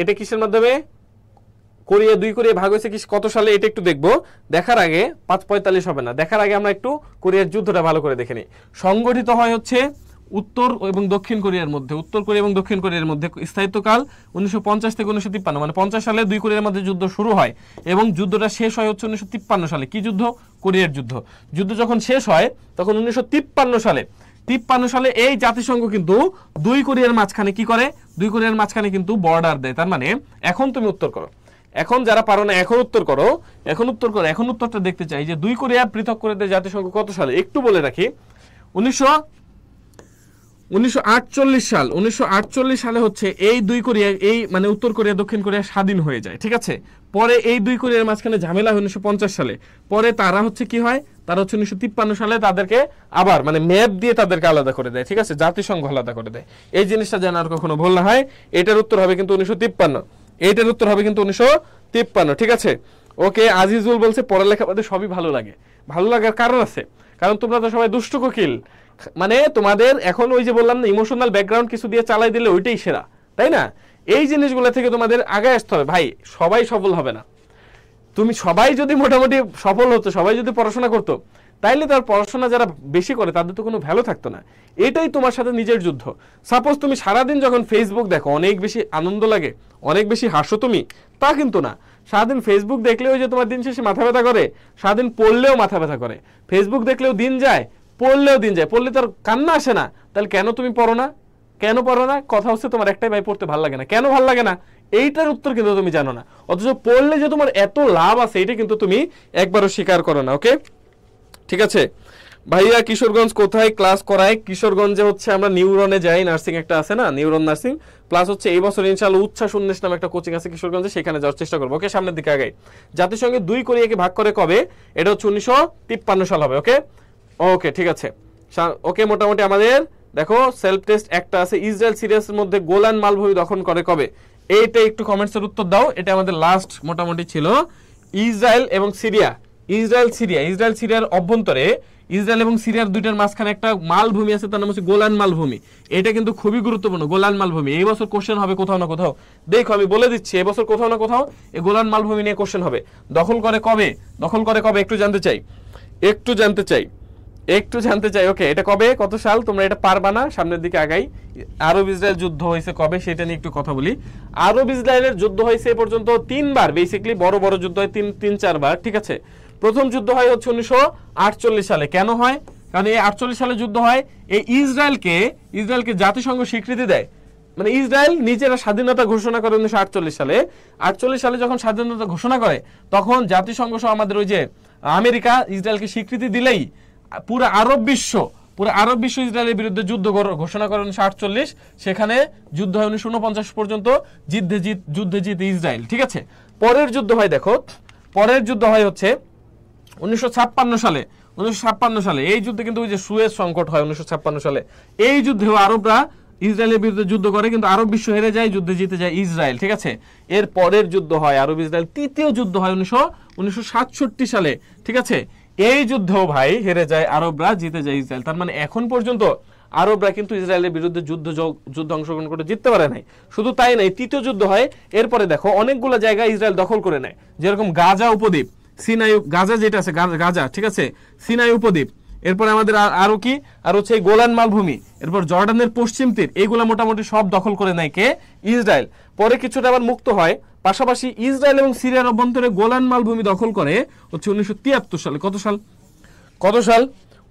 এটা কিসের মাধ্যমে? কোরিয়া 2 কোরিয়া ভাগ হয়েছে কত সালে, এটা একটু দেখবো। দেখার আগে 5:45 হবে না, দেখার আগে আমরা একটু কোরিয়ার যুদ্ধটা ভালো করে দেখে নিই। সংগঠিত হয় হচ্ছে উত্তর এবং দক্ষিণ কোরিয়ার মধ্যে, স্থায়িত্বকাল 1950 থেকে 1953, মানে 50 সালে 2 কোরিয়ার মধ্যে যুদ্ধ শুরু হয় এবং যুদ্ধটা শেষ হয় হচ্ছে 1953 সালে। কি যুদ্ধ? কোরিয়ার যুদ্ধ। যুদ্ধ যখন শেষ হয় তখন 1953 সালে এই জাতিসংঘ কিন্তু 2 কোরিয়ার মাঝখানে কি করে? 2 কোরিয়ার মাঝখানে কিন্তু বর্ডার দেয়। তার মানে এখন তুমি উত্তর করো, এখন যারা পারো না এখন উত্তর করো, এখন উত্তরটা দেখতে চাই যে 2 কোরিয়া পৃথক করে দেয় জাতিসংঘ কত সালে? একটু বলে রাখি, 1948 সালে হচ্ছে এই 2 কোরিয়া, এই মানে উত্তর কোরিয়া দক্ষিণ কোরিয়া স্বাধীন হয়ে যায়, ঠিক আছে? পরে এই 2 কোরিয়ার মাঝখানে ঝামেলা হয় 1950 সালে। পরে তারা হচ্ছে কি হয়? তারা হচ্ছে 1953 সালে তাদেরকে আবার মানে ম্যাপ দিয়ে তাদেরকে আলাদা করে দেয়, ঠিক আছে? জাতিসংঘ আলাদা করে দেয়। এই জিনিসটা যেন আর কখনো ভুল না হয়। এটার উত্তর হবে কিন্তু 1953, ঠিক আছে? ওকে, আজিজুল বলছে পড়ালেখা বাদে সবই ভালো লাগে। ভালো লাগার কারণ আছে, কারণ তোমরা তো সবাই দুষ্ট কোকিল, মানে তোমাদের এখন ওই যে বললাম না, ইমোশনাল ব্যাকগ্রাউন্ড কিছু দিয়ে চালাই দিলে ওইটাই সেরা, তাই না? এই জিনিসগুলো থেকে তোমাদের আগে আসতে হবে ভাই। সবাই সফল হবে না। তুমি সবাই যদি মোটামুটি সফল হতো, সবাই যদি পড়াশোনা করতো, তাইলে তার পড়াশোনা যারা বেশি করে তাদের তো কোনো ভ্যালু থাকতো না। এটাই তোমার সাথে নিজের যুদ্ধ। সাপোজ তুমি সারাদিন যখন ফেসবুক দেখো অনেক বেশি আনন্দ লাগে, অনেক বেশি হাসো তুমি, তা কিন্তু না। সারাদিন ফেসবুক দেখলেও যে তোমার দিন শেষে মাথা ব্যথা করে, সারাদিন পড়লেও মাথা ব্যথা করে। ফেসবুক দেখলেও দিন যায়, পড়লেও দিন যায়, পড়লে তার কান্না আসে না। তাহলে কেন তুমি পড়ো না? কথা হচ্ছে তোমার একটাই, ভাই পড়তে ভালো লাগে না। কেন ভালো লাগে না? এইটার উত্তর কিন্তু তুমি জানো না, অথচ পড়লে যে তোমার এত লাভ আছে এটা কিন্তু তুমি একবারও স্বীকার করো না। ওকে, ঠিক আছে ভাইয়া। কিশোরগঞ্জ কোথায় ক্লাস করায়? কিশোরগঞ্জে হচ্ছে আমরা নিউরনে যাই, নার্সিং একটা আছে না, নিউরন নার্সিং, প্লাস হচ্ছে এই বছর ইনশাআল্লাহ উচ্ছ্বাস উন্মেষ নামে একটা কোচিং আছে কিশোরগঞ্জে, সেখানে যাওয়ার চেষ্টা করবো। ওকে, সামনের দিকে আগাই। জাতিসংঘে 2 কোরিয়াকে ভাগ করে কবে? এটা হচ্ছে 1953 সাল হবে। ওকে ওকে, ঠিক আছে। ওকে, মোটামুটি আমাদের দেখো সেলফ টেস্ট একটা আছে। ইসরায়েল সিরিয়াসের মধ্যে গোলান মালভূমি দখল করে কবে? এইটা একটু কমেন্টসের উত্তর দাও। এটা আমাদের লাস্ট মোটামুটি ছিল ইসরায়েল এবং সিরিয়া। ইসরায়েল সিরিয়ার অভ্যন্তরে, ইসরায়েল এবং সিরিয়ার দুইটার মাঝখানে একটা মালভূমি আছে, তার নাম হচ্ছে গোলান মালভূমি। এটা কিন্তু খুবই গুরুত্বপূর্ণ, গোলান মালভূমি। এই বছর কোশ্চেন হবে কোথাও না কোথাও। দেখো আমি বলে দিচ্ছি, এই বছর কোথাও না কোথাও এই গোলান মালভূমি নিয়ে কোশ্চেন হবে। দখল করে কবে একটু জানতে চাই। ওকে, এটা কবে, কত সাল? তোমরা এটা পারবা না, সামনের দিকে আগাই। আরব ইসরায়েল যুদ্ধ হয়েছে কবে সেটা নিয়ে একটু কথা বলি। আরব ইসরায়েলের যুদ্ধ হয়েছে এ পর্যন্ত 3 বার, বেসিক্যালি বড় বড় যুদ্ধ হয় 3-4 বার, ঠিক আছে। প্রথম যুদ্ধ হয় হচ্ছে 1948 সালে। কেন হয়? কারণ এই 48 সালে যুদ্ধ হয়, এই ইসরায়েলকে জাতিসংঘ স্বীকৃতি দেয়, মানে ইসরায়েল নিজেরা স্বাধীনতা ঘোষণা করে 1948 সালে। 48 সালে যখন স্বাধীনতা ঘোষণা করে, তখন জাতিসংঘ সহ আমাদের ওই যে আমেরিকা ইসরায়েলকে স্বীকৃতি দিলেই পুরো আরব বিশ্ব ইসরায়েলের বিরুদ্ধে যুদ্ধ ঘোষণা করে 1948। সেখানে যুদ্ধ হয় 1949 পর্যন্ত, যুদ্ধে জিতে ইসরায়েল, ঠিক আছে। পরের যুদ্ধ হয় হচ্ছে 1956 সালে। এই যুদ্ধে কিন্তু ওই যে সুয়েজ সংকট হয় 1956 সালে। এই যুদ্ধেও আরবরা ইসরায়েলের বিরুদ্ধে যুদ্ধ করে, কিন্তু আরব বিশ্ব হেরে যায়, যুদ্ধে জিতে যায় ইসরায়েল, ঠিক আছে। এর পরের যুদ্ধ হয় আরব ইসরায়েল, তৃতীয় যুদ্ধ হয় 1967 সালে, ঠিক আছে। এই যুদ্ধেও ভাই হেরে যায় আরবরা, জিতে যায় ইসরায়েল। তার মানে এখন পর্যন্ত আরবরা কিন্তু ইসরায়েলের বিরুদ্ধে যুদ্ধ অংশগ্রহণ করে জিততে পারে নাই। শুধু তাই নাই, তৃতীয় যুদ্ধ হয়, এরপরে দেখো অনেকগুলো জায়গা ইসরায়েল দখল করে নেয়, যেরকম গাজা উপদ্বীপ, গাজা যেটা আছে গাজা, ঠিক আছে, সিনাই উপদ্বীপ। এরপরে আমাদের আরো কি, আর হচ্ছে গোলান মালভূমি, এরপর জর্ডানের পশ্চিম তীর, এইগুলা মোটামুটি সব দখল করে নেয় কে? ইসরায়েল। পরে কিছুটা আবার মুক্ত হয়। পাশাপাশি ইসরায়েল এবং সিরিয়ার অভ্যন্তরে গোলান মালভূমি দখল করে হচ্ছে 1973 সালে। কত সাল?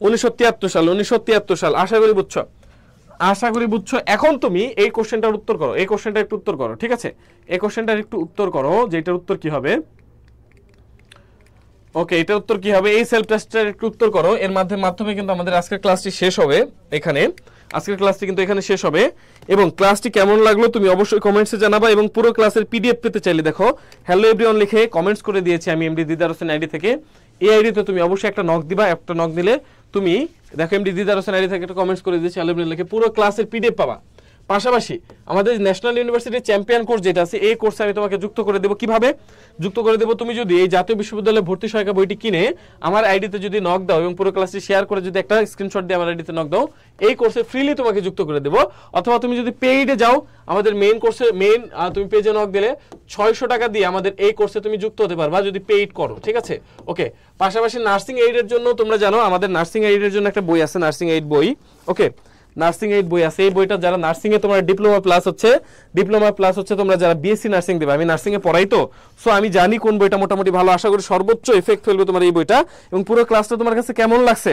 1973 সাল। আশা করি বুঝছো। এখন তুমি এই কোশ্চেনটার উত্তর করো, এই কোশ্চেনটা একটু উত্তর করো, ঠিক আছে। এই কোশ্চেনটার একটু উত্তর করো, যেটার উত্তর কি হবে। ওকে, এটার উত্তর কি হবে? এই সেলফ টেস্টের একটু উত্তর করো। এর মাধ্যমে কিন্তু আমাদের আজকের ক্লাসটি শেষ হবে। এখানে শেষ হবে। এবং ক্লাসটি কেমন লাগলো তুমি অবশ্যই কমেন্টসে জানাবা। এবং পুরো ক্লাসের পিডিএফ পেতে চাইলে দেখো হ্যালো এভরিওয়ান লিখে কমেন্টস করে দিয়েছি আমি এমডি দিদার হোসেন আইডি থেকে। এই আইডিতে তুমি অবশ্যই একটা নক দিবা। একটা নক দিলে তুমি দেখো এমডি দিদার হোসেন আইডি থেকে একটা কমেন্টস করে দিয়েছি হ্যালো এভরিওয়ান লিখে, পুরো ক্লাসের পিডিএফ পাবা। পাশাপাশি আমাদের ন্যাশনাল ইউনিভার্সিটি চ্যাম্পিয়ন কোর্স যেটা আছে, এই কোর্সে আমি তোমাকে যুক্ত করে দেবো। কিভাবে যুক্ত করে দেবো? তুমি যদি এই জাতীয় বিশ্ববিদ্যালয়ে ভর্তি সহায়িকা বইটি কিনে আমার আইডিতে যদি নক দাও এবং পুরো ক্লাসটি শেয়ার করে যদি একটা স্ক্রিনশট দিয়ে আমার আইডিতে নক দাও, এই কোর্সে ফ্রিলি তোমাকে যুক্ত করে দেবো। অথবা তুমি যদি পেইডে যাও, আমাদের তুমি পেজে নক দিলে 600 টাকা দিয়ে আমাদের এই কোর্সে তুমি যুক্ত হতে পারবা যদি পেইড করো, ঠিক আছে। ওকে, পাশাপাশি নার্সিং এইডের জন্য তোমরা জানো আমাদের নার্সিং এইডের জন্য একটা বই আছে, নার্সিং এইড বই। ওকে, নার্সিং এইড বই আছে। এই বইটা যারা নার্সিং এ তোমার ডিপ্লোমা প্লাস হচ্ছে তোমরা যারা বিএসসি নার্সিং দেবে, আমি নার্সিং এ পড়াই তো, সো আমি জানি কোন বইটা মোটামুটি ভালো। আশা করি সর্বোচ্চ এফেক্ট ফেলবে তোমার এই বইটা। এবং পুরো ক্লাসটা তোমার কাছে কেমন লাগছে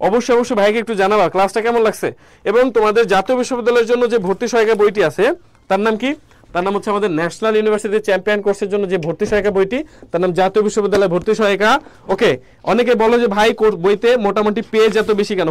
অবশ্যই ভাইকে একটু জানাবা ক্লাসটা কেমন লাগছে। এবং তোমাদের জাতীয় বিশ্ববিদ্যালয়ের জন্য যে ভর্তি সহায়িকা বইটি আছে তার নাম কি? তার নাম হচ্ছে আমাদের ন্যাশনাল ইউনিভার্সিটি চ্যাম্পিয়ন কোর্সের জন্য যে ভর্তি সহায়িকা বইটি, তার নাম জাতীয় বিশ্ববিদ্যালয় ভর্তি সহায়িকা। ওকে, অনেকে বলো যে ভাই বইতে মোটামুটি পেজ এত বেশি কেন,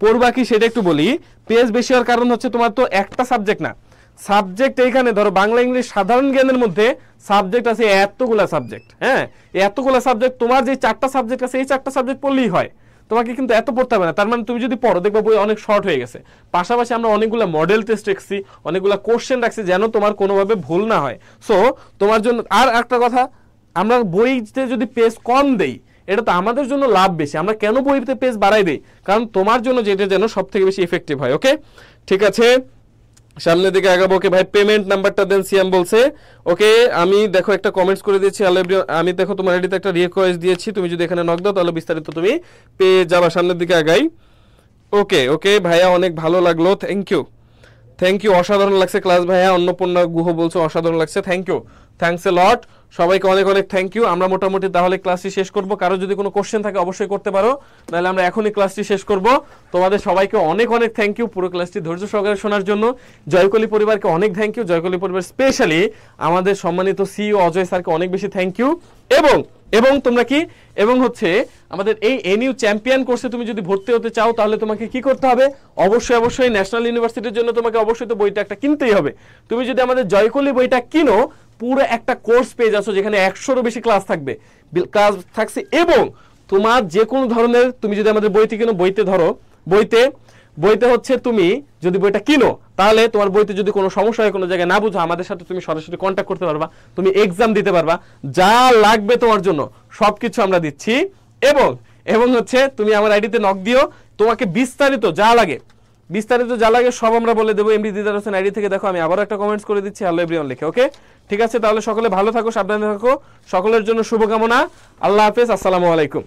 পড়বা কি সেটা একটু বলি। পেজ বেশি হওয়ার কারণ হচ্ছে তোমার তো একটা সাবজেক্ট না, সাবজেক্ট এইখানে ধরো বাংলা ইংলিশ সাধারণ জ্ঞানের মধ্যে সাবজেক্ট আছে এতগুলা সাবজেক্ট। হ্যাঁ, এতগুলা সাবজেক্ট, তোমার যে 4টা সাবজেক্ট আছে এই 4টা সাবজেক্ট পড়লেই হয়, তোমাকে কিন্তু এত পড়তে হবে না। তার মানে তুমি যদি পড়ো দেখবা বই অনেক শর্ট হয়ে গেছে। পাশাপাশি আমরা অনেকগুলো মডেল টেস্ট রাখছি, অনেকগুলো কোশ্চেন রাখছি যেন তোমার কোনোভাবে ভুল না হয়। সো তোমার জন্য আর একটা কথা, আমরা বইতে যদি পেজ কম দেই এটা তো আমাদের জন্য লাভ বেশি। আমরা কেন বইতে পেজ বাড়াই দেই? কারণ তোমার জন্য যেটা যেন সব থেকে বেশি ইফেক্টিভ হয়। ওকে, ঠিক আছে, সামনের দিকে আগাবো। ওকে ভাই, পেমেন্ট নাম্বারটা দেন সিয়াম বলছে। ওকে, আমি দেখো একটা কমেন্টস করে দিয়েছি, আমি দেখো তোমার আইডিতে একটা রিকোয়েস্ট দিয়েছি, তুমি যদি এখানে নক দাও তাহলে বিস্তারিত তুমি পেয়ে যাবা। সামনের দিকে আগাই। ওকে ভাইয়া, অনেক ভালো লাগলো, থ্যাংক ইউ, অসাধারণ লাগছে ক্লাস ভাইয়া। অন্নপূর্ণা গুহ বলছো অসাধারণ লাগছে, থ্যাংকস এ লট। সবাইকে অনেক অনেক থ্যাংক ইউ। আমরা মোটামুটি তাহলে ক্লাসটি শেষ করব। কারো যদি কোনো কোশ্চেন থাকে অবশ্যই করতে পারো, নাহলে আমরা এখনই ক্লাসটি শেষ করব। তোমাদের সবাইকে অনেক অনেক থ্যাংক ইউ পুরো ক্লাসটি ধৈর্য সহকারে শোনার জন্য। জয়কলি পরিবারকে অনেক থ্যাংক ইউ। জয়কলি পরিবার স্পেশালি আমাদের সম্মানিত সিইও অজয় স্যারকে অনেক বেশি থ্যাংক ইউ। এবং তোমরা কি এবং হচ্ছে আমাদের এই এনইউ চ্যাম্পিয়ন কোর্সে তুমি যদি ভর্তি হতে চাও তাহলে তোমাকে কি করতে হবে? অবশ্যই ন্যাশনাল ইউনিভার্সিটির জন্য তোমাকে অবশ্যই তো বইটা একটা কিনতেই হবে। তুমি যদি আমাদের জয়কলি বইটা কিনো, পুরো একটা কোর্স পেয়ে যাচ্ছ যেখানে 100-রও বেশি ক্লাস থাকবে, এবং তোমার যে কোনো ধরনের, তুমি যদি আমাদের বইটি কিনো, বইতে হচ্ছে তুমি যদি বইটা কিনো তাহলে তোমার বইতে যদি কোনো সমস্যা হয়, কোনো জায়গায় না বুঝো, আমাদের সাথে তুমি সরাসরি কন্ট্যাক্ট করতে পারবা, তুমি এক্সাম দিতে পারবা, যা লাগবে তোমার জন্য সবকিছু আমরা দিচ্ছি। এবং হচ্ছে তুমি আমার আইডিতে নক দিও, তোমাকে বিস্তারিত যা লাগে সব আমরা বলে দেবো। এমডি দিদার হোসেন আইডি থেকে দেখো, আমি আবারও একটা কমেন্টস করে দিচ্ছি হ্যালো এভরিওয়ান লিখে। ওকে, ঠিক আছে, তাহলে সকলে ভালো থাকো, সাবধানে থাকো, সকলের জন্য শুভকামনা। আল্লাহ হাফেজ, আসসালামু আলাইকুম।